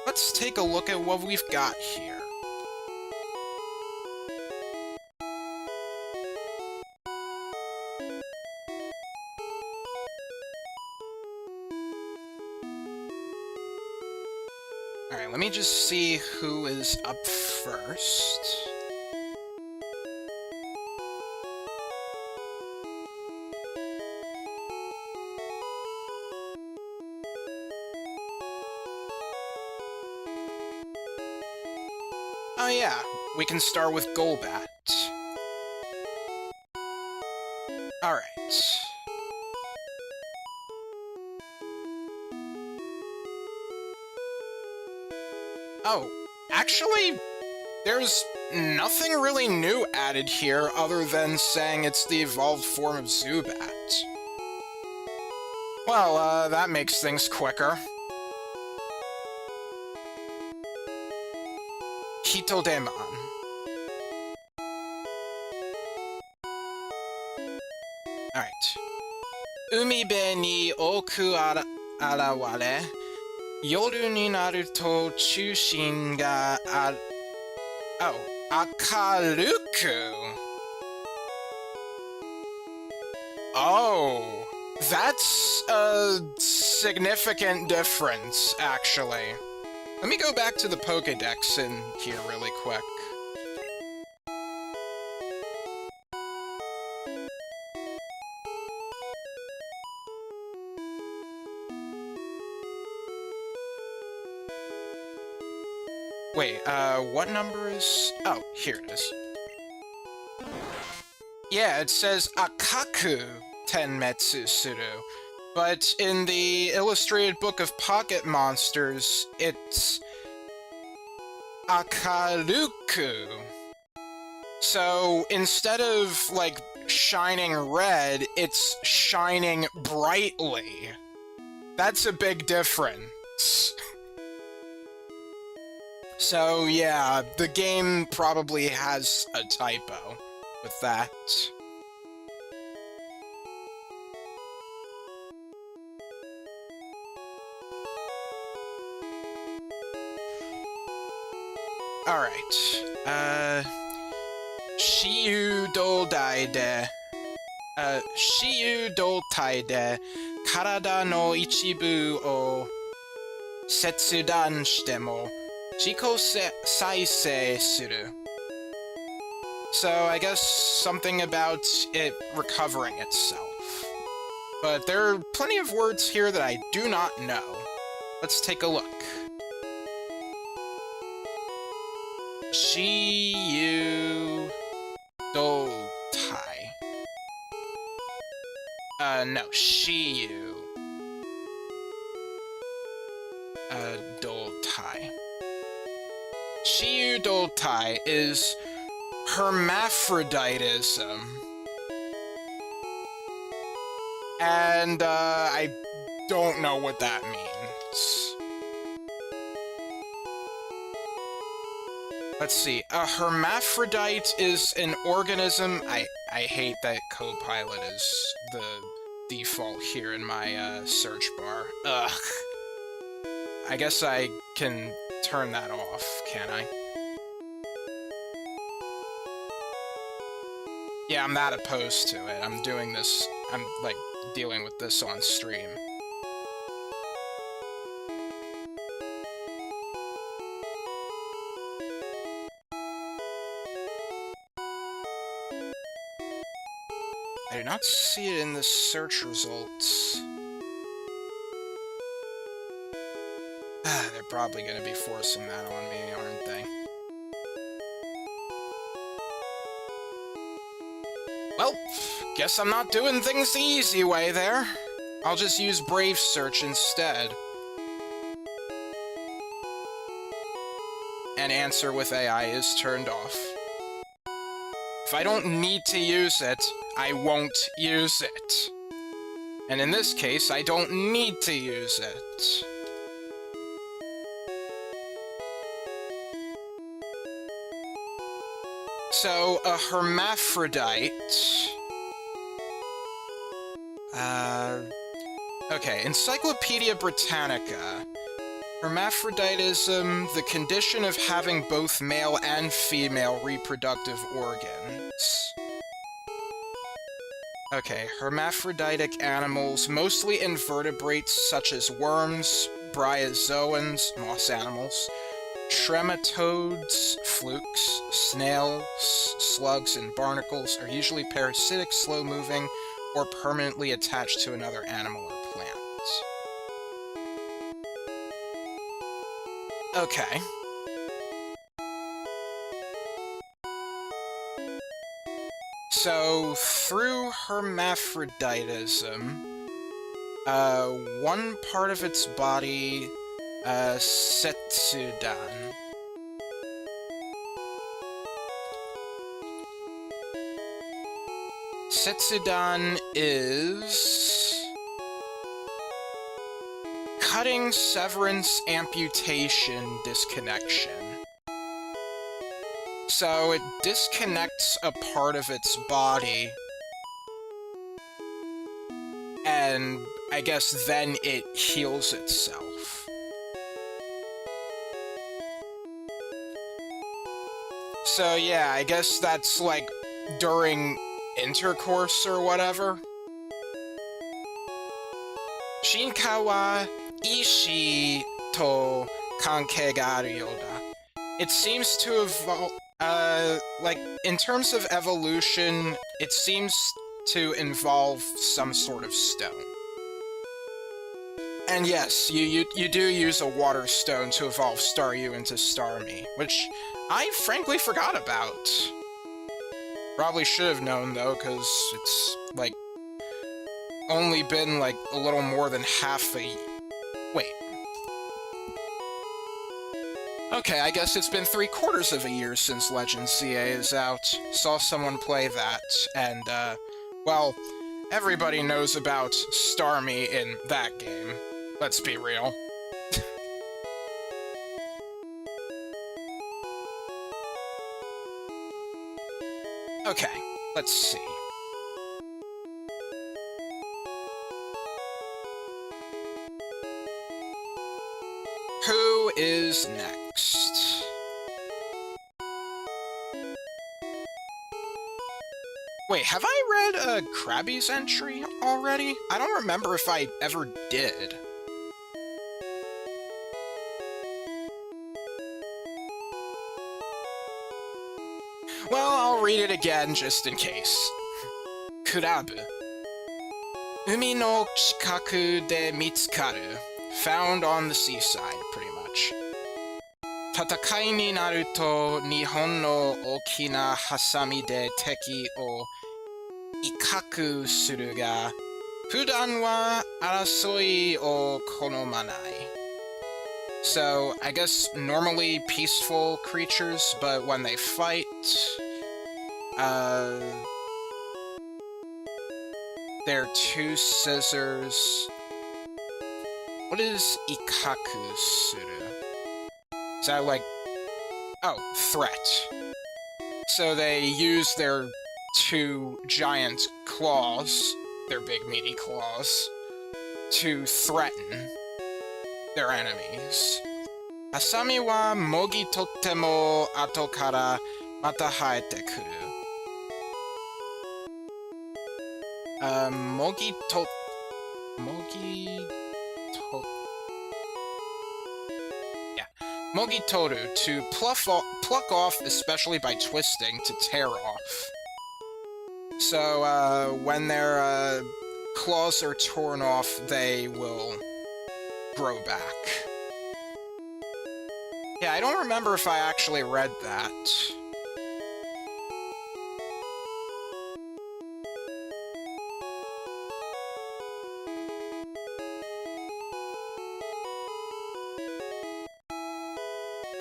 let's take a look at what we've got here. Alright, let me just see who is up first. Oh yeah, we can start with Golbat. Alright. Oh, actually, there's nothing really new added here other than saying it's the evolved form of Zubat. Well, that makes things quicker. Hitodemon. Alright. Umibe ni oku araware. Yoru ni naru to chushin ga akaruku. Oh, that's a significant difference, actually. Let me go back to the Pokédex in here really quick. Wait, what number is... Oh, here it is. Yeah, it says Akaku Tenmetsu Suru, but in the Illustrated Book of Pocket Monsters, it's Akaruku. So, instead of, like, shining red, it's shining brightly. That's a big difference. So, yeah, the game probably has a typo with that. Alright, Shiyu Dodai de, Shiyu Dotai de, Karada no ichibu o setsudan shite mo, Jiko saisei suru. So, I guess something about it recovering itself. But there are plenty of words here that I do not know. Let's take a look. Shiyu Dotai. No, Shiyu. Dotai. Kyudotai is hermaphroditism. And, I don't know what that means. Let's see. A hermaphrodite is an organism... I hate that Copilot is the default here in my, search bar. Ugh. I guess I can turn that off, can I? Yeah, I'm not opposed to it. I'm doing this... I'm, like, dealing with this on stream. I do not see it in the search results. They're probably going to be forcing that on me, aren't they? Well, guess I'm not doing things the easy way there. I'll just use Brave Search instead. And answer with AI is turned off. If I don't need to use it, I won't use it. And in this case, I don't need to use it. So, a hermaphrodite... Okay, Encyclopedia Britannica. Hermaphroditism, the condition of having both male and female reproductive organs. Okay, hermaphroditic animals, mostly invertebrates such as worms, bryozoans, moss animals, trematodes, flukes, snails, slugs, and barnacles are usually parasitic, slow-moving, or permanently attached to another animal or plant. Okay. So, through hermaphroditism, one part of its body, Setsudan. Setsudan is... cutting, severance, amputation, disconnection. So it disconnects a part of its body, and I guess then it heals itself. So yeah, I guess that's like during intercourse or whatever. Shinkawa Ishi to Kankei ga aru yoda. It seems to evolve, like, in terms of evolution, it seems to involve some sort of stone. And yes, you do use a water stone to evolve Staryu into Starmie, which I frankly forgot about. Probably should have known, though, because it's, like, only been, like, a little more than half a... Wait. Okay, I guess it's been 3/4 of a year since Legend CA is out. Saw someone play that, and, well, everybody knows about Starmie in that game. Let's be real. Okay, let's see. Who is next? Wait, have I read Krabby's entry already? I don't remember if I ever did. Well, I'll read it again just in case. Kurabu. Umi no chikaku de mitsukaru. Found on the seaside, pretty much. Tatakai ni naru to Nihon no okina hasami de teki o ikaku suru ga, fudan wa arasoi o konomanai. So, I guess normally peaceful creatures, but when they fight, their two scissors. What is ikaku suru? Is that like... Oh, threat. So they use their two giant claws, their big meaty claws, to threaten their enemies. Asami wa mogi totemo ato kara mata haete kuru. Mogi to... Yeah. Mogi toru, to pluck off, especially by twisting, to tear off. So, when their, claws are torn off, they will grow back. Yeah, I don't remember if I actually read that.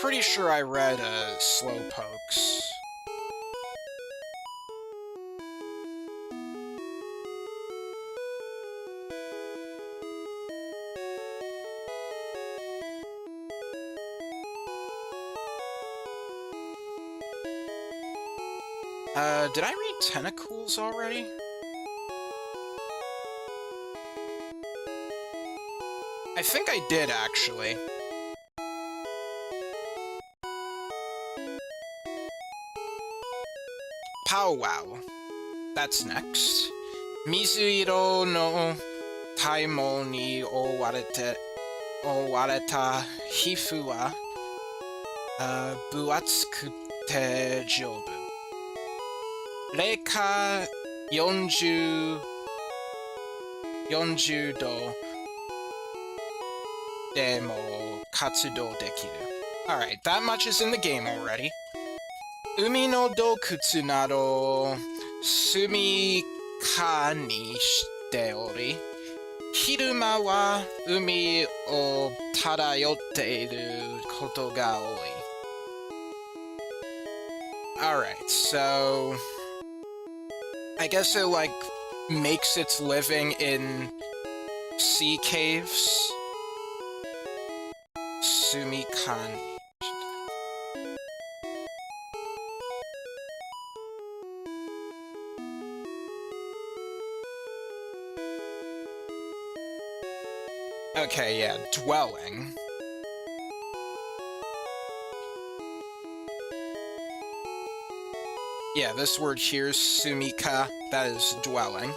Pretty sure I read, Slowpokes. Did I read Tentacles already? I think I did, actually. Powwow. That's next. Mizuiro no taimo ni owareta hifu wa buatsukute jobu. Reika 40 do demo katsudo dekiru. Alright, that much is in the game already. Umi no dokutsu nado sumi ka ni shite ori, hiruma wa umi o tadayotte iru koto ga oi. Alright, so... I guess it, like, makes its living in sea caves. Sumikani. Okay, yeah, dwelling. Yeah, this word here, sumika, that is dwelling.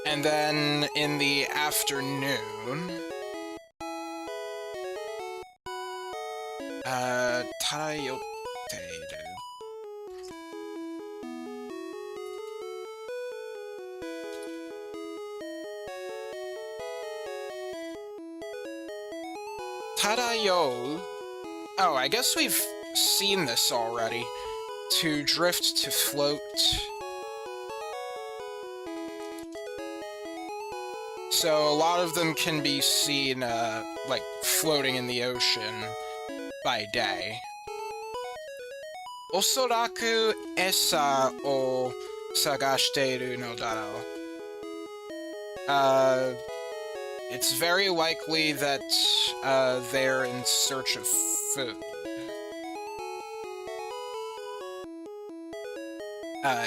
And then in the afternoon, tayoteru. Tadayo. Oh, I guess we've seen this already. To drift, to float. So a lot of them can be seen, like, floating in the ocean by day. Osoraku esa o sagashiteiru no daro. It's very likely that, they're in search of food.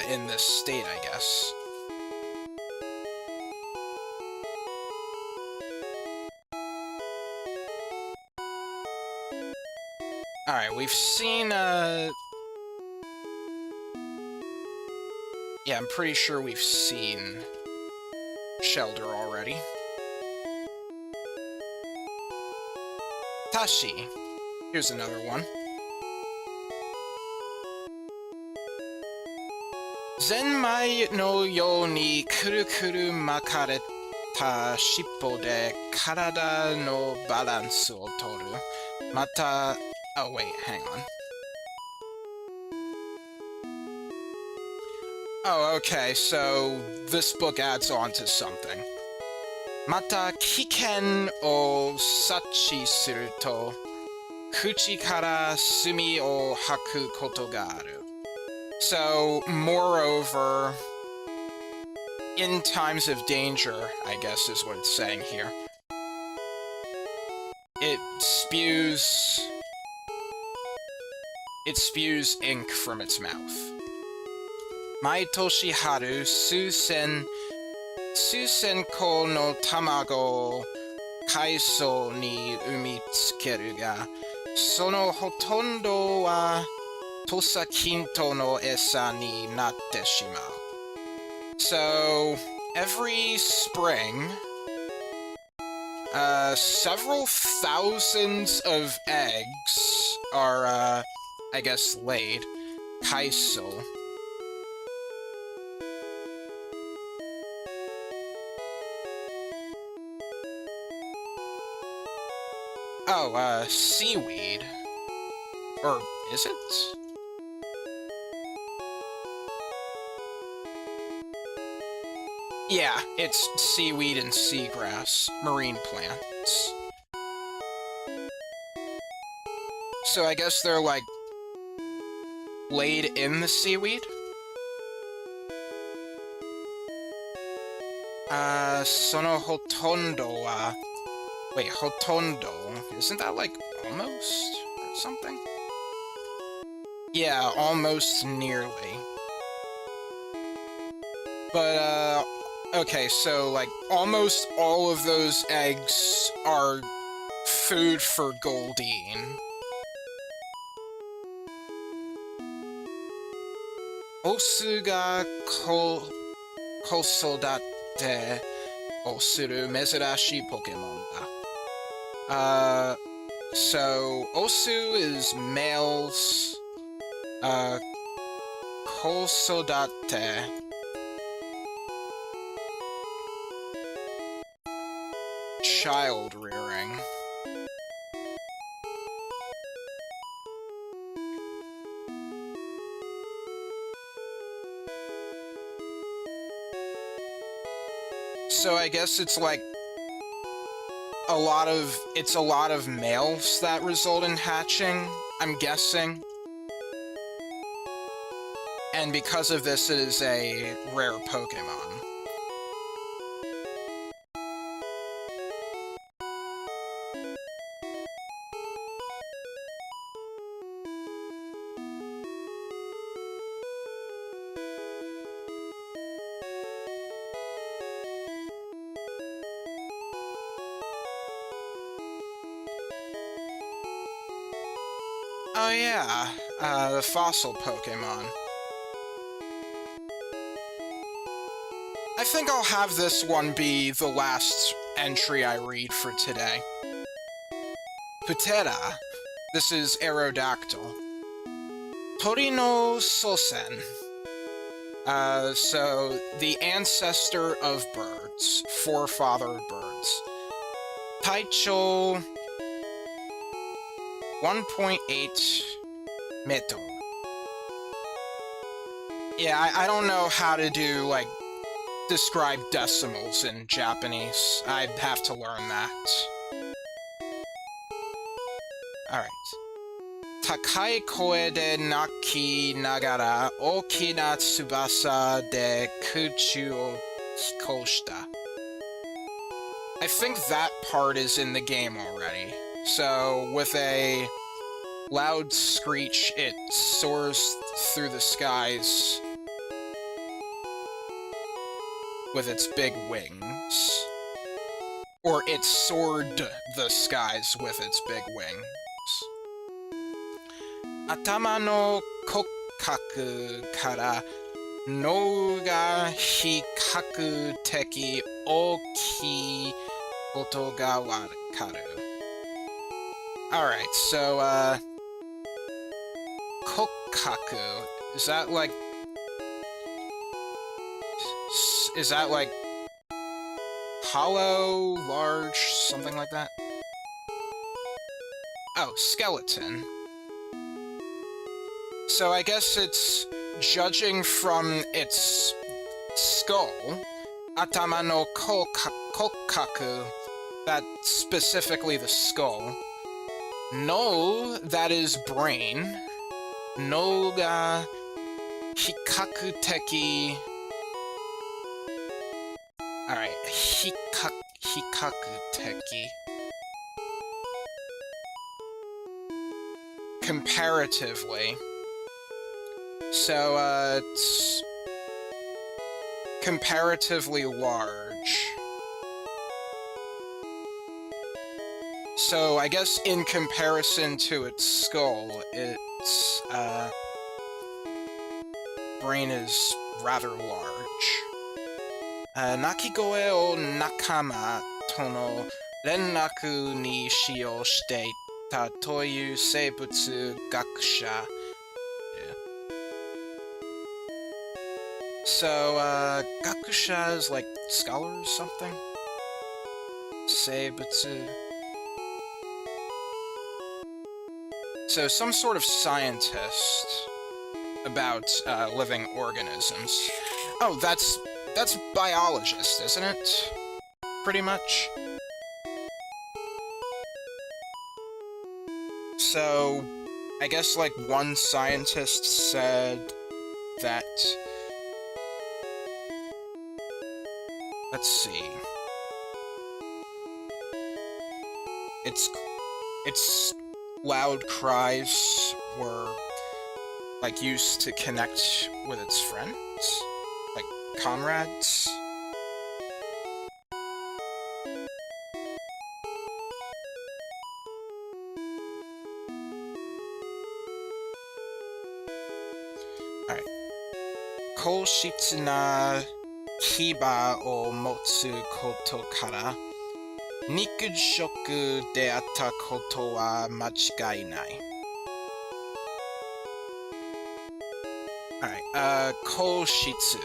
In this state, I guess. Alright, we've seen, yeah, I'm pretty sure we've seen Shelter already. Tashi. Here's another one. Zenmai no you ni kurukuru makareta shippo de karada no balance o toru. Mata... Oh, wait, hang on. Oh, okay, so this book adds on to something. Mata kiken o sachi suru to, kuchi kara sumi o haku koto ga aru. So, moreover, in times of danger, I guess is what it's saying here, it spews ink from its mouth. Maitoshi haru susen ko no tamago kaiso ni umitsukeru ga, sono hotondo wa tosa kinto no esa ni natte shimau. So, every spring, several thousands of eggs are, I guess, laid. Kaiso. Oh, seaweed. Or is it? Yeah, it's seaweed and seagrass, marine plants. So I guess they're, like, laid in the seaweed? Sono hotondo wa... Wait, hotondo? Isn't that, like, almost? Or something? Yeah, almost nearly. But, okay, so, like, almost all of those eggs are food for Goldeen. Osu ga kosodate o suru mezurashi Pokémon da. So, Osu is males, kosodate... child rearing. So I guess it's like a lot of males that result in hatching, I'm guessing. And because of this, it is a rare Pokemon. Oh yeah, the fossil Pokémon. I think I'll have this one be the last entry I read for today. Putera. This is Aerodactyl. Torino Sosen. So, the ancestor of birds. Forefather of birds. Taicho... 1.8 meto. Yeah, I don't know how to do, like, describe decimals in Japanese. I'd have to learn that. Alright. Takai koe de naki nagara oki na tsubasa de kuchu o hikoshita. I think that part is in the game already. So, with a loud screech, it soars through the skies with its big wings. Or it soared the skies with its big wings. Atama no kokkaku kara no ga hikaku teki oki koto ga wakaru. Alright, so, kokkaku, is that like hollow, large, something like that? Oh, skeleton. So I guess it's, judging from its skull, atama no kokaku, that's specifically the skull. No, that is brain. No ga hikaku teki. Alright, hikaku teki. Comparatively. So, it's comparatively large. So, I guess in comparison to its skull, its, brain is rather large. Nakigoe o nakama tono rennaku ni shio shite ita toyu seibutsu gakusha. So, gakusha is like scholar or something? Seibutsu. So, some sort of scientist about living organisms. Oh, that's biologist, isn't it? Pretty much. So, I guess like one scientist said that... Let's see. Its loud cries were like used to connect with its friends, like comrades. Alright. Koshitsu na hiba o motsu koto kara nikujoshoku de atta koto wa machigai nai. Alright, koshitsu.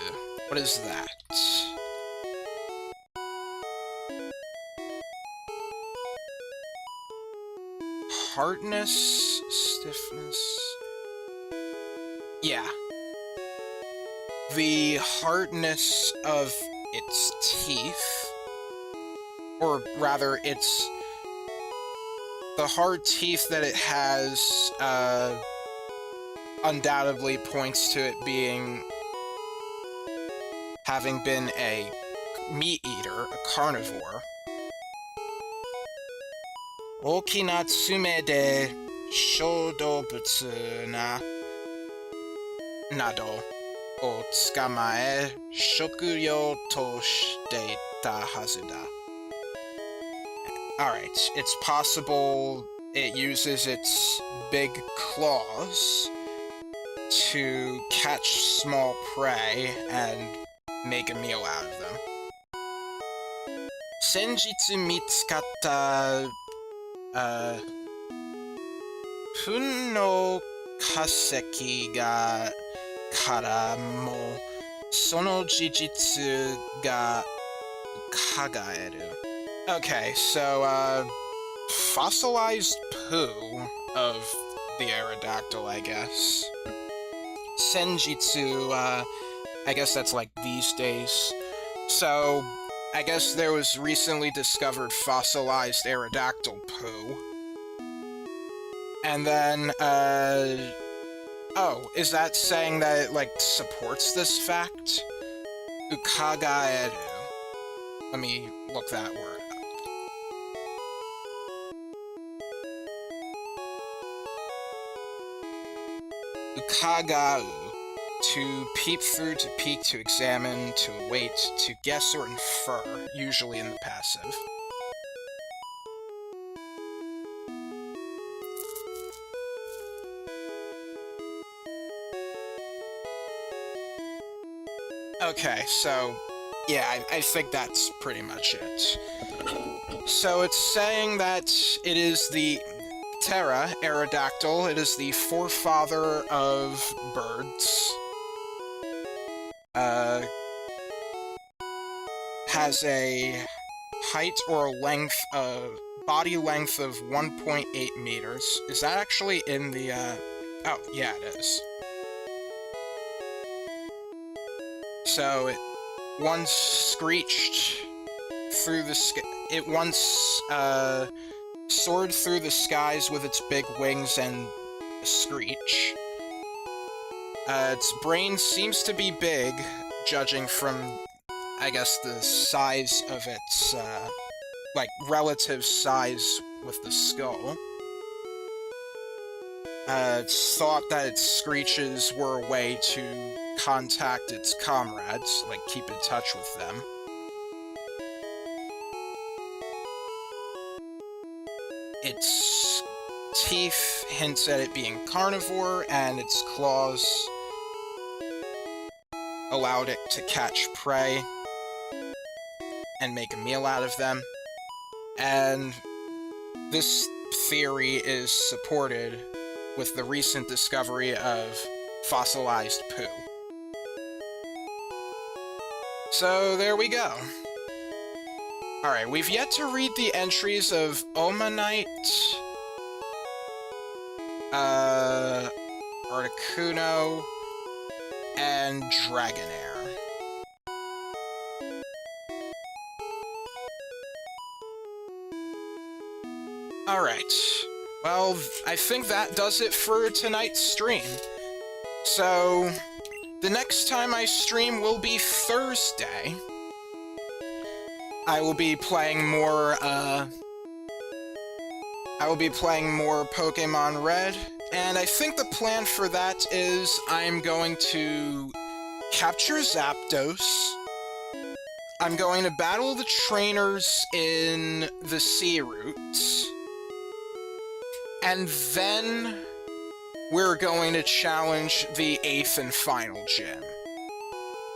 What is that? Hardness? Stiffness? Yeah. The hardness of its teeth, or rather, it's the hard teeth that it has, undoubtedly points to it having been a meat eater, a carnivore. Oki na tsume de shoudobutsu nado o tsukamae shokuryo to shite ita hazu da. Alright, it's possible it uses its big claws to catch small prey and make a meal out of them. Senjitsu mitsukatta fun no kaseki ga kara mo sono jijitsu ga kagaeru. Okay, so, fossilized poo of the Aerodactyl, I guess. Senjitsu, I guess that's like these days. So, I guess there was recently discovered fossilized Aerodactyl poo. And then, oh, is that saying that it, like, supports this fact? Ukagaeru. Let me look that word up. Ukagau. To peep through, to peek, to examine, to await, to guess or infer, usually in the passive. Okay, so, yeah, I think that's pretty much it. So it's saying that it is the Terra, Aerodactyl, it is the forefather of birds. Has a height or length of, body length of 1.8 meters. Is that actually in the, oh, yeah, it is. So, it once screeched through the sky. It once soared through the skies with its big wings and a screech. Its brain seems to be big, judging from, I guess, the size of its, like, relative size with the skull. It's thought that its screeches were a way to contact its comrades, like, keep in touch with them. Its teeth hints at it being carnivore, and its claws allowed it to catch prey and make a meal out of them. And this theory is supported with the recent discovery of fossilized poo. So there we go. Alright, we've yet to read the entries of Omanite, Articuno, and Dragonair. Alright, well, I think that does it for tonight's stream. So, the next time I stream will be Thursday. I will be playing more Pokémon Red, and I think the plan for that is I'm going to capture Zapdos, I'm going to battle the trainers in the sea routes, and then we're going to challenge the 8th and final gym.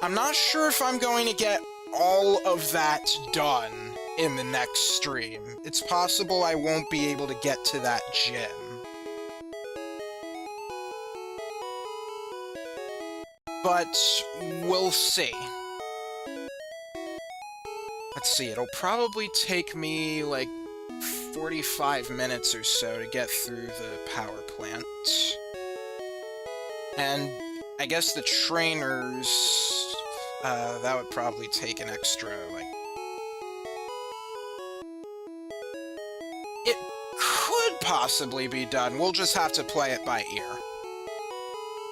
I'm not sure if I'm going to get all of that done in the next stream. It's possible I won't be able to get to that gym. But we'll see. Let's see, it'll probably take me like 45 minutes or so to get through the power plant. And I guess the trainers, that would probably take an extra, like... It could possibly be done, we'll just have to play it by ear.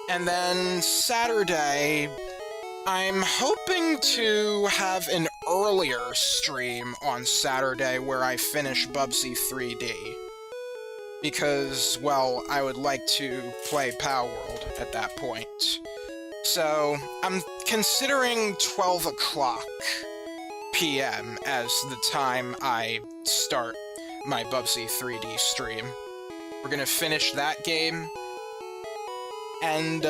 And then Saturday, I'm hoping to have an earlier stream on Saturday where I finish Bubsy 3D. Because, well, I would like to play Power World at that point. So, I'm considering 12 o'clock p.m. as the time I start my Bubsy 3D stream. We're gonna finish that game, and,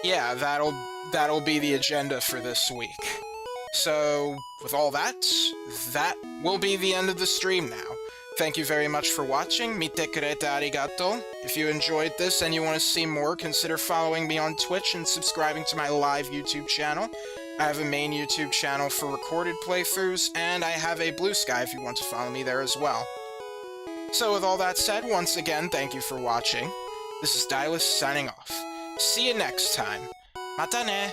yeah, that'll be the agenda for this week. So, with all that, that will be the end of the stream now. Thank you very much for watching. Mite kurete arigato. If you enjoyed this and you want to see more, consider following me on Twitch and subscribing to my live YouTube channel. I have a main YouTube channel for recorded playthroughs, and I have a Blue Sky if you want to follow me there as well. So with all that said, once again, thank you for watching. This is Dylus signing off. See you next time. Mata ne!